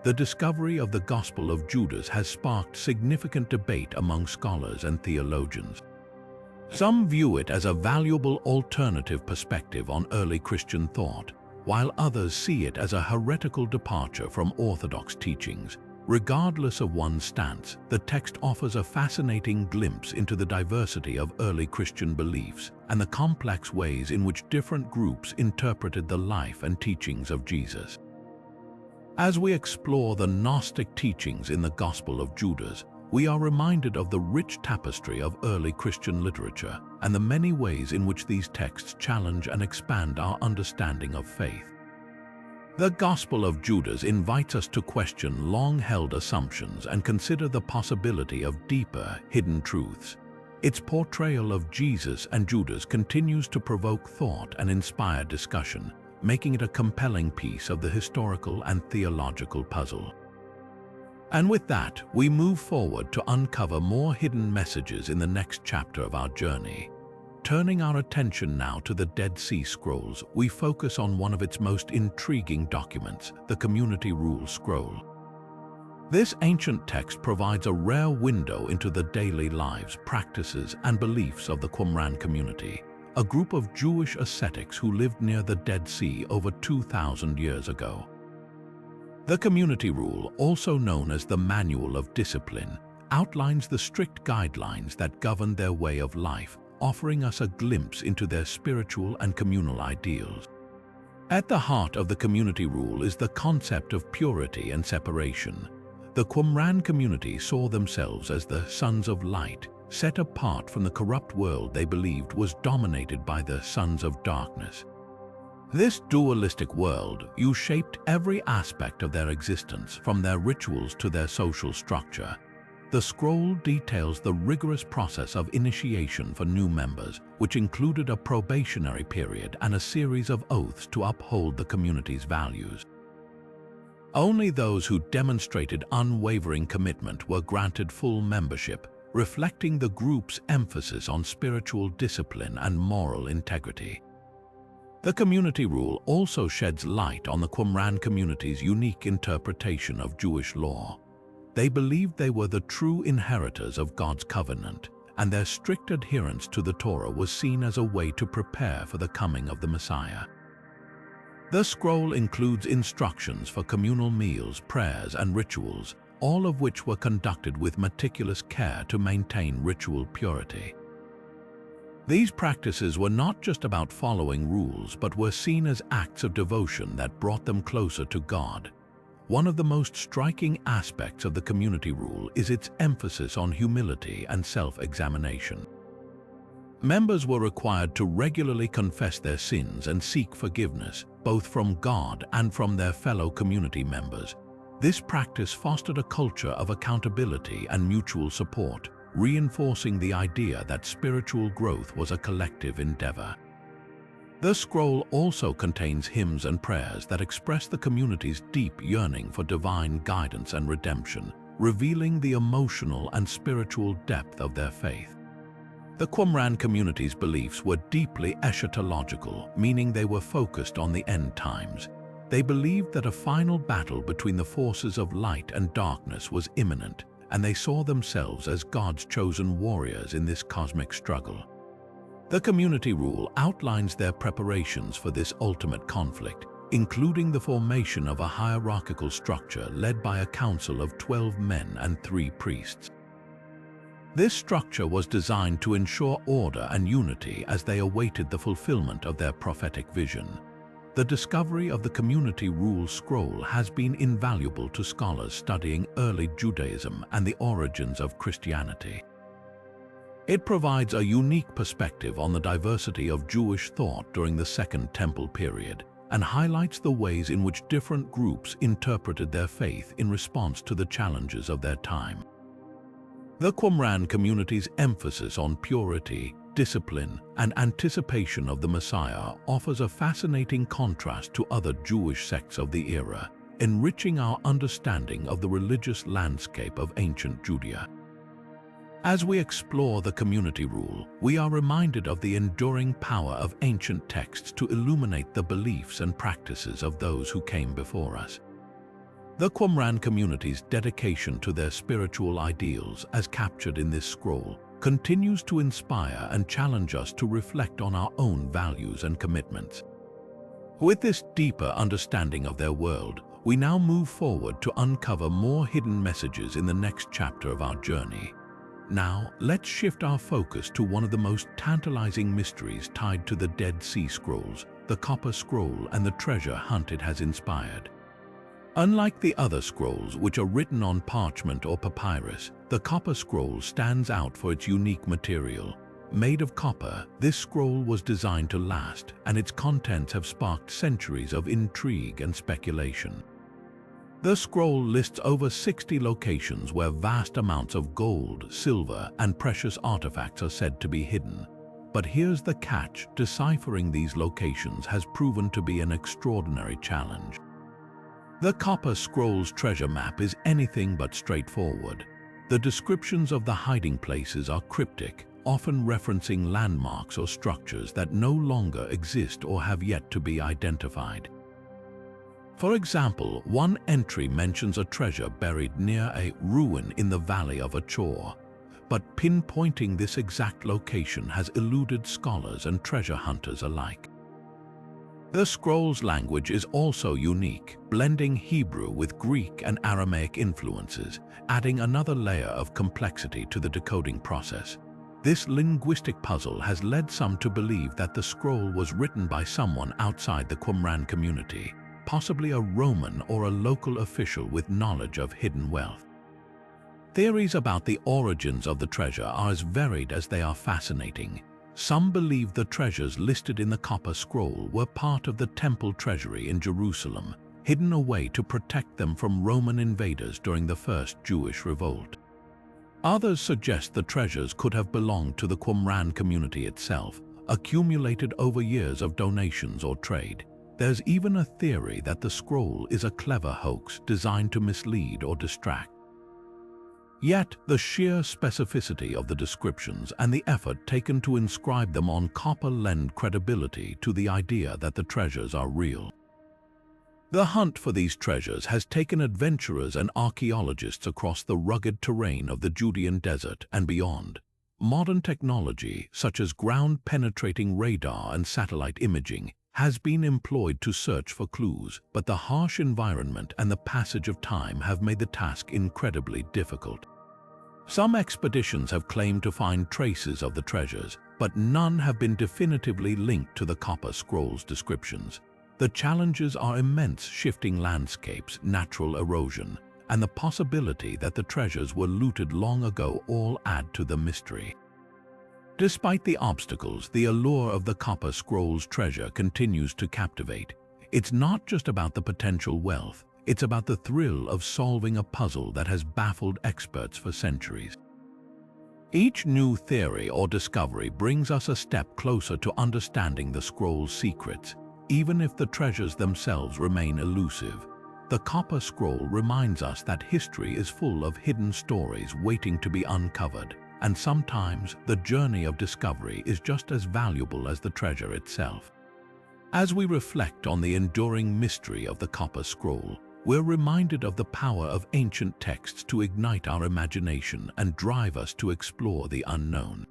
The discovery of the Gospel of Judas has sparked significant debate among scholars and theologians. Some view it as a valuable alternative perspective on early Christian thought, while others see it as a heretical departure from orthodox teachings. Regardless of one's stance, the text offers a fascinating glimpse into the diversity of early Christian beliefs and the complex ways in which different groups interpreted the life and teachings of Jesus. As we explore the Gnostic teachings in the Gospel of Judas, we are reminded of the rich tapestry of early Christian literature and the many ways in which these texts challenge and expand our understanding of faith. The Gospel of Judas invites us to question long-held assumptions and consider the possibility of deeper, hidden truths. Its portrayal of Jesus and Judas continues to provoke thought and inspire discussion, making it a compelling piece of the historical and theological puzzle. And with that, we move forward to uncover more hidden messages in the next chapter of our journey. Turning our attention now to the Dead Sea Scrolls, we focus on one of its most intriguing documents, the Community Rule Scroll. This ancient text provides a rare window into the daily lives, practices, and beliefs of the Qumran community, a group of Jewish ascetics who lived near the Dead Sea over 2,000 years ago. The Community Rule, also known as the Manual of Discipline, outlines the strict guidelines that govern their way of life, offering us a glimpse into their spiritual and communal ideals. At the heart of the Community Rule is the concept of purity and separation. The Qumran community saw themselves as the sons of light, set apart from the corrupt world they believed was dominated by the sons of darkness. This dualistic worldview shaped every aspect of their existence, from their rituals to their social structure. The scroll details the rigorous process of initiation for new members, which included a probationary period and a series of oaths to uphold the community's values. Only those who demonstrated unwavering commitment were granted full membership, reflecting the group's emphasis on spiritual discipline and moral integrity. The Community Rule also sheds light on the Qumran community's unique interpretation of Jewish law. They believed they were the true inheritors of God's covenant, and their strict adherence to the Torah was seen as a way to prepare for the coming of the Messiah. The scroll includes instructions for communal meals, prayers, and rituals, all of which were conducted with meticulous care to maintain ritual purity. These practices were not just about following rules, but were seen as acts of devotion that brought them closer to God. One of the most striking aspects of the Community Rule is its emphasis on humility and self-examination. Members were required to regularly confess their sins and seek forgiveness, both from God and from their fellow community members. This practice fostered a culture of accountability and mutual support, reinforcing the idea that spiritual growth was a collective endeavor. The scroll also contains hymns and prayers that express the community's deep yearning for divine guidance and redemption, revealing the emotional and spiritual depth of their faith. The Qumran community's beliefs were deeply eschatological, meaning they were focused on the end times. They believed that a final battle between the forces of light and darkness was imminent, and they saw themselves as God's chosen warriors in this cosmic struggle. The community rule outlines their preparations for this ultimate conflict, including the formation of a hierarchical structure led by a council of 12 men and 3 priests. This structure was designed to ensure order and unity as they awaited the fulfillment of their prophetic vision. The discovery of the community rule scroll has been invaluable to scholars studying early Judaism and the origins of Christianity. It provides a unique perspective on the diversity of Jewish thought during the Second Temple period and highlights the ways in which different groups interpreted their faith in response to the challenges of their time. The Qumran community's emphasis on purity, discipline, and anticipation of the Messiah offers a fascinating contrast to other Jewish sects of the era, enriching our understanding of the religious landscape of ancient Judea. As we explore the community rule, we are reminded of the enduring power of ancient texts to illuminate the beliefs and practices of those who came before us. The Qumran community's dedication to their spiritual ideals, as captured in this scroll, continues to inspire and challenge us to reflect on our own values and commitments. With this deeper understanding of their world, we now move forward to uncover more hidden messages in the next chapter of our journey. Now, let's shift our focus to one of the most tantalizing mysteries tied to the Dead Sea Scrolls, the Copper Scroll and the treasure hunt it has inspired. Unlike the other scrolls, which are written on parchment or papyrus, the Copper Scroll stands out for its unique material. Made of copper, this scroll was designed to last, and its contents have sparked centuries of intrigue and speculation. The scroll lists over 60 locations where vast amounts of gold, silver, and precious artifacts are said to be hidden. But here's the catch: deciphering these locations has proven to be an extraordinary challenge. The Copper Scroll's treasure map is anything but straightforward. The descriptions of the hiding places are cryptic, often referencing landmarks or structures that no longer exist or have yet to be identified. For example, one entry mentions a treasure buried near a ruin in the valley of Achor, but pinpointing this exact location has eluded scholars and treasure hunters alike. The scroll's language is also unique, blending Hebrew with Greek and Aramaic influences, adding another layer of complexity to the decoding process. This linguistic puzzle has led some to believe that the scroll was written by someone outside the Qumran community, possibly a Roman or a local official with knowledge of hidden wealth. Theories about the origins of the treasure are as varied as they are fascinating. Some believe the treasures listed in the Copper Scroll were part of the temple treasury in Jerusalem, hidden away to protect them from Roman invaders during the First Jewish Revolt. Others suggest the treasures could have belonged to the Qumran community itself, accumulated over years of donations or trade. There's even a theory that the scroll is a clever hoax designed to mislead or distract. Yet, the sheer specificity of the descriptions and the effort taken to inscribe them on copper lend credibility to the idea that the treasures are real. The hunt for these treasures has taken adventurers and archaeologists across the rugged terrain of the Judean desert and beyond. Modern technology, such as ground-penetrating radar and satellite imaging, has been employed to search for clues, but the harsh environment and the passage of time have made the task incredibly difficult. Some expeditions have claimed to find traces of the treasures, but none have been definitively linked to the Copper Scroll's descriptions. The challenges are immense: shifting landscapes, natural erosion, and the possibility that the treasures were looted long ago all add to the mystery. Despite the obstacles, the allure of the Copper Scroll's treasure continues to captivate. It's not just about the potential wealth, it's about the thrill of solving a puzzle that has baffled experts for centuries. Each new theory or discovery brings us a step closer to understanding the scroll's secrets, even if the treasures themselves remain elusive. The Copper Scroll reminds us that history is full of hidden stories waiting to be uncovered, and sometimes the journey of discovery is just as valuable as the treasure itself. As we reflect on the enduring mystery of the Copper Scroll, we're reminded of the power of ancient texts to ignite our imagination and drive us to explore the unknown.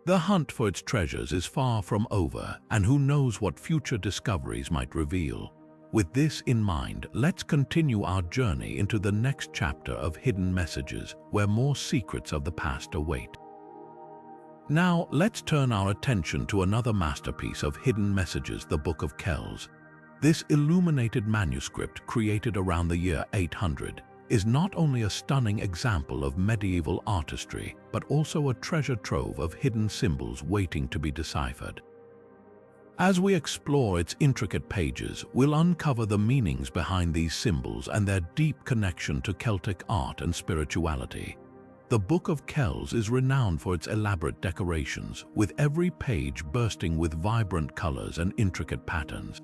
The hunt for its treasures is far from over, and who knows what future discoveries might reveal. With this in mind, let's continue our journey into the next chapter of hidden messages, where more secrets of the past await. Now, let's turn our attention to another masterpiece of hidden messages, the Book of Kells. This illuminated manuscript, created around the year 800, is not only a stunning example of medieval artistry, but also a treasure trove of hidden symbols waiting to be deciphered. As we explore its intricate pages, we'll uncover the meanings behind these symbols and their deep connection to Celtic art and spirituality. The Book of Kells is renowned for its elaborate decorations, with every page bursting with vibrant colors and intricate patterns.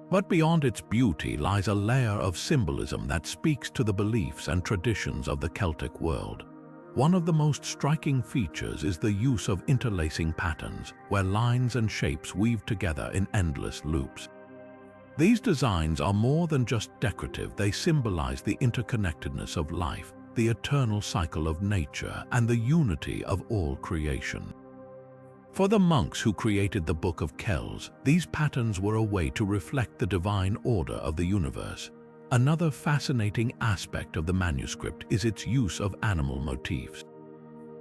But beyond its beauty lies a layer of symbolism that speaks to the beliefs and traditions of the Celtic world. One of the most striking features is the use of interlacing patterns, where lines and shapes weave together in endless loops. These designs are more than just decorative, they symbolize the interconnectedness of life, the eternal cycle of nature, and the unity of all creation. For the monks who created the Book of Kells, these patterns were a way to reflect the divine order of the universe. Another fascinating aspect of the manuscript is its use of animal motifs.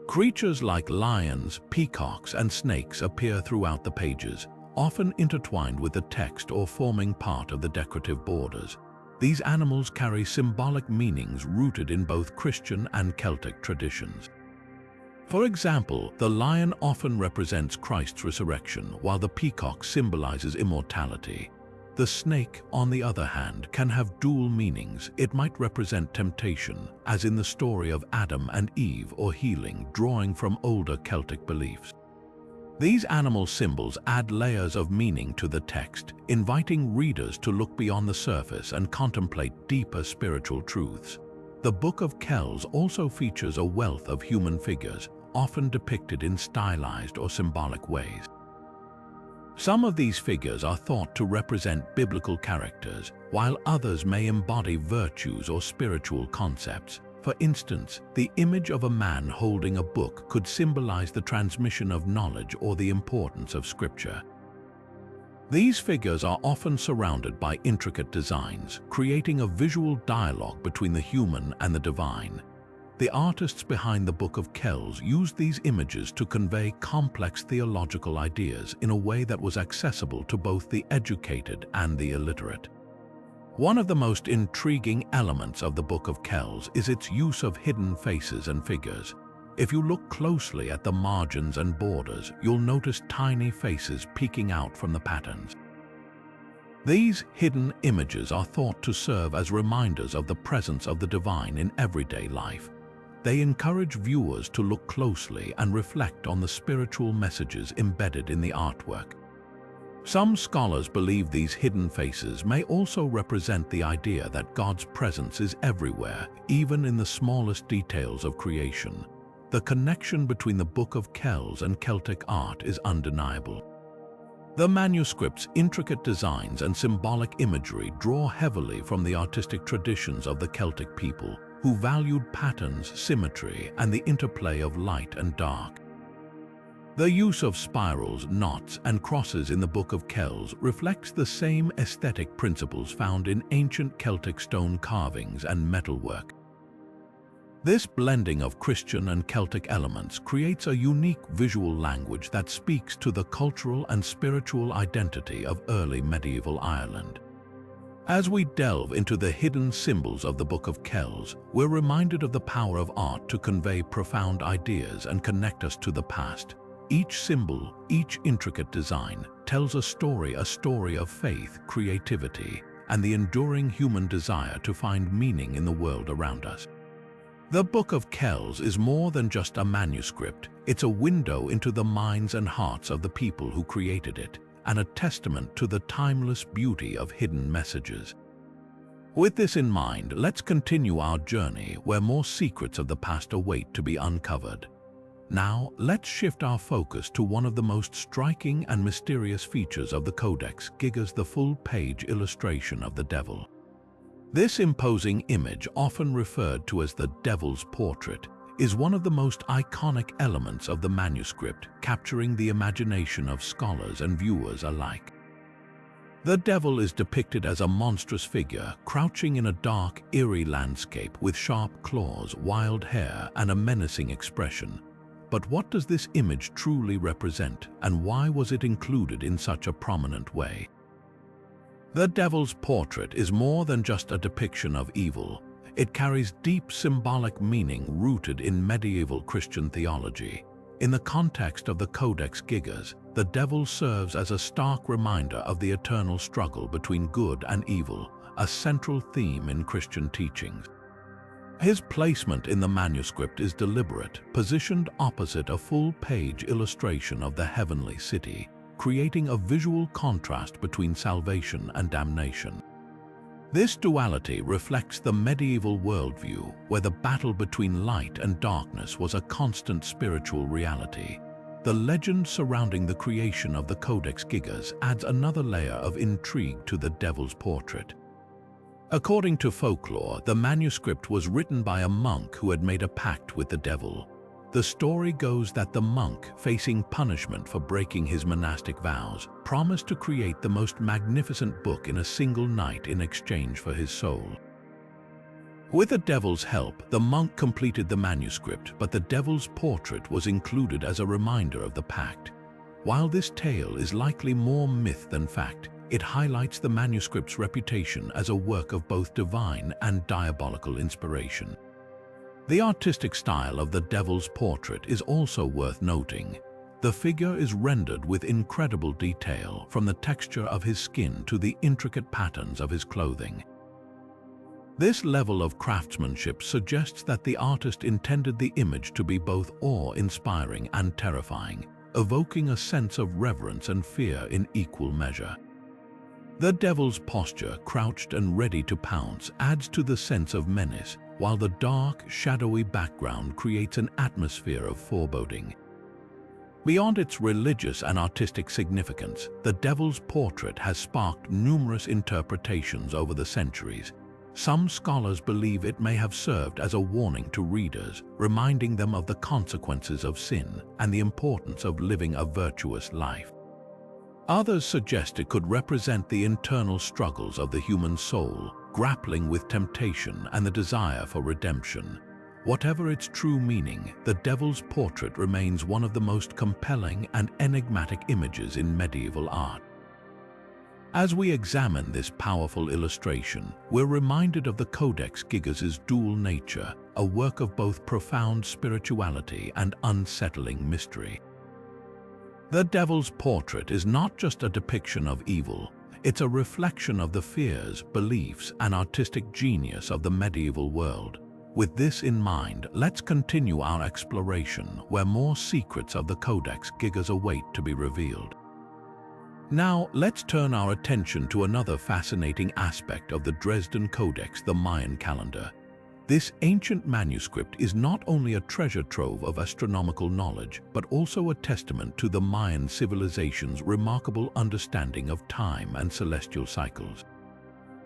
Creatures like lions, peacocks, and snakes appear throughout the pages, often intertwined with the text or forming part of the decorative borders. These animals carry symbolic meanings rooted in both Christian and Celtic traditions. For example, the lion often represents Christ's resurrection, while the peacock symbolizes immortality. The snake, on the other hand, can have dual meanings. It might represent temptation, as in the story of Adam and Eve, or healing, drawing from older Celtic beliefs. These animal symbols add layers of meaning to the text, inviting readers to look beyond the surface and contemplate deeper spiritual truths. The Book of Kells also features a wealth of human figures, often depicted in stylized or symbolic ways. Some of these figures are thought to represent biblical characters, while others may embody virtues or spiritual concepts. For instance, the image of a man holding a book could symbolize the transmission of knowledge or the importance of Scripture. These figures are often surrounded by intricate designs, creating a visual dialogue between the human and the divine. The artists behind the Book of Kells used these images to convey complex theological ideas in a way that was accessible to both the educated and the illiterate. One of the most intriguing elements of the Book of Kells is its use of hidden faces and figures. If you look closely at the margins and borders, you'll notice tiny faces peeking out from the patterns. These hidden images are thought to serve as reminders of the presence of the divine in everyday life. They encourage viewers to look closely and reflect on the spiritual messages embedded in the artwork. Some scholars believe these hidden faces may also represent the idea that God's presence is everywhere, even in the smallest details of creation. The connection between the Book of Kells and Celtic art is undeniable. The manuscript's intricate designs and symbolic imagery draw heavily from the artistic traditions of the Celtic people, who valued patterns, symmetry, and the interplay of light and dark. The use of spirals, knots, and crosses in the Book of Kells reflects the same aesthetic principles found in ancient Celtic stone carvings and metalwork. This blending of Christian and Celtic elements creates a unique visual language that speaks to the cultural and spiritual identity of early medieval Ireland. As we delve into the hidden symbols of the Book of Kells, we're reminded of the power of art to convey profound ideas and connect us to the past. Each symbol, each intricate design, tells a story of faith, creativity, and the enduring human desire to find meaning in the world around us. The Book of Kells is more than just a manuscript. It's a window into the minds and hearts of the people who created it, and a testament to the timeless beauty of hidden messages. With this in mind, let's continue our journey where more secrets of the past await to be uncovered. Now, let's shift our focus to one of the most striking and mysterious features of the Codex Gigas, the full-page illustration of the devil. This imposing image, often referred to as the Devil's Portrait, is one of the most iconic elements of the manuscript, capturing the imagination of scholars and viewers alike. The devil is depicted as a monstrous figure, crouching in a dark, eerie landscape with sharp claws, wild hair, and a menacing expression. But what does this image truly represent, and why was it included in such a prominent way? The Devil's Portrait is more than just a depiction of evil. It carries deep symbolic meaning rooted in medieval Christian theology. In the context of the Codex Gigas, the devil serves as a stark reminder of the eternal struggle between good and evil, a central theme in Christian teachings. His placement in the manuscript is deliberate, positioned opposite a full-page illustration of the heavenly city, creating a visual contrast between salvation and damnation. This duality reflects the medieval worldview, where the battle between light and darkness was a constant spiritual reality. The legend surrounding the creation of the Codex Gigas adds another layer of intrigue to the Devil's Portrait. According to folklore, the manuscript was written by a monk who had made a pact with the devil. The story goes that the monk, facing punishment for breaking his monastic vows, promised to create the most magnificent book in a single night in exchange for his soul. With the devil's help, the monk completed the manuscript, but the Devil's Portrait was included as a reminder of the pact. While this tale is likely more myth than fact, it highlights the manuscript's reputation as a work of both divine and diabolical inspiration. The artistic style of the Devil's Portrait is also worth noting. The figure is rendered with incredible detail, from the texture of his skin to the intricate patterns of his clothing. This level of craftsmanship suggests that the artist intended the image to be both awe-inspiring and terrifying, evoking a sense of reverence and fear in equal measure. The devil's posture, crouched and ready to pounce, adds to the sense of menace, while the dark, shadowy background creates an atmosphere of foreboding. Beyond its religious and artistic significance, the Devil's Portrait has sparked numerous interpretations over the centuries. Some scholars believe it may have served as a warning to readers, reminding them of the consequences of sin and the importance of living a virtuous life. Others suggest it could represent the internal struggles of the human soul, grappling with temptation and the desire for redemption. Whatever its true meaning, the Devil's Portrait remains one of the most compelling and enigmatic images in medieval art. As we examine this powerful illustration, we're reminded of the Codex Gigas' dual nature, a work of both profound spirituality and unsettling mystery. The Devil's Portrait is not just a depiction of evil, it's a reflection of the fears, beliefs, and artistic genius of the medieval world. With this in mind, let's continue our exploration, where more secrets of the Codex Gigas await to be revealed. Now, let's turn our attention to another fascinating aspect of the Dresden Codex, the Mayan calendar. This ancient manuscript is not only a treasure trove of astronomical knowledge, but also a testament to the Mayan civilization's remarkable understanding of time and celestial cycles.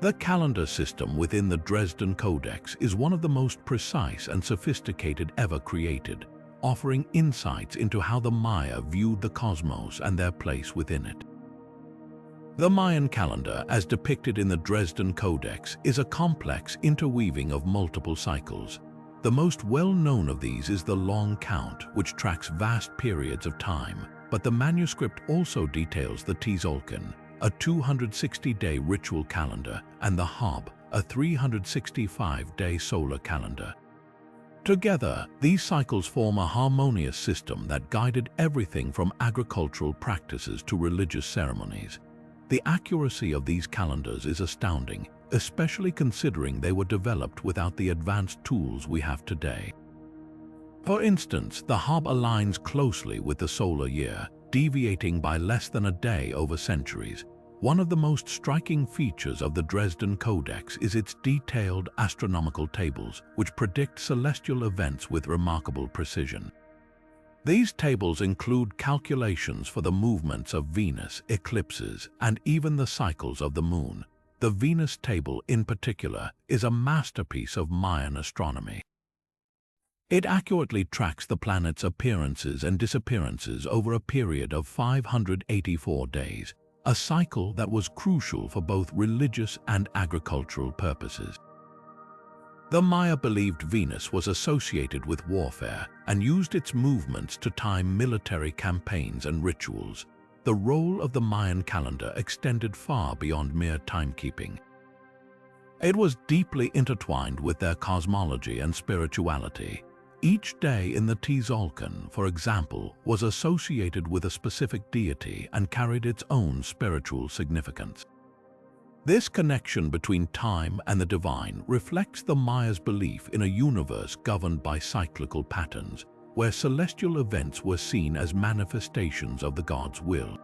The calendar system within the Dresden Codex is one of the most precise and sophisticated ever created, offering insights into how the Maya viewed the cosmos and their place within it. The Mayan calendar, as depicted in the Dresden Codex, is a complex interweaving of multiple cycles. The most well-known of these is the long count, which tracks vast periods of time, but the manuscript also details the Tzolk'in, a 260-day ritual calendar, and the Hob, a 365-day solar calendar. Together, these cycles form a harmonious system that guided everything from agricultural practices to religious ceremonies. The accuracy of these calendars is astounding, especially considering they were developed without the advanced tools we have today. For instance, the Hob aligns closely with the solar year, deviating by less than a day over centuries. One of the most striking features of the Dresden Codex is its detailed astronomical tables, which predict celestial events with remarkable precision. These tables include calculations for the movements of Venus, eclipses, and even the cycles of the moon. The Venus Table, in particular, is a masterpiece of Mayan astronomy. It accurately tracks the planet's appearances and disappearances over a period of 584 days, a cycle that was crucial for both religious and agricultural purposes. The Maya believed Venus was associated with warfare and used its movements to time military campaigns and rituals. The role of the Mayan calendar extended far beyond mere timekeeping. It was deeply intertwined with their cosmology and spirituality. Each day in the Tzolk'in, for example, was associated with a specific deity and carried its own spiritual significance. This connection between time and the divine reflects the Maya's belief in a universe governed by cyclical patterns, where celestial events were seen as manifestations of the god's will.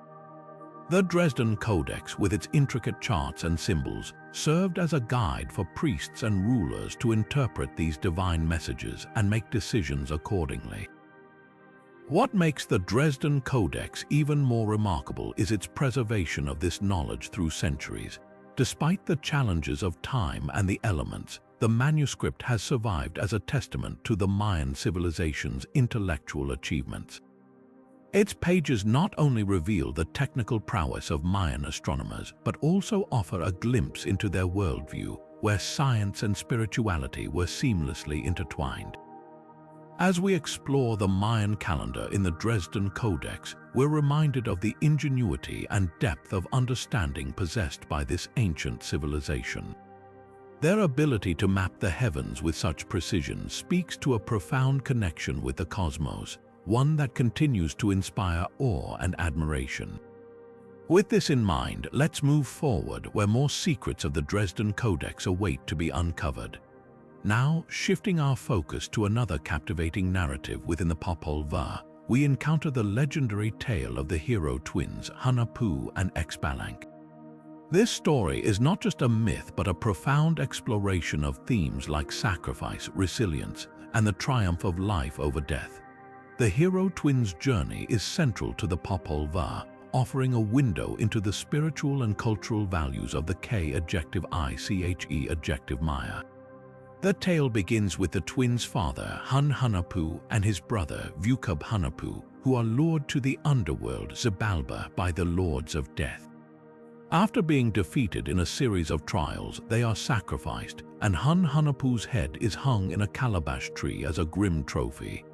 The Dresden Codex, with its intricate charts and symbols, served as a guide for priests and rulers to interpret these divine messages and make decisions accordingly. What makes the Dresden Codex even more remarkable is its preservation of this knowledge through centuries. Despite the challenges of time and the elements, the manuscript has survived as a testament to the Mayan civilization's intellectual achievements. Its pages not only reveal the technical prowess of Mayan astronomers, but also offer a glimpse into their worldview, where science and spirituality were seamlessly intertwined. As we explore the Mayan calendar in the Dresden Codex, we're reminded of the ingenuity and depth of understanding possessed by this ancient civilization. Their ability to map the heavens with such precision speaks to a profound connection with the cosmos, one that continues to inspire awe and admiration. With this in mind, let's move forward where more secrets of the Dresden Codex await to be uncovered. Now, shifting our focus to another captivating narrative within the Popol Vuh, we encounter the legendary tale of the hero twins Hunahpu and Exbalanque. This story is not just a myth but a profound exploration of themes like sacrifice, resilience, and the triumph of life over death. The hero twins' journey is central to the Popol Vuh, offering a window into the spiritual and cultural values of the K-adjective-I-C-H-E adjective Maya. The tale begins with the twins' father, Hunahpu, and his brother, Hunahpu, who are lured to the underworld Xibalba by the Lords of Death. After being defeated in a series of trials, they are sacrificed, and Hunahpu's head is hung in a calabash tree as a grim trophy.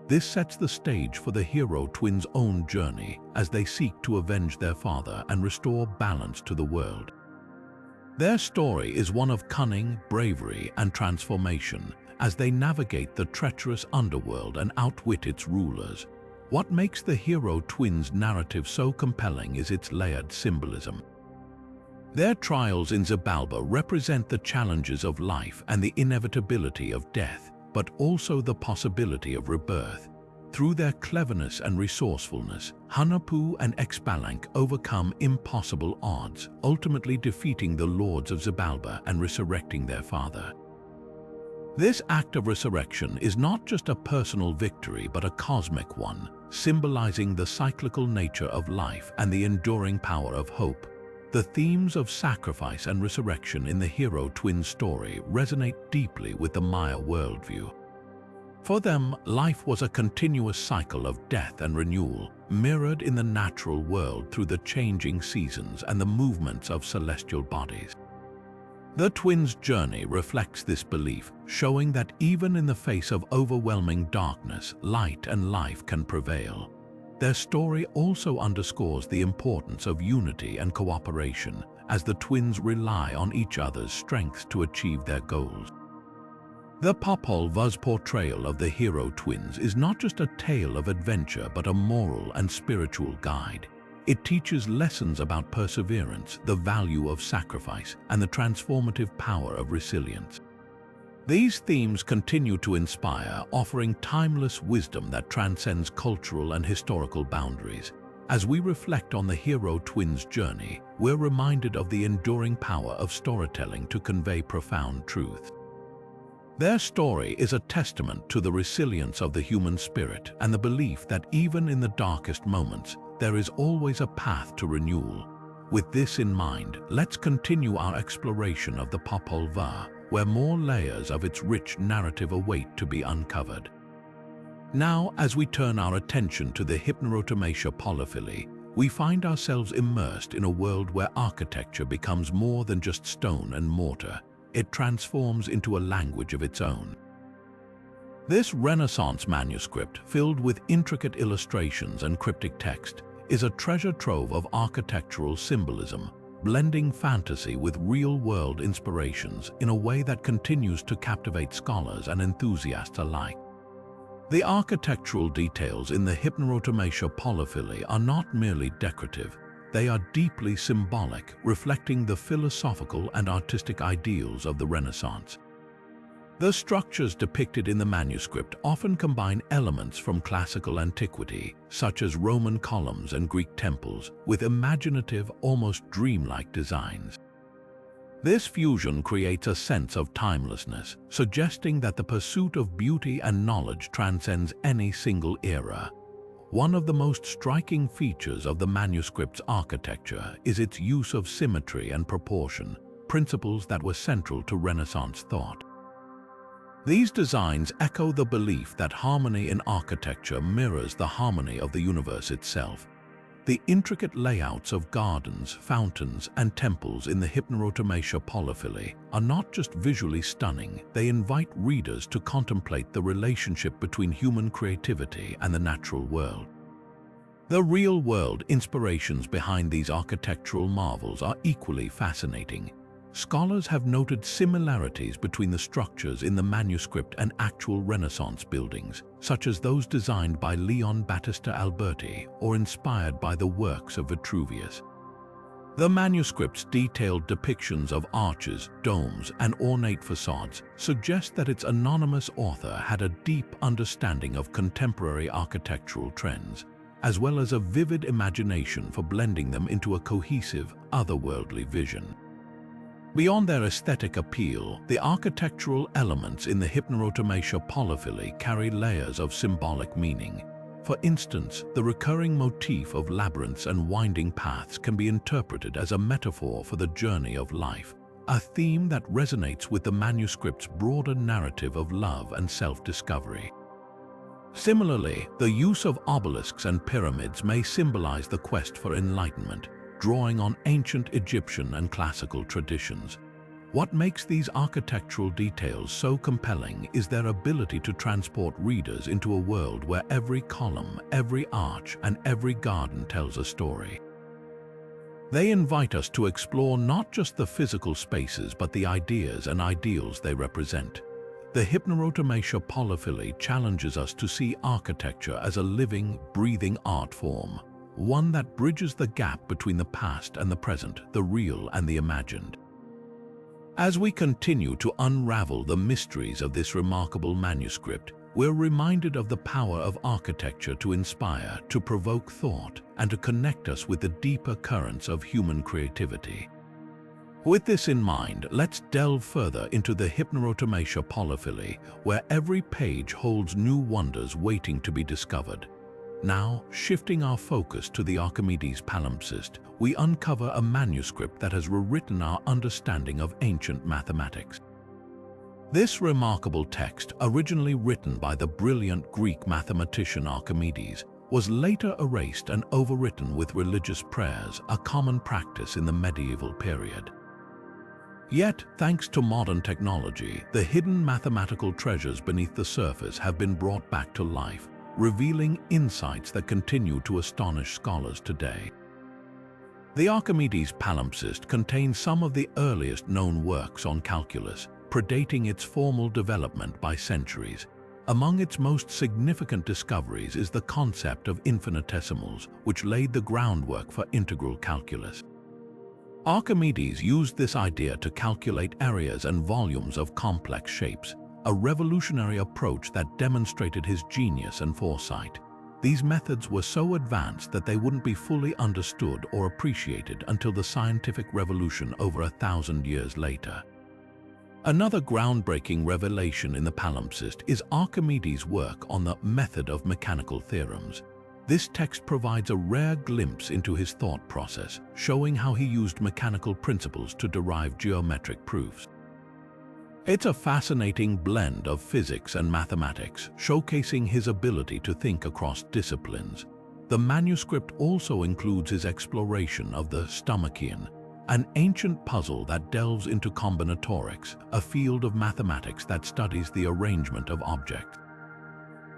This sets the stage for the hero twins' own journey as they seek to avenge their father and restore balance to the world. Their story is one of cunning, bravery, and transformation as they navigate the treacherous underworld and outwit its rulers. What makes the hero twins' narrative so compelling is its layered symbolism. Their trials in Xibalba represent the challenges of life and the inevitability of death, but also the possibility of rebirth. Through their cleverness and resourcefulness, Hunahpu and Exbalanque overcome impossible odds, ultimately defeating the Lords of Xibalba and resurrecting their father. This act of resurrection is not just a personal victory but a cosmic one, symbolizing the cyclical nature of life and the enduring power of hope. The themes of sacrifice and resurrection in the hero twin story resonate deeply with the Maya worldview. For them, life was a continuous cycle of death and renewal, mirrored in the natural world through the changing seasons and the movements of celestial bodies. The twins' journey reflects this belief, showing that even in the face of overwhelming darkness, light and life can prevail. Their story also underscores the importance of unity and cooperation, as the twins rely on each other's strengths to achieve their goals. The Popol Vuh's portrayal of the hero twins is not just a tale of adventure but a moral and spiritual guide. It teaches lessons about perseverance, the value of sacrifice, and the transformative power of resilience. These themes continue to inspire, offering timeless wisdom that transcends cultural and historical boundaries. As we reflect on the hero twins' journey, we're reminded of the enduring power of storytelling to convey profound truths. Their story is a testament to the resilience of the human spirit and the belief that even in the darkest moments, there is always a path to renewal. With this in mind, let's continue our exploration of the Popol Vuh, where more layers of its rich narrative await to be uncovered. Now, as we turn our attention to the Hypnerotomachia Poliphili, we find ourselves immersed in a world where architecture becomes more than just stone and mortar. It transforms into a language of its own. This Renaissance manuscript, filled with intricate illustrations and cryptic text, is a treasure trove of architectural symbolism, blending fantasy with real-world inspirations in a way that continues to captivate scholars and enthusiasts alike. The architectural details in the Hypnerotomachia Poliphili are not merely decorative. They are deeply symbolic, reflecting the philosophical and artistic ideals of the Renaissance. The structures depicted in the manuscript often combine elements from classical antiquity, such as Roman columns and Greek temples, with imaginative, almost dreamlike designs. This fusion creates a sense of timelessness, suggesting that the pursuit of beauty and knowledge transcends any single era. One of the most striking features of the manuscript's architecture is its use of symmetry and proportion, principles that were central to Renaissance thought. These designs echo the belief that harmony in architecture mirrors the harmony of the universe itself. The intricate layouts of gardens, fountains, and temples in the Hypnerotomachia Poliphili are not just visually stunning, they invite readers to contemplate the relationship between human creativity and the natural world. The real-world inspirations behind these architectural marvels are equally fascinating. Scholars have noted similarities between the structures in the manuscript and actual Renaissance buildings, such as those designed by Leon Battista Alberti or inspired by the works of Vitruvius. The manuscript's detailed depictions of arches, domes, and ornate facades suggest that its anonymous author had a deep understanding of contemporary architectural trends, as well as a vivid imagination for blending them into a cohesive, otherworldly vision. Beyond their aesthetic appeal, the architectural elements in the Hypnerotomachia Poliphili carry layers of symbolic meaning. For instance, the recurring motif of labyrinths and winding paths can be interpreted as a metaphor for the journey of life, a theme that resonates with the manuscript's broader narrative of love and self-discovery. Similarly, the use of obelisks and pyramids may symbolize the quest for enlightenment, drawing on ancient Egyptian and classical traditions. What makes these architectural details so compelling is their ability to transport readers into a world where every column, every arch, and every garden tells a story. They invite us to explore not just the physical spaces but the ideas and ideals they represent. The Hypnerotomachia Poliphili challenges us to see architecture as a living, breathing art form, one that bridges the gap between the past and the present, the real and the imagined. As we continue to unravel the mysteries of this remarkable manuscript, we're reminded of the power of architecture to inspire, to provoke thought, and to connect us with the deeper currents of human creativity. With this in mind, let's delve further into the Hypnerotomachia Poliphili, where every page holds new wonders waiting to be discovered. Now, shifting our focus to the Archimedes Palimpsest, we uncover a manuscript that has rewritten our understanding of ancient mathematics. This remarkable text, originally written by the brilliant Greek mathematician Archimedes, was later erased and overwritten with religious prayers, a common practice in the medieval period. Yet, thanks to modern technology, the hidden mathematical treasures beneath the surface have been brought back to life, revealing insights that continue to astonish scholars today. The Archimedes Palimpsest contains some of the earliest known works on calculus, predating its formal development by centuries. Among its most significant discoveries is the concept of infinitesimals, which laid the groundwork for integral calculus. Archimedes used this idea to calculate areas and volumes of complex shapes, a revolutionary approach that demonstrated his genius and foresight. These methods were so advanced that they wouldn't be fully understood or appreciated until the scientific revolution over 1,000 years later. Another groundbreaking revelation in the Palimpsest is Archimedes' work on the method of mechanical theorems. This text provides a rare glimpse into his thought process, showing how he used mechanical principles to derive geometric proofs. It's a fascinating blend of physics and mathematics, showcasing his ability to think across disciplines. The manuscript also includes his exploration of the Stomachion, an ancient puzzle that delves into combinatorics, a field of mathematics that studies the arrangement of objects.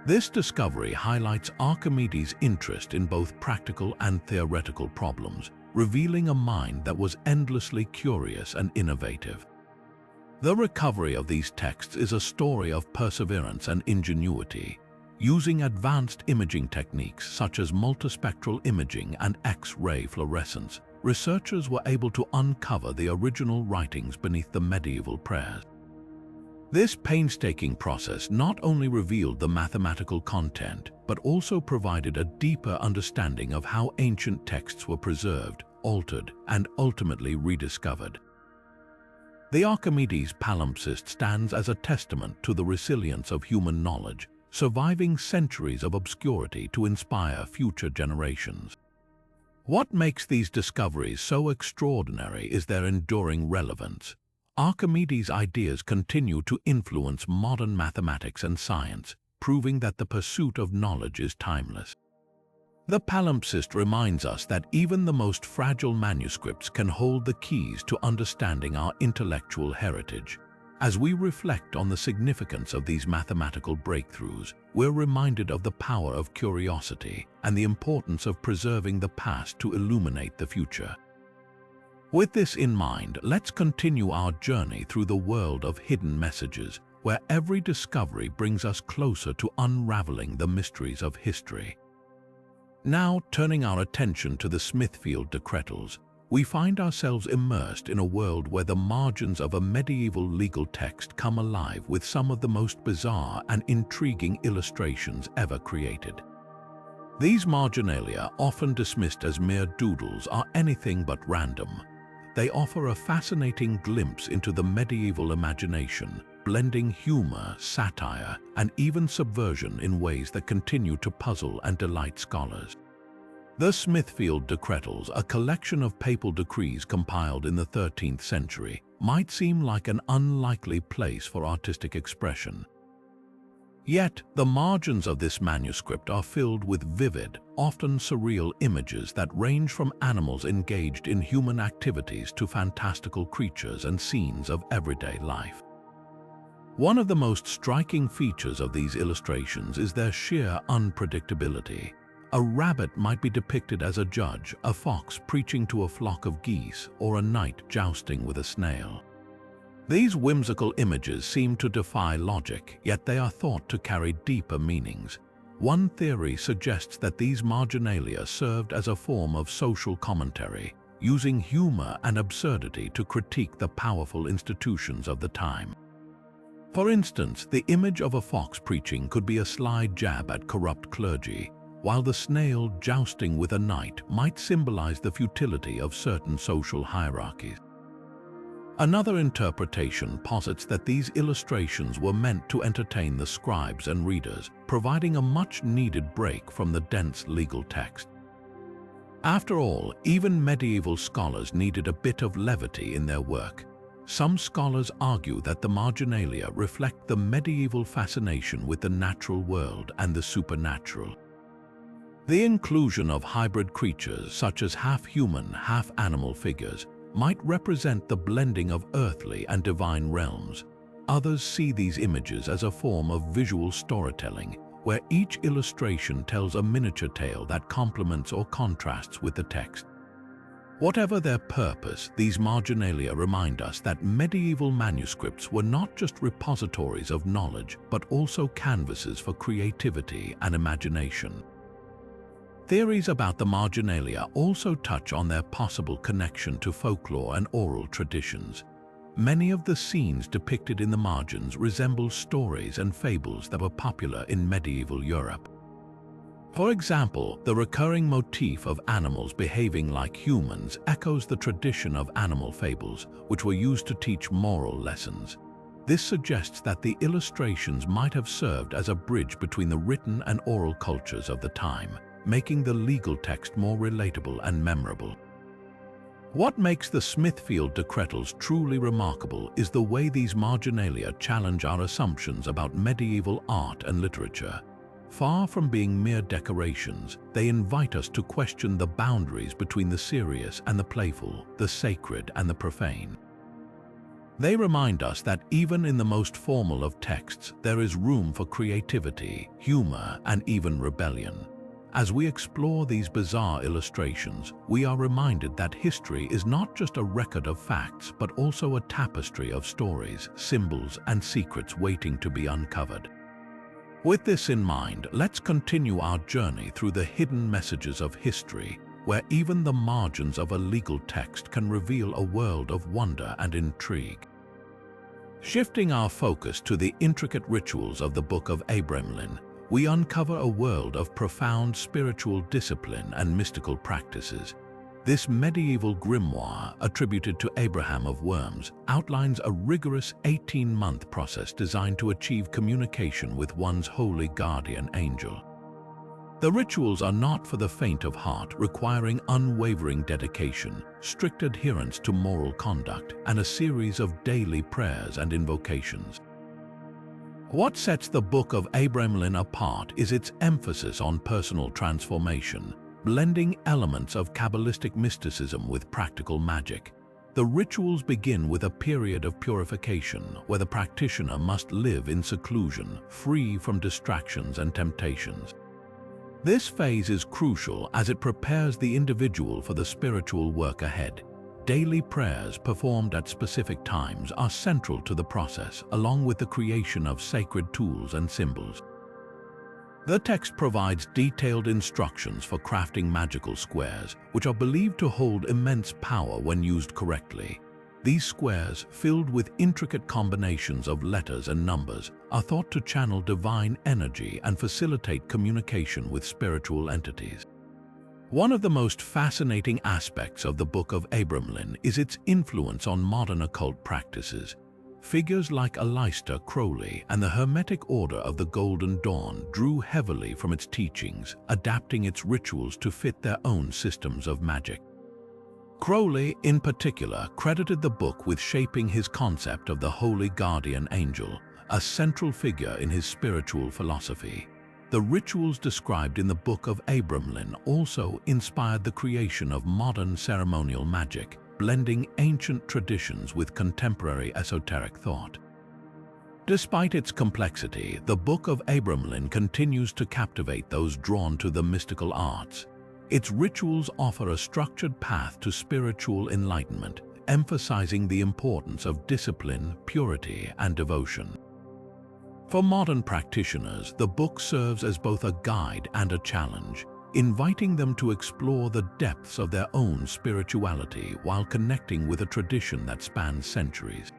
This discovery highlights Archimedes' interest in both practical and theoretical problems, revealing a mind that was endlessly curious and innovative. The recovery of these texts is a story of perseverance and ingenuity. Using advanced imaging techniques such as multispectral imaging and X-ray fluorescence, researchers were able to uncover the original writings beneath the medieval prayers. This painstaking process not only revealed the mathematical content, but also provided a deeper understanding of how ancient texts were preserved, altered, and ultimately rediscovered. The Archimedes Palimpsest stands as a testament to the resilience of human knowledge, surviving centuries of obscurity to inspire future generations. What makes these discoveries so extraordinary is their enduring relevance. Archimedes' ideas continue to influence modern mathematics and science, proving that the pursuit of knowledge is timeless. The Palimpsest reminds us that even the most fragile manuscripts can hold the keys to understanding our intellectual heritage. As we reflect on the significance of these mathematical breakthroughs, we're reminded of the power of curiosity and the importance of preserving the past to illuminate the future. With this in mind, let's continue our journey through the world of hidden messages, where every discovery brings us closer to unraveling the mysteries of history. Now, turning our attention to the Smithfield Decretals, we find ourselves immersed in a world where the margins of a medieval legal text come alive with some of the most bizarre and intriguing illustrations ever created. These marginalia, often dismissed as mere doodles, are anything but random. They offer a fascinating glimpse into the medieval imagination, blending humor, satire, and even subversion in ways that continue to puzzle and delight scholars. The Smithfield Decretals, a collection of papal decrees compiled in the 13th century, might seem like an unlikely place for artistic expression. Yet, the margins of this manuscript are filled with vivid, often surreal images that range from animals engaged in human activities to fantastical creatures and scenes of everyday life. One of the most striking features of these illustrations is their sheer unpredictability. A rabbit might be depicted as a judge, a fox preaching to a flock of geese, or a knight jousting with a snail. These whimsical images seem to defy logic, yet they are thought to carry deeper meanings. One theory suggests that these marginalia served as a form of social commentary, using humor and absurdity to critique the powerful institutions of the time. For instance, the image of a fox preaching could be a sly jab at corrupt clergy, while the snail jousting with a knight might symbolize the futility of certain social hierarchies. Another interpretation posits that these illustrations were meant to entertain the scribes and readers, providing a much-needed break from the dense legal text. After all, even medieval scholars needed a bit of levity in their work. Some scholars argue that the marginalia reflect the medieval fascination with the natural world and the supernatural. The inclusion of hybrid creatures such as half-human, half-animal figures might represent the blending of earthly and divine realms. Others see these images as a form of visual storytelling, where each illustration tells a miniature tale that complements or contrasts with the text. Whatever their purpose, these marginalia remind us that medieval manuscripts were not just repositories of knowledge, but also canvases for creativity and imagination. Theories about the marginalia also touch on their possible connection to folklore and oral traditions. Many of the scenes depicted in the margins resemble stories and fables that were popular in medieval Europe. For example, the recurring motif of animals behaving like humans echoes the tradition of animal fables, which were used to teach moral lessons. This suggests that the illustrations might have served as a bridge between the written and oral cultures of the time, making the legal text more relatable and memorable. What makes the Smithfield Decretals truly remarkable is the way these marginalia challenge our assumptions about medieval art and literature. Far from being mere decorations, they invite us to question the boundaries between the serious and the playful, the sacred and the profane. They remind us that even in the most formal of texts, there is room for creativity, humor, and even rebellion. As we explore these bizarre illustrations, we are reminded that history is not just a record of facts, but also a tapestry of stories, symbols, and secrets waiting to be uncovered. With this in mind, let's continue our journey through the hidden messages of history, where even the margins of a legal text can reveal a world of wonder and intrigue. Shifting our focus to the intricate rituals of the Book of Abramelin, we uncover a world of profound spiritual discipline and mystical practices. This medieval grimoire, attributed to Abraham of Worms, outlines a rigorous 18-month process designed to achieve communication with one's holy guardian angel. The rituals are not for the faint of heart, requiring unwavering dedication, strict adherence to moral conduct, and a series of daily prayers and invocations. What sets the Book of Abramelin apart is its emphasis on personal transformation, blending elements of Kabbalistic mysticism with practical magic. The rituals begin with a period of purification, where the practitioner must live in seclusion, free from distractions and temptations. This phase is crucial as it prepares the individual for the spiritual work ahead. Daily prayers performed at specific times are central to the process, along with the creation of sacred tools and symbols. The text provides detailed instructions for crafting magical squares, which are believed to hold immense power when used correctly. These squares, filled with intricate combinations of letters and numbers, are thought to channel divine energy and facilitate communication with spiritual entities. One of the most fascinating aspects of the Book of Abramelin is its influence on modern occult practices. Figures like Aleister Crowley and the Hermetic Order of the Golden Dawn drew heavily from its teachings, adapting its rituals to fit their own systems of magic. Crowley, in particular, credited the book with shaping his concept of the holy guardian angel, a central figure in his spiritual philosophy. The rituals described in the Book of Abramelin also inspired the creation of modern ceremonial magic, blending ancient traditions with contemporary esoteric thought. Despite its complexity, the Book of Abramelin continues to captivate those drawn to the mystical arts. Its rituals offer a structured path to spiritual enlightenment, emphasizing the importance of discipline, purity, and devotion. For modern practitioners, the book serves as both a guide and a challenge, inviting them to explore the depths of their own spirituality while connecting with a tradition that spans centuries.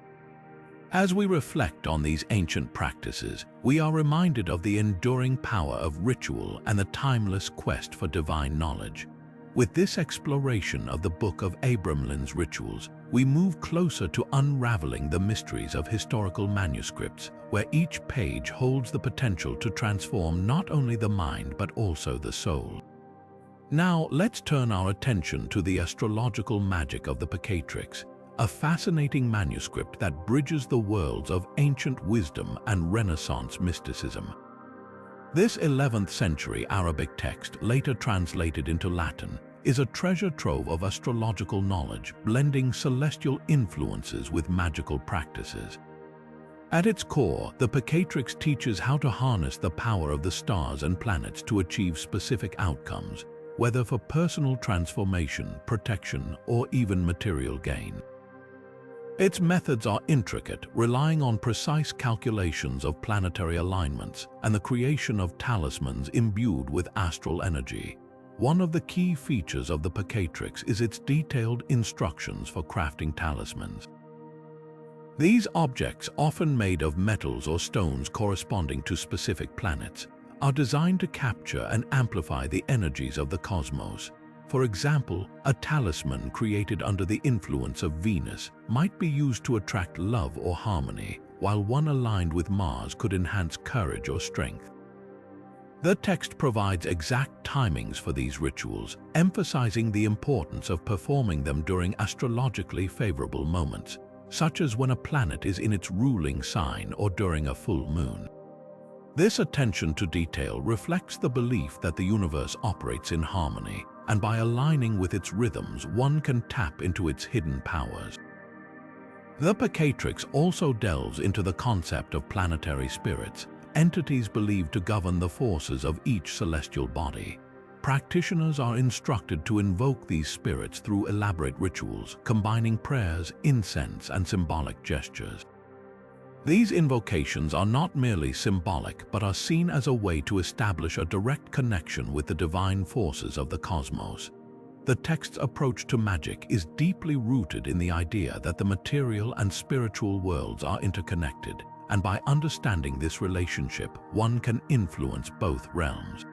As we reflect on these ancient practices, we are reminded of the enduring power of ritual and the timeless quest for divine knowledge. With this exploration of the Book of Abramelin's rituals, we move closer to unraveling the mysteries of historical manuscripts, where each page holds the potential to transform not only the mind but also the soul. Now, let's turn our attention to the astrological magic of the Pacatrix, a fascinating manuscript that bridges the worlds of ancient wisdom and Renaissance mysticism. This 11th century Arabic text, later translated into Latin, is a treasure trove of astrological knowledge, blending celestial influences with magical practices. At its core, the Pacatrix teaches how to harness the power of the stars and planets to achieve specific outcomes, whether for personal transformation, protection, or even material gain. Its methods are intricate, relying on precise calculations of planetary alignments and the creation of talismans imbued with astral energy. One of the key features of the Pacatrix is its detailed instructions for crafting talismans. These objects, often made of metals or stones corresponding to specific planets, are designed to capture and amplify the energies of the cosmos. For example, a talisman created under the influence of Venus might be used to attract love or harmony, while one aligned with Mars could enhance courage or strength. The text provides exact timings for these rituals, emphasizing the importance of performing them during astrologically favorable moments, such as when a planet is in its ruling sign or during a full moon. This attention to detail reflects the belief that the universe operates in harmony, and by aligning with its rhythms, one can tap into its hidden powers. The Picatrix also delves into the concept of planetary spirits, entities believed to govern the forces of each celestial body. Practitioners are instructed to invoke these spirits through elaborate rituals, combining prayers, incense, and symbolic gestures. These invocations are not merely symbolic, but are seen as a way to establish a direct connection with the divine forces of the cosmos. The text's approach to magic is deeply rooted in the idea that the material and spiritual worlds are interconnected, and by understanding this relationship, one can influence both realms.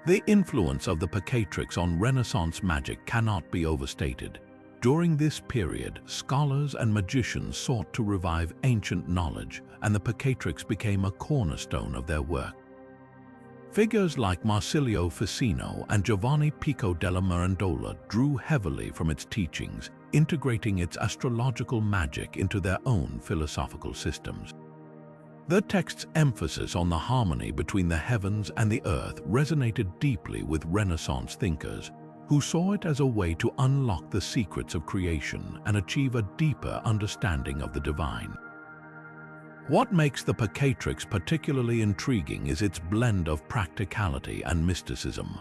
The influence of the Picatrix on Renaissance magic cannot be overstated. During this period, scholars and magicians sought to revive ancient knowledge, and the Picatrix became a cornerstone of their work. Figures like Marsilio Ficino and Giovanni Pico della Mirandola drew heavily from its teachings, integrating its astrological magic into their own philosophical systems. The text's emphasis on the harmony between the heavens and the earth resonated deeply with Renaissance thinkers, who saw it as a way to unlock the secrets of creation and achieve a deeper understanding of the divine. What makes the Picatrix particularly intriguing is its blend of practicality and mysticism.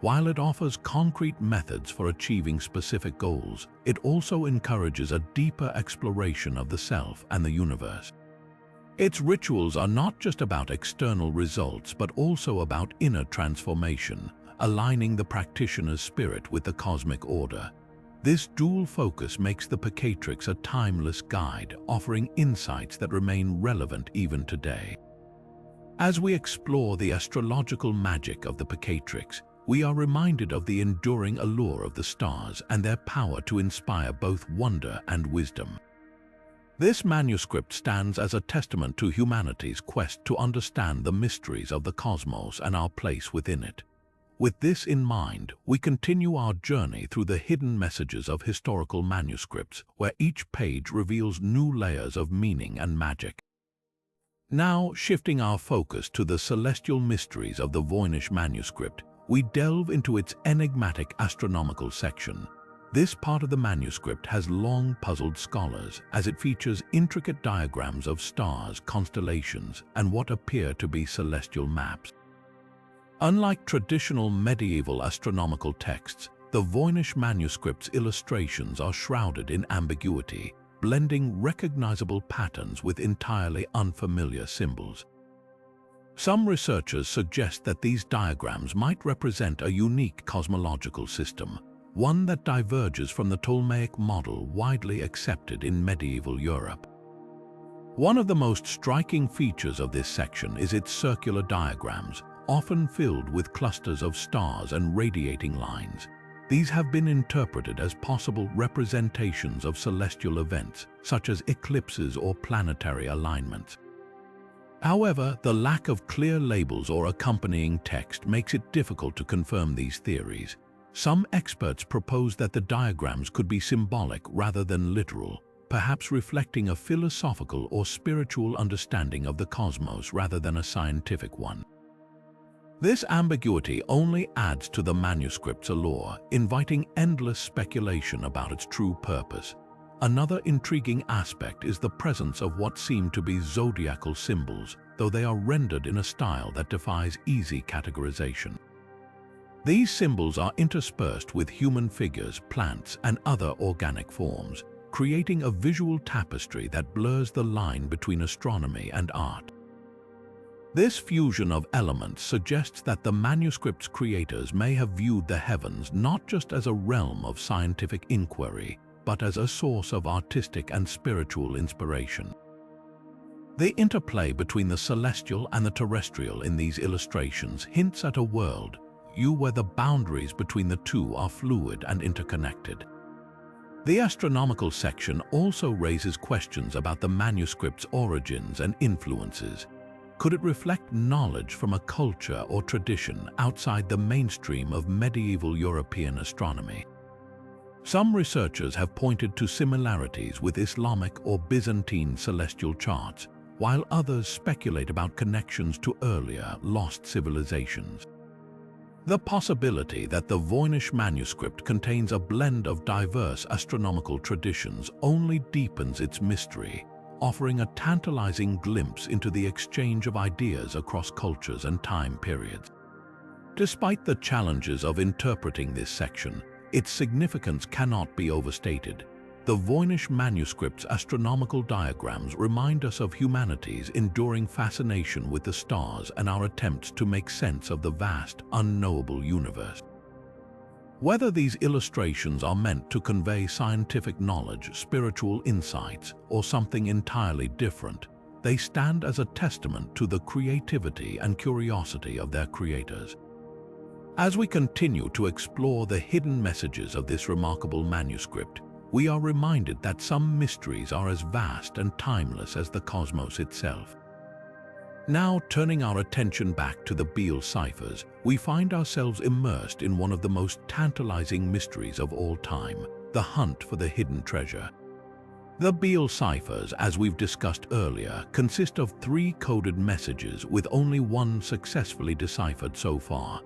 While it offers concrete methods for achieving specific goals, it also encourages a deeper exploration of the self and the universe. Its rituals are not just about external results, but also about inner transformation, aligning the practitioner's spirit with the cosmic order. This dual focus makes the Picatrix a timeless guide, offering insights that remain relevant even today. As we explore the astrological magic of the Picatrix, we are reminded of the enduring allure of the stars and their power to inspire both wonder and wisdom. This manuscript stands as a testament to humanity's quest to understand the mysteries of the cosmos and our place within it. With this in mind, we continue our journey through the hidden messages of historical manuscripts, where each page reveals new layers of meaning and magic. Now, shifting our focus to the celestial mysteries of the Voynich Manuscript, we delve into its enigmatic astronomical section. This part of the manuscript has long puzzled scholars, as it features intricate diagrams of stars, constellations, and what appear to be celestial maps. Unlike traditional medieval astronomical texts, the Voynich Manuscript's illustrations are shrouded in ambiguity, blending recognizable patterns with entirely unfamiliar symbols. Some researchers suggest that these diagrams might represent a unique cosmological system, one that diverges from the Ptolemaic model widely accepted in medieval Europe. One of the most striking features of this section is its circular diagrams, often filled with clusters of stars and radiating lines. These have been interpreted as possible representations of celestial events, such as eclipses or planetary alignments. However, the lack of clear labels or accompanying text makes it difficult to confirm these theories. Some experts propose that the diagrams could be symbolic rather than literal, perhaps reflecting a philosophical or spiritual understanding of the cosmos rather than a scientific one. This ambiguity only adds to the manuscript's allure, inviting endless speculation about its true purpose. Another intriguing aspect is the presence of what seem to be zodiacal symbols, though they are rendered in a style that defies easy categorization. These symbols are interspersed with human figures, plants, and other organic forms, creating a visual tapestry that blurs the line between astronomy and art. This fusion of elements suggests that the manuscript's creators may have viewed the heavens not just as a realm of scientific inquiry, but as a source of artistic and spiritual inspiration. The interplay between the celestial and the terrestrial in these illustrations hints at a world where the boundaries between the two are fluid and interconnected. The astronomical section also raises questions about the manuscript's origins and influences. Could it reflect knowledge from a culture or tradition outside the mainstream of medieval European astronomy? Some researchers have pointed to similarities with Islamic or Byzantine celestial charts, while others speculate about connections to earlier, lost civilizations. The possibility that the Voynich Manuscript contains a blend of diverse astronomical traditions only deepens its mystery, offering a tantalizing glimpse into the exchange of ideas across cultures and time periods. Despite the challenges of interpreting this section, its significance cannot be overstated. The Voynich Manuscript's astronomical diagrams remind us of humanity's enduring fascination with the stars and our attempts to make sense of the vast, unknowable universe. Whether these illustrations are meant to convey scientific knowledge, spiritual insights, or something entirely different, they stand as a testament to the creativity and curiosity of their creators. As we continue to explore the hidden messages of this remarkable manuscript, we are reminded that some mysteries are as vast and timeless as the cosmos itself. Now, turning our attention back to the Beale Ciphers, we find ourselves immersed in one of the most tantalizing mysteries of all time, the hunt for the hidden treasure. The Beale Ciphers, as we've discussed earlier, consist of 3 coded messages with only one successfully deciphered so far.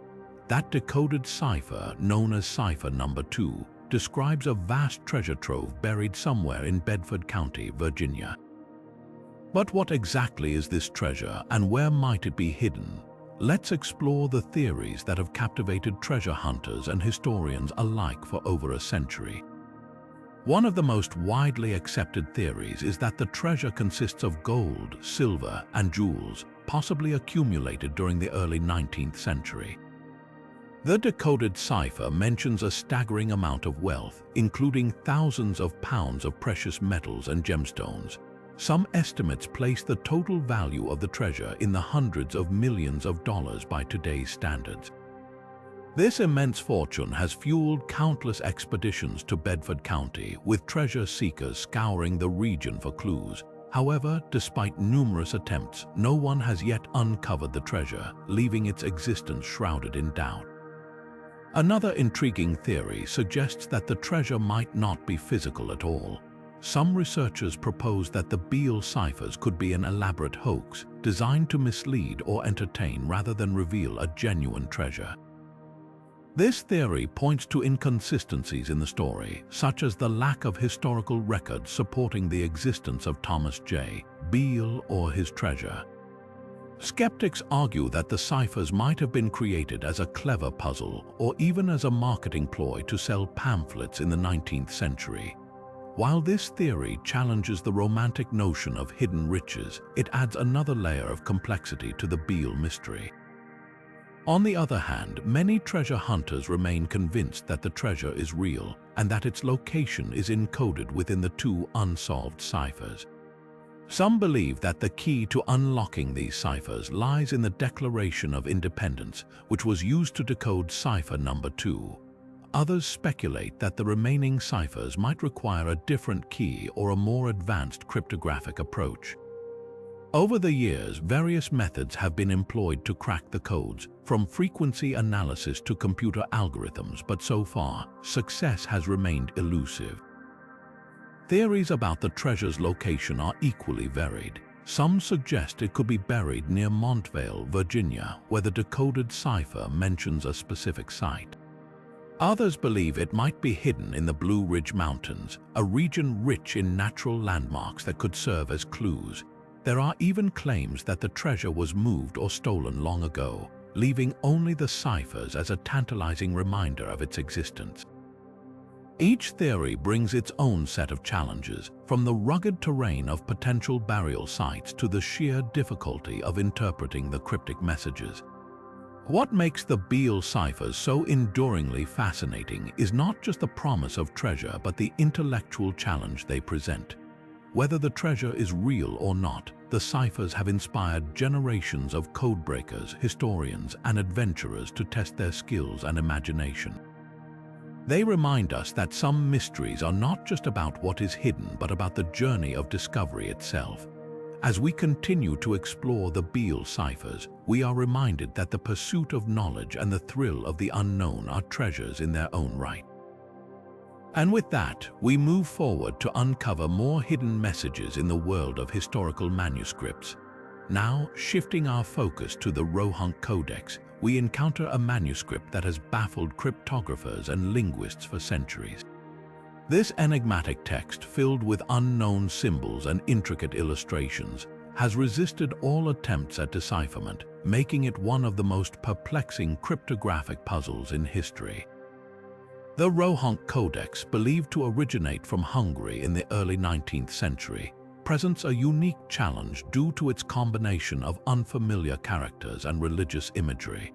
That decoded cipher, known as cipher number 2, describes a vast treasure trove buried somewhere in Bedford County, Virginia. But what exactly is this treasure, and where might it be hidden? Let's explore the theories that have captivated treasure hunters and historians alike for over a century. One of the most widely accepted theories is that the treasure consists of gold, silver, and jewels, possibly accumulated during the early 19th century. The decoded cipher mentions a staggering amount of wealth, including thousands of pounds of precious metals and gemstones. Some estimates place the total value of the treasure in the hundreds of millions of dollars by today's standards. This immense fortune has fueled countless expeditions to Bedford County, with treasure seekers scouring the region for clues. However, despite numerous attempts, no one has yet uncovered the treasure, leaving its existence shrouded in doubt. Another intriguing theory suggests that the treasure might not be physical at all. Some researchers propose that the Beale Ciphers could be an elaborate hoax, designed to mislead or entertain rather than reveal a genuine treasure. This theory points to inconsistencies in the story, such as the lack of historical records supporting the existence of Thomas J. Beale or his treasure. Skeptics argue that the ciphers might have been created as a clever puzzle or even as a marketing ploy to sell pamphlets in the 19th century. While this theory challenges the romantic notion of hidden riches, it adds another layer of complexity to the Beale mystery. On the other hand, many treasure hunters remain convinced that the treasure is real and that its location is encoded within the 2 unsolved ciphers. Some believe that the key to unlocking these ciphers lies in the Declaration of Independence, which was used to decode cipher number 2. Others speculate that the remaining ciphers might require a different key or a more advanced cryptographic approach. Over the years, various methods have been employed to crack the codes, from frequency analysis to computer algorithms, but so far, success has remained elusive. Theories about the treasure's location are equally varied. Some suggest it could be buried near Montvale, Virginia, where the decoded cipher mentions a specific site. Others believe it might be hidden in the Blue Ridge Mountains, a region rich in natural landmarks that could serve as clues. There are even claims that the treasure was moved or stolen long ago, leaving only the ciphers as a tantalizing reminder of its existence. Each theory brings its own set of challenges, from the rugged terrain of potential burial sites to the sheer difficulty of interpreting the cryptic messages. What makes the Beale Ciphers so enduringly fascinating is not just the promise of treasure, but the intellectual challenge they present. Whether the treasure is real or not, the ciphers have inspired generations of codebreakers, historians, and adventurers to test their skills and imagination. They remind us that some mysteries are not just about what is hidden, but about the journey of discovery itself. As we continue to explore the Beale Ciphers, we are reminded that the pursuit of knowledge and the thrill of the unknown are treasures in their own right. And with that, we move forward to uncover more hidden messages in the world of historical manuscripts. Now, shifting our focus to the Rohonc Codex, we encounter a manuscript that has baffled cryptographers and linguists for centuries. This enigmatic text, filled with unknown symbols and intricate illustrations, has resisted all attempts at decipherment, making it one of the most perplexing cryptographic puzzles in history. The Rohonc Codex, believed to originate from Hungary in the early 19th century, presents a unique challenge due to its combination of unfamiliar characters and religious imagery.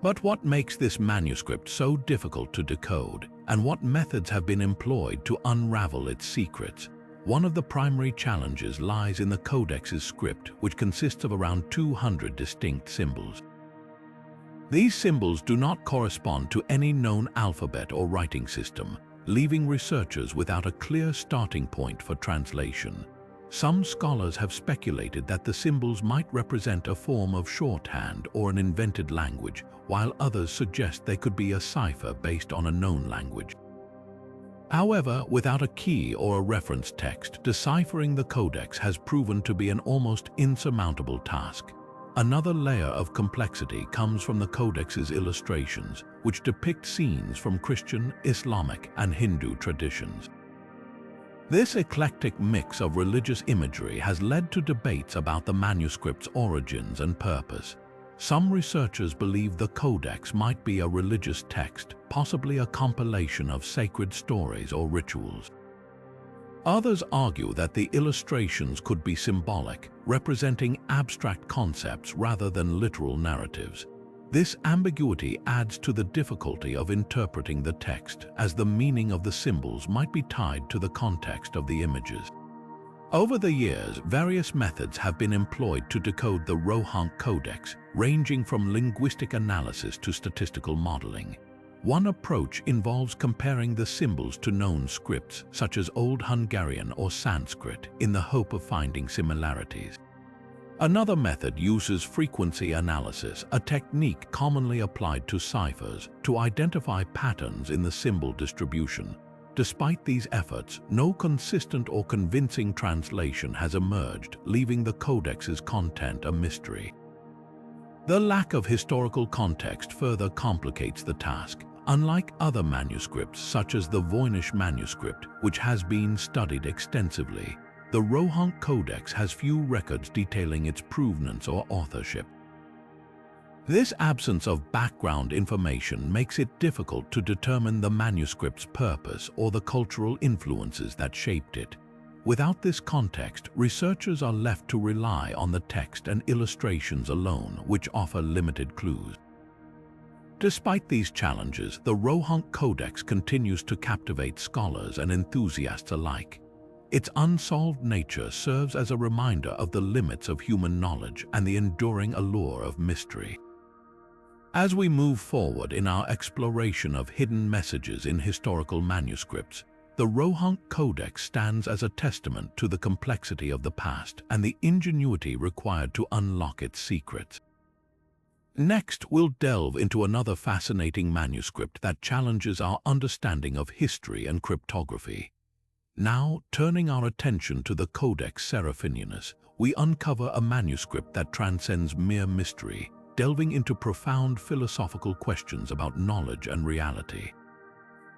But what makes this manuscript so difficult to decode, and what methods have been employed to unravel its secrets? One of the primary challenges lies in the Codex's script, which consists of around 200 distinct symbols. These symbols do not correspond to any known alphabet or writing system, leaving researchers without a clear starting point for translation. Some scholars have speculated that the symbols might represent a form of shorthand or an invented language, while others suggest they could be a cipher based on a known language. However, without a key or a reference text, deciphering the Codex has proven to be an almost insurmountable task. Another layer of complexity comes from the Codex's illustrations, which depict scenes from Christian, Islamic, and Hindu traditions. This eclectic mix of religious imagery has led to debates about the manuscript's origins and purpose. Some researchers believe the Codex might be a religious text, possibly a compilation of sacred stories or rituals. Others argue that the illustrations could be symbolic, representing abstract concepts rather than literal narratives. This ambiguity adds to the difficulty of interpreting the text, as the meaning of the symbols might be tied to the context of the images. Over the years, various methods have been employed to decode the Rohonc Codex, ranging from linguistic analysis to statistical modeling. One approach involves comparing the symbols to known scripts, such as Old Hungarian or Sanskrit, in the hope of finding similarities. Another method uses frequency analysis, a technique commonly applied to ciphers, to identify patterns in the symbol distribution. Despite these efforts, no consistent or convincing translation has emerged, leaving the Codex's content a mystery. The lack of historical context further complicates the task. Unlike other manuscripts, such as the Voynich Manuscript, which has been studied extensively, the Rohonc Codex has few records detailing its provenance or authorship. This absence of background information makes it difficult to determine the manuscript's purpose or the cultural influences that shaped it. Without this context, researchers are left to rely on the text and illustrations alone, which offer limited clues. Despite these challenges, the Rohonc Codex continues to captivate scholars and enthusiasts alike. Its unsolved nature serves as a reminder of the limits of human knowledge and the enduring allure of mystery. As we move forward in our exploration of hidden messages in historical manuscripts, the Rohonc Codex stands as a testament to the complexity of the past and the ingenuity required to unlock its secrets. Next, we'll delve into another fascinating manuscript that challenges our understanding of history and cryptography. Now, turning our attention to the Codex Seraphinianus, we uncover a manuscript that transcends mere mystery, delving into profound philosophical questions about knowledge and reality.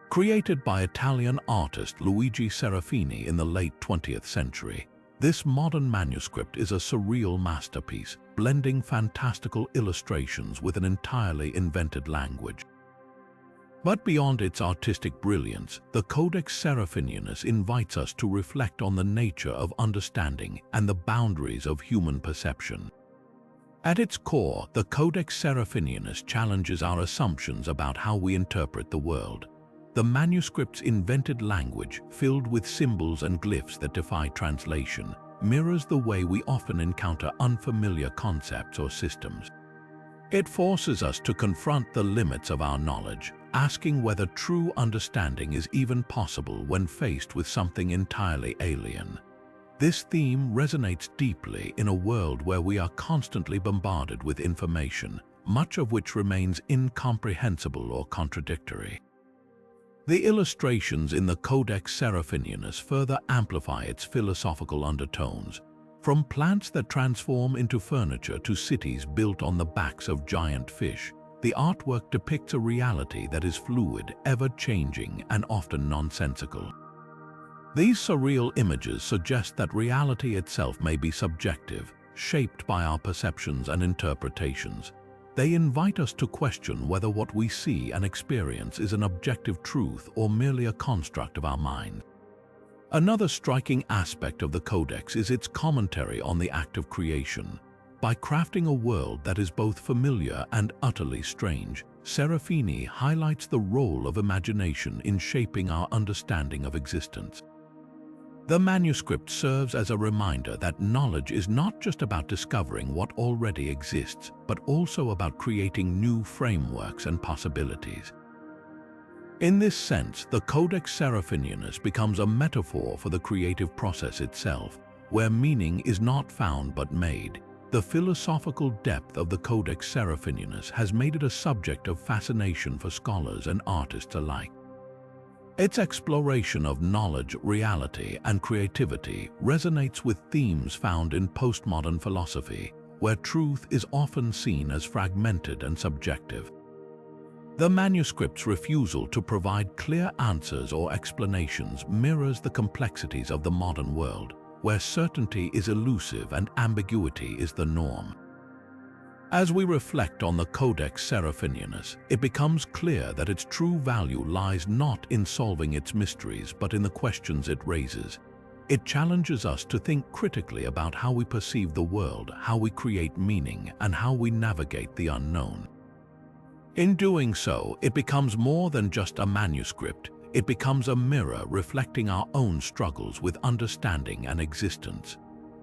Created by Italian artist Luigi Serafini in the late 20th century, this modern manuscript is a surreal masterpiece, blending fantastical illustrations with an entirely invented language. But beyond its artistic brilliance, the Codex Seraphinianus invites us to reflect on the nature of understanding and the boundaries of human perception. At its core, the Codex Seraphinianus challenges our assumptions about how we interpret the world. The manuscript's invented language, filled with symbols and glyphs that defy translation, mirrors the way we often encounter unfamiliar concepts or systems. It forces us to confront the limits of our knowledge, asking whether true understanding is even possible when faced with something entirely alien. This theme resonates deeply in a world where we are constantly bombarded with information, much of which remains incomprehensible or contradictory. The illustrations in the Codex Seraphinianus further amplify its philosophical undertones, from plants that transform into furniture to cities built on the backs of giant fish. The artwork depicts a reality that is fluid, ever-changing, and often nonsensical. These surreal images suggest that reality itself may be subjective, shaped by our perceptions and interpretations. They invite us to question whether what we see and experience is an objective truth or merely a construct of our mind. Another striking aspect of the Codex is its commentary on the act of creation. By crafting a world that is both familiar and utterly strange, Seraphini highlights the role of imagination in shaping our understanding of existence. The manuscript serves as a reminder that knowledge is not just about discovering what already exists, but also about creating new frameworks and possibilities. In this sense, the Codex Seraphinianus becomes a metaphor for the creative process itself, where meaning is not found but made. The philosophical depth of the Codex Seraphinianus has made it a subject of fascination for scholars and artists alike. Its exploration of knowledge, reality, and creativity resonates with themes found in postmodern philosophy, where truth is often seen as fragmented and subjective. The manuscript's refusal to provide clear answers or explanations mirrors the complexities of the modern world, where certainty is elusive and ambiguity is the norm. As we reflect on the Codex Seraphinianus, it becomes clear that its true value lies not in solving its mysteries but in the questions it raises. It challenges us to think critically about how we perceive the world, how we create meaning, and how we navigate the unknown. In doing so, it becomes more than just a manuscript. It becomes a mirror reflecting our own struggles with understanding and existence.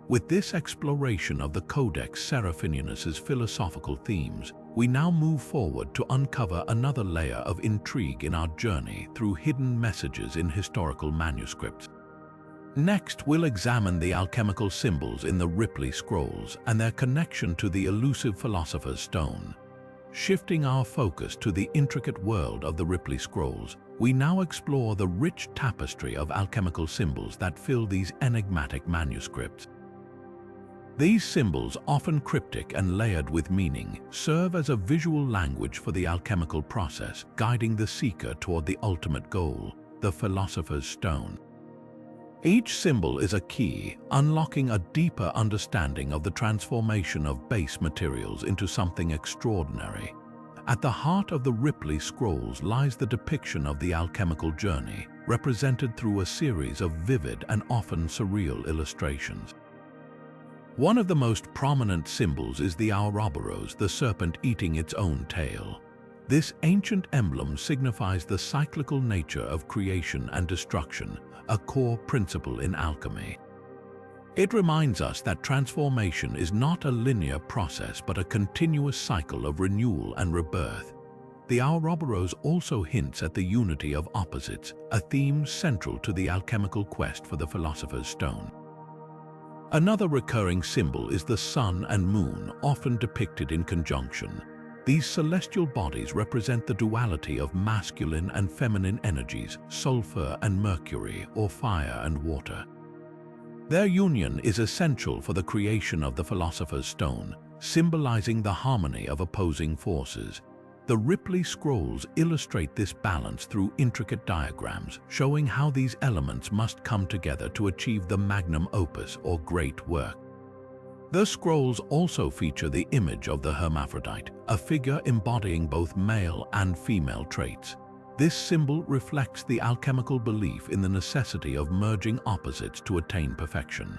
With this exploration of the Codex Seraphinianus's philosophical themes, we now move forward to uncover another layer of intrigue in our journey through hidden messages in historical manuscripts. Next, we'll examine the alchemical symbols in the Ripley scrolls and their connection to the elusive philosopher's stone. Shifting our focus to the intricate world of the Ripley scrolls, we now explore the rich tapestry of alchemical symbols that fill these enigmatic manuscripts. These symbols, often cryptic and layered with meaning, serve as a visual language for the alchemical process, guiding the seeker toward the ultimate goal, the philosopher's stone. Each symbol is a key, unlocking a deeper understanding of the transformation of base materials into something extraordinary. At the heart of the Ripley scrolls lies the depiction of the alchemical journey, represented through a series of vivid and often surreal illustrations. One of the most prominent symbols is the Ouroboros, the serpent eating its own tail. This ancient emblem signifies the cyclical nature of creation and destruction, a core principle in alchemy. It reminds us that transformation is not a linear process but a continuous cycle of renewal and rebirth. The Ouroboros also hints at the unity of opposites, a theme central to the alchemical quest for the philosopher's stone. Another recurring symbol is the sun and moon, often depicted in conjunction. These celestial bodies represent the duality of masculine and feminine energies, sulfur and mercury, or fire and water. Their union is essential for the creation of the philosopher's stone, symbolizing the harmony of opposing forces. The Ripley scrolls illustrate this balance through intricate diagrams, showing how these elements must come together to achieve the magnum opus or great work. The scrolls also feature the image of the hermaphrodite, a figure embodying both male and female traits. This symbol reflects the alchemical belief in the necessity of merging opposites to attain perfection.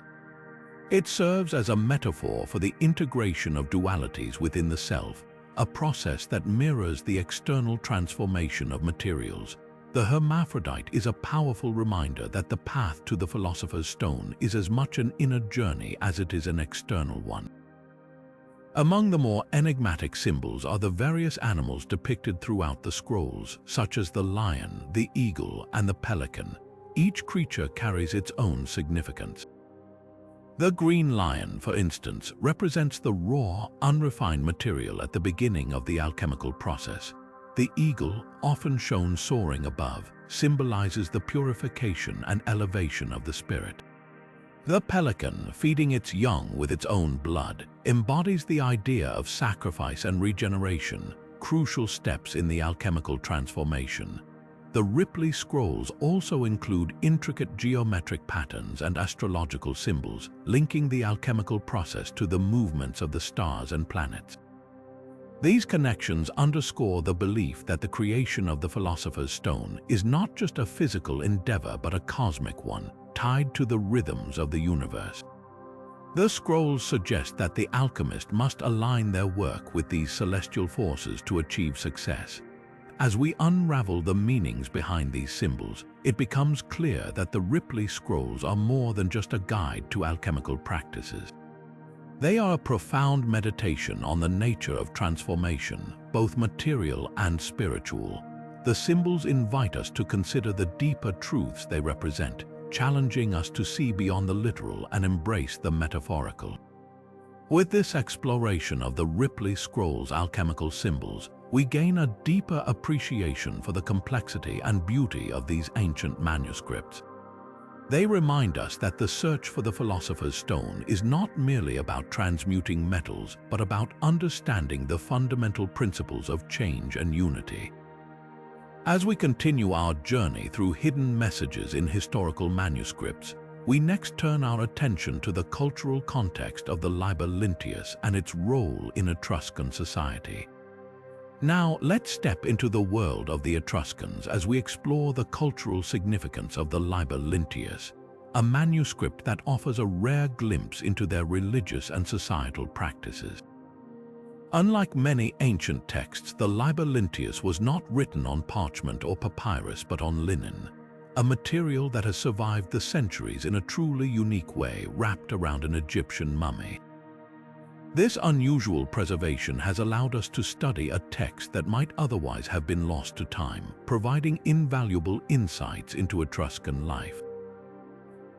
It serves as a metaphor for the integration of dualities within the self, a process that mirrors the external transformation of materials. The hermaphrodite is a powerful reminder that the path to the philosopher's stone is as much an inner journey as it is an external one. Among the more enigmatic symbols are the various animals depicted throughout the scrolls, such as the lion, the eagle, and the pelican. Each creature carries its own significance. The green lion, for instance, represents the raw, unrefined material at the beginning of the alchemical process. The eagle, often shown soaring above, symbolizes the purification and elevation of the spirit. The pelican, feeding its young with its own blood, embodies the idea of sacrifice and regeneration, crucial steps in the alchemical transformation. The Ripley scrolls also include intricate geometric patterns and astrological symbols, linking the alchemical process to the movements of the stars and planets. These connections underscore the belief that the creation of the Philosopher's Stone is not just a physical endeavor but a cosmic one, tied to the rhythms of the universe. The scrolls suggest that the alchemist must align their work with these celestial forces to achieve success. As we unravel the meanings behind these symbols, it becomes clear that the Ripley scrolls are more than just a guide to alchemical practices. They are a profound meditation on the nature of transformation, both material and spiritual. The symbols invite us to consider the deeper truths they represent, challenging us to see beyond the literal and embrace the metaphorical. With this exploration of the Ripley scrolls' alchemical symbols, we gain a deeper appreciation for the complexity and beauty of these ancient manuscripts. They remind us that the search for the Philosopher's Stone is not merely about transmuting metals, but about understanding the fundamental principles of change and unity. As we continue our journey through hidden messages in historical manuscripts, we next turn our attention to the cultural context of the Liber linteus and its role in Etruscan society. Now, let's step into the world of the Etruscans as we explore the cultural significance of the Liber linteus, a manuscript that offers a rare glimpse into their religious and societal practices. Unlike many ancient texts, the Liber linteus was not written on parchment or papyrus but on linen, a material that has survived the centuries in a truly unique way wrapped around an Egyptian mummy. This unusual preservation has allowed us to study a text that might otherwise have been lost to time, providing invaluable insights into Etruscan life.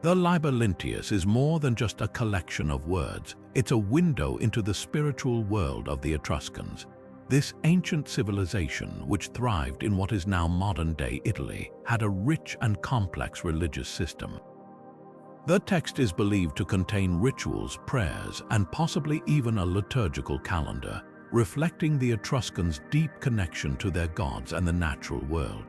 The Liber linteus is more than just a collection of words, it's a window into the spiritual world of the Etruscans. This ancient civilization, which thrived in what is now modern-day Italy, had a rich and complex religious system. The text is believed to contain rituals, prayers, and possibly even a liturgical calendar, reflecting the Etruscans' deep connection to their gods and the natural world.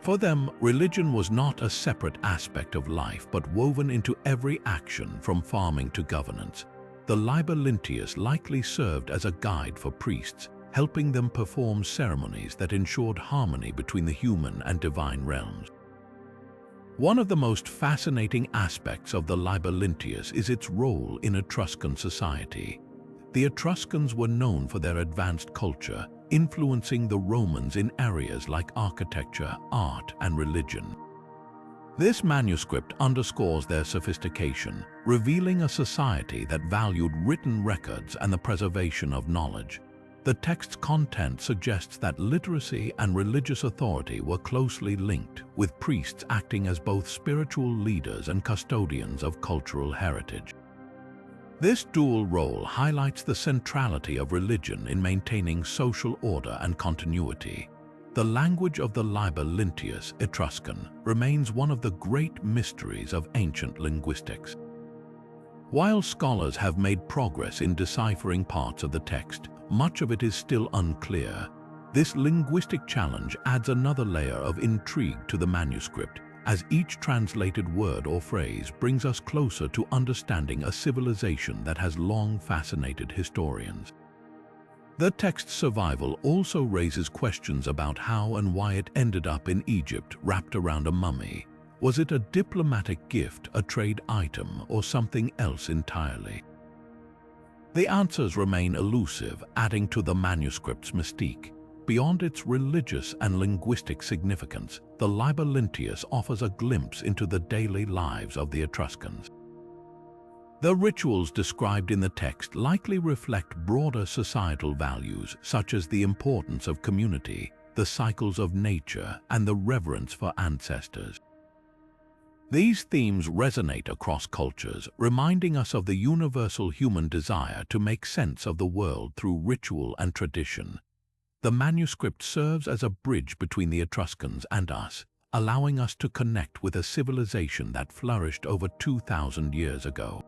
For them, religion was not a separate aspect of life but woven into every action from farming to governance. The Liber linteus likely served as a guide for priests, helping them perform ceremonies that ensured harmony between the human and divine realms. One of the most fascinating aspects of the Liber linteus is its role in Etruscan society. The Etruscans were known for their advanced culture, influencing the Romans in areas like architecture, art, and religion. This manuscript underscores their sophistication, revealing a society that valued written records and the preservation of knowledge. The text's content suggests that literacy and religious authority were closely linked, with priests acting as both spiritual leaders and custodians of cultural heritage. This dual role highlights the centrality of religion in maintaining social order and continuity. The language of the Liber linteus, Etruscan, remains one of the great mysteries of ancient linguistics. While scholars have made progress in deciphering parts of the text, much of it is still unclear. This linguistic challenge adds another layer of intrigue to the manuscript, as each translated word or phrase brings us closer to understanding a civilization that has long fascinated historians. The text's survival also raises questions about how and why it ended up in Egypt wrapped around a mummy. Was it a diplomatic gift, a trade item, or something else entirely? The answers remain elusive, adding to the manuscript's mystique. Beyond its religious and linguistic significance, the Liber linteus offers a glimpse into the daily lives of the Etruscans. The rituals described in the text likely reflect broader societal values, such as the importance of community, the cycles of nature, and the reverence for ancestors. These themes resonate across cultures, reminding us of the universal human desire to make sense of the world through ritual and tradition. The manuscript serves as a bridge between the Etruscans and us, allowing us to connect with a civilization that flourished over 2,000 years ago.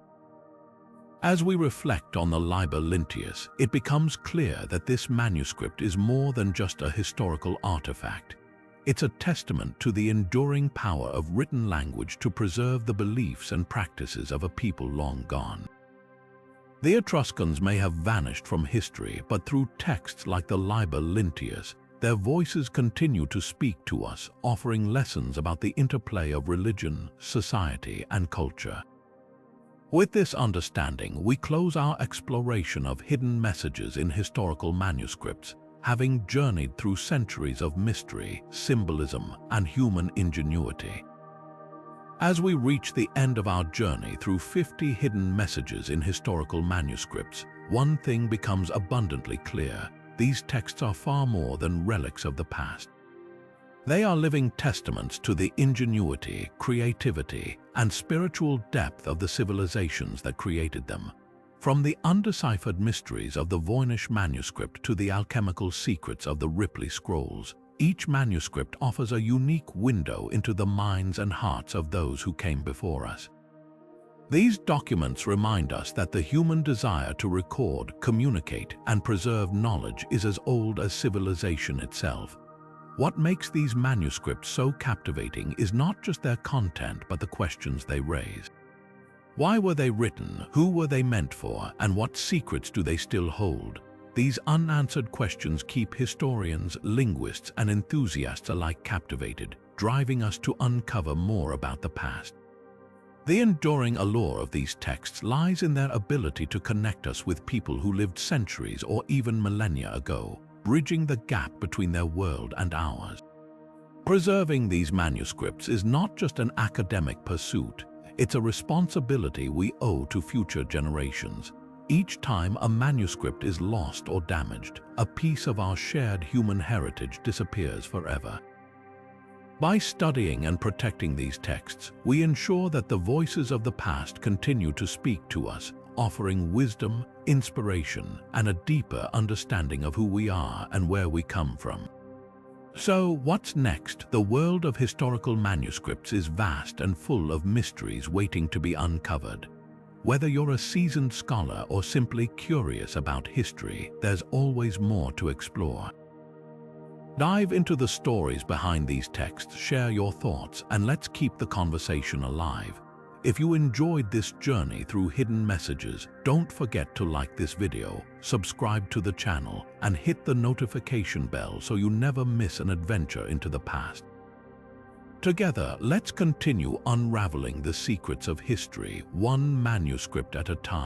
As we reflect on the Liber linteus, it becomes clear that this manuscript is more than just a historical artifact. It's a testament to the enduring power of written language to preserve the beliefs and practices of a people long gone. The Etruscans may have vanished from history, but through texts like the Liber linteus, their voices continue to speak to us, offering lessons about the interplay of religion, society, and culture. With this understanding, we close our exploration of hidden messages in historical manuscripts, having journeyed through centuries of mystery, symbolism, and human ingenuity. As we reach the end of our journey through 50 hidden messages in historical manuscripts, one thing becomes abundantly clear: these texts are far more than relics of the past. They are living testaments to the ingenuity, creativity, and spiritual depth of the civilizations that created them. From the undeciphered mysteries of the Voynich Manuscript to the alchemical secrets of the Ripley scrolls, each manuscript offers a unique window into the minds and hearts of those who came before us. These documents remind us that the human desire to record, communicate, and preserve knowledge is as old as civilization itself. What makes these manuscripts so captivating is not just their content, but the questions they raise. Why were they written? Who were they meant for? And what secrets do they still hold? These unanswered questions keep historians, linguists, and enthusiasts alike captivated, driving us to uncover more about the past. The enduring allure of these texts lies in their ability to connect us with people who lived centuries or even millennia ago, bridging the gap between their world and ours. Preserving these manuscripts is not just an academic pursuit, it's a responsibility we owe to future generations. Each time a manuscript is lost or damaged, a piece of our shared human heritage disappears forever. By studying and protecting these texts, we ensure that the voices of the past continue to speak to us, offering wisdom, inspiration, and a deeper understanding of who we are and where we come from. So, what's next? The world of historical manuscripts is vast and full of mysteries waiting to be uncovered. Whether you're a seasoned scholar or simply curious about history, there's always more to explore. Dive into the stories behind these texts, share your thoughts, and let's keep the conversation alive. If you enjoyed this journey through hidden messages, don't forget to like this video, subscribe to the channel, and hit the notification bell so you never miss an adventure into the past. Together, let's continue unraveling the secrets of history, one manuscript at a time.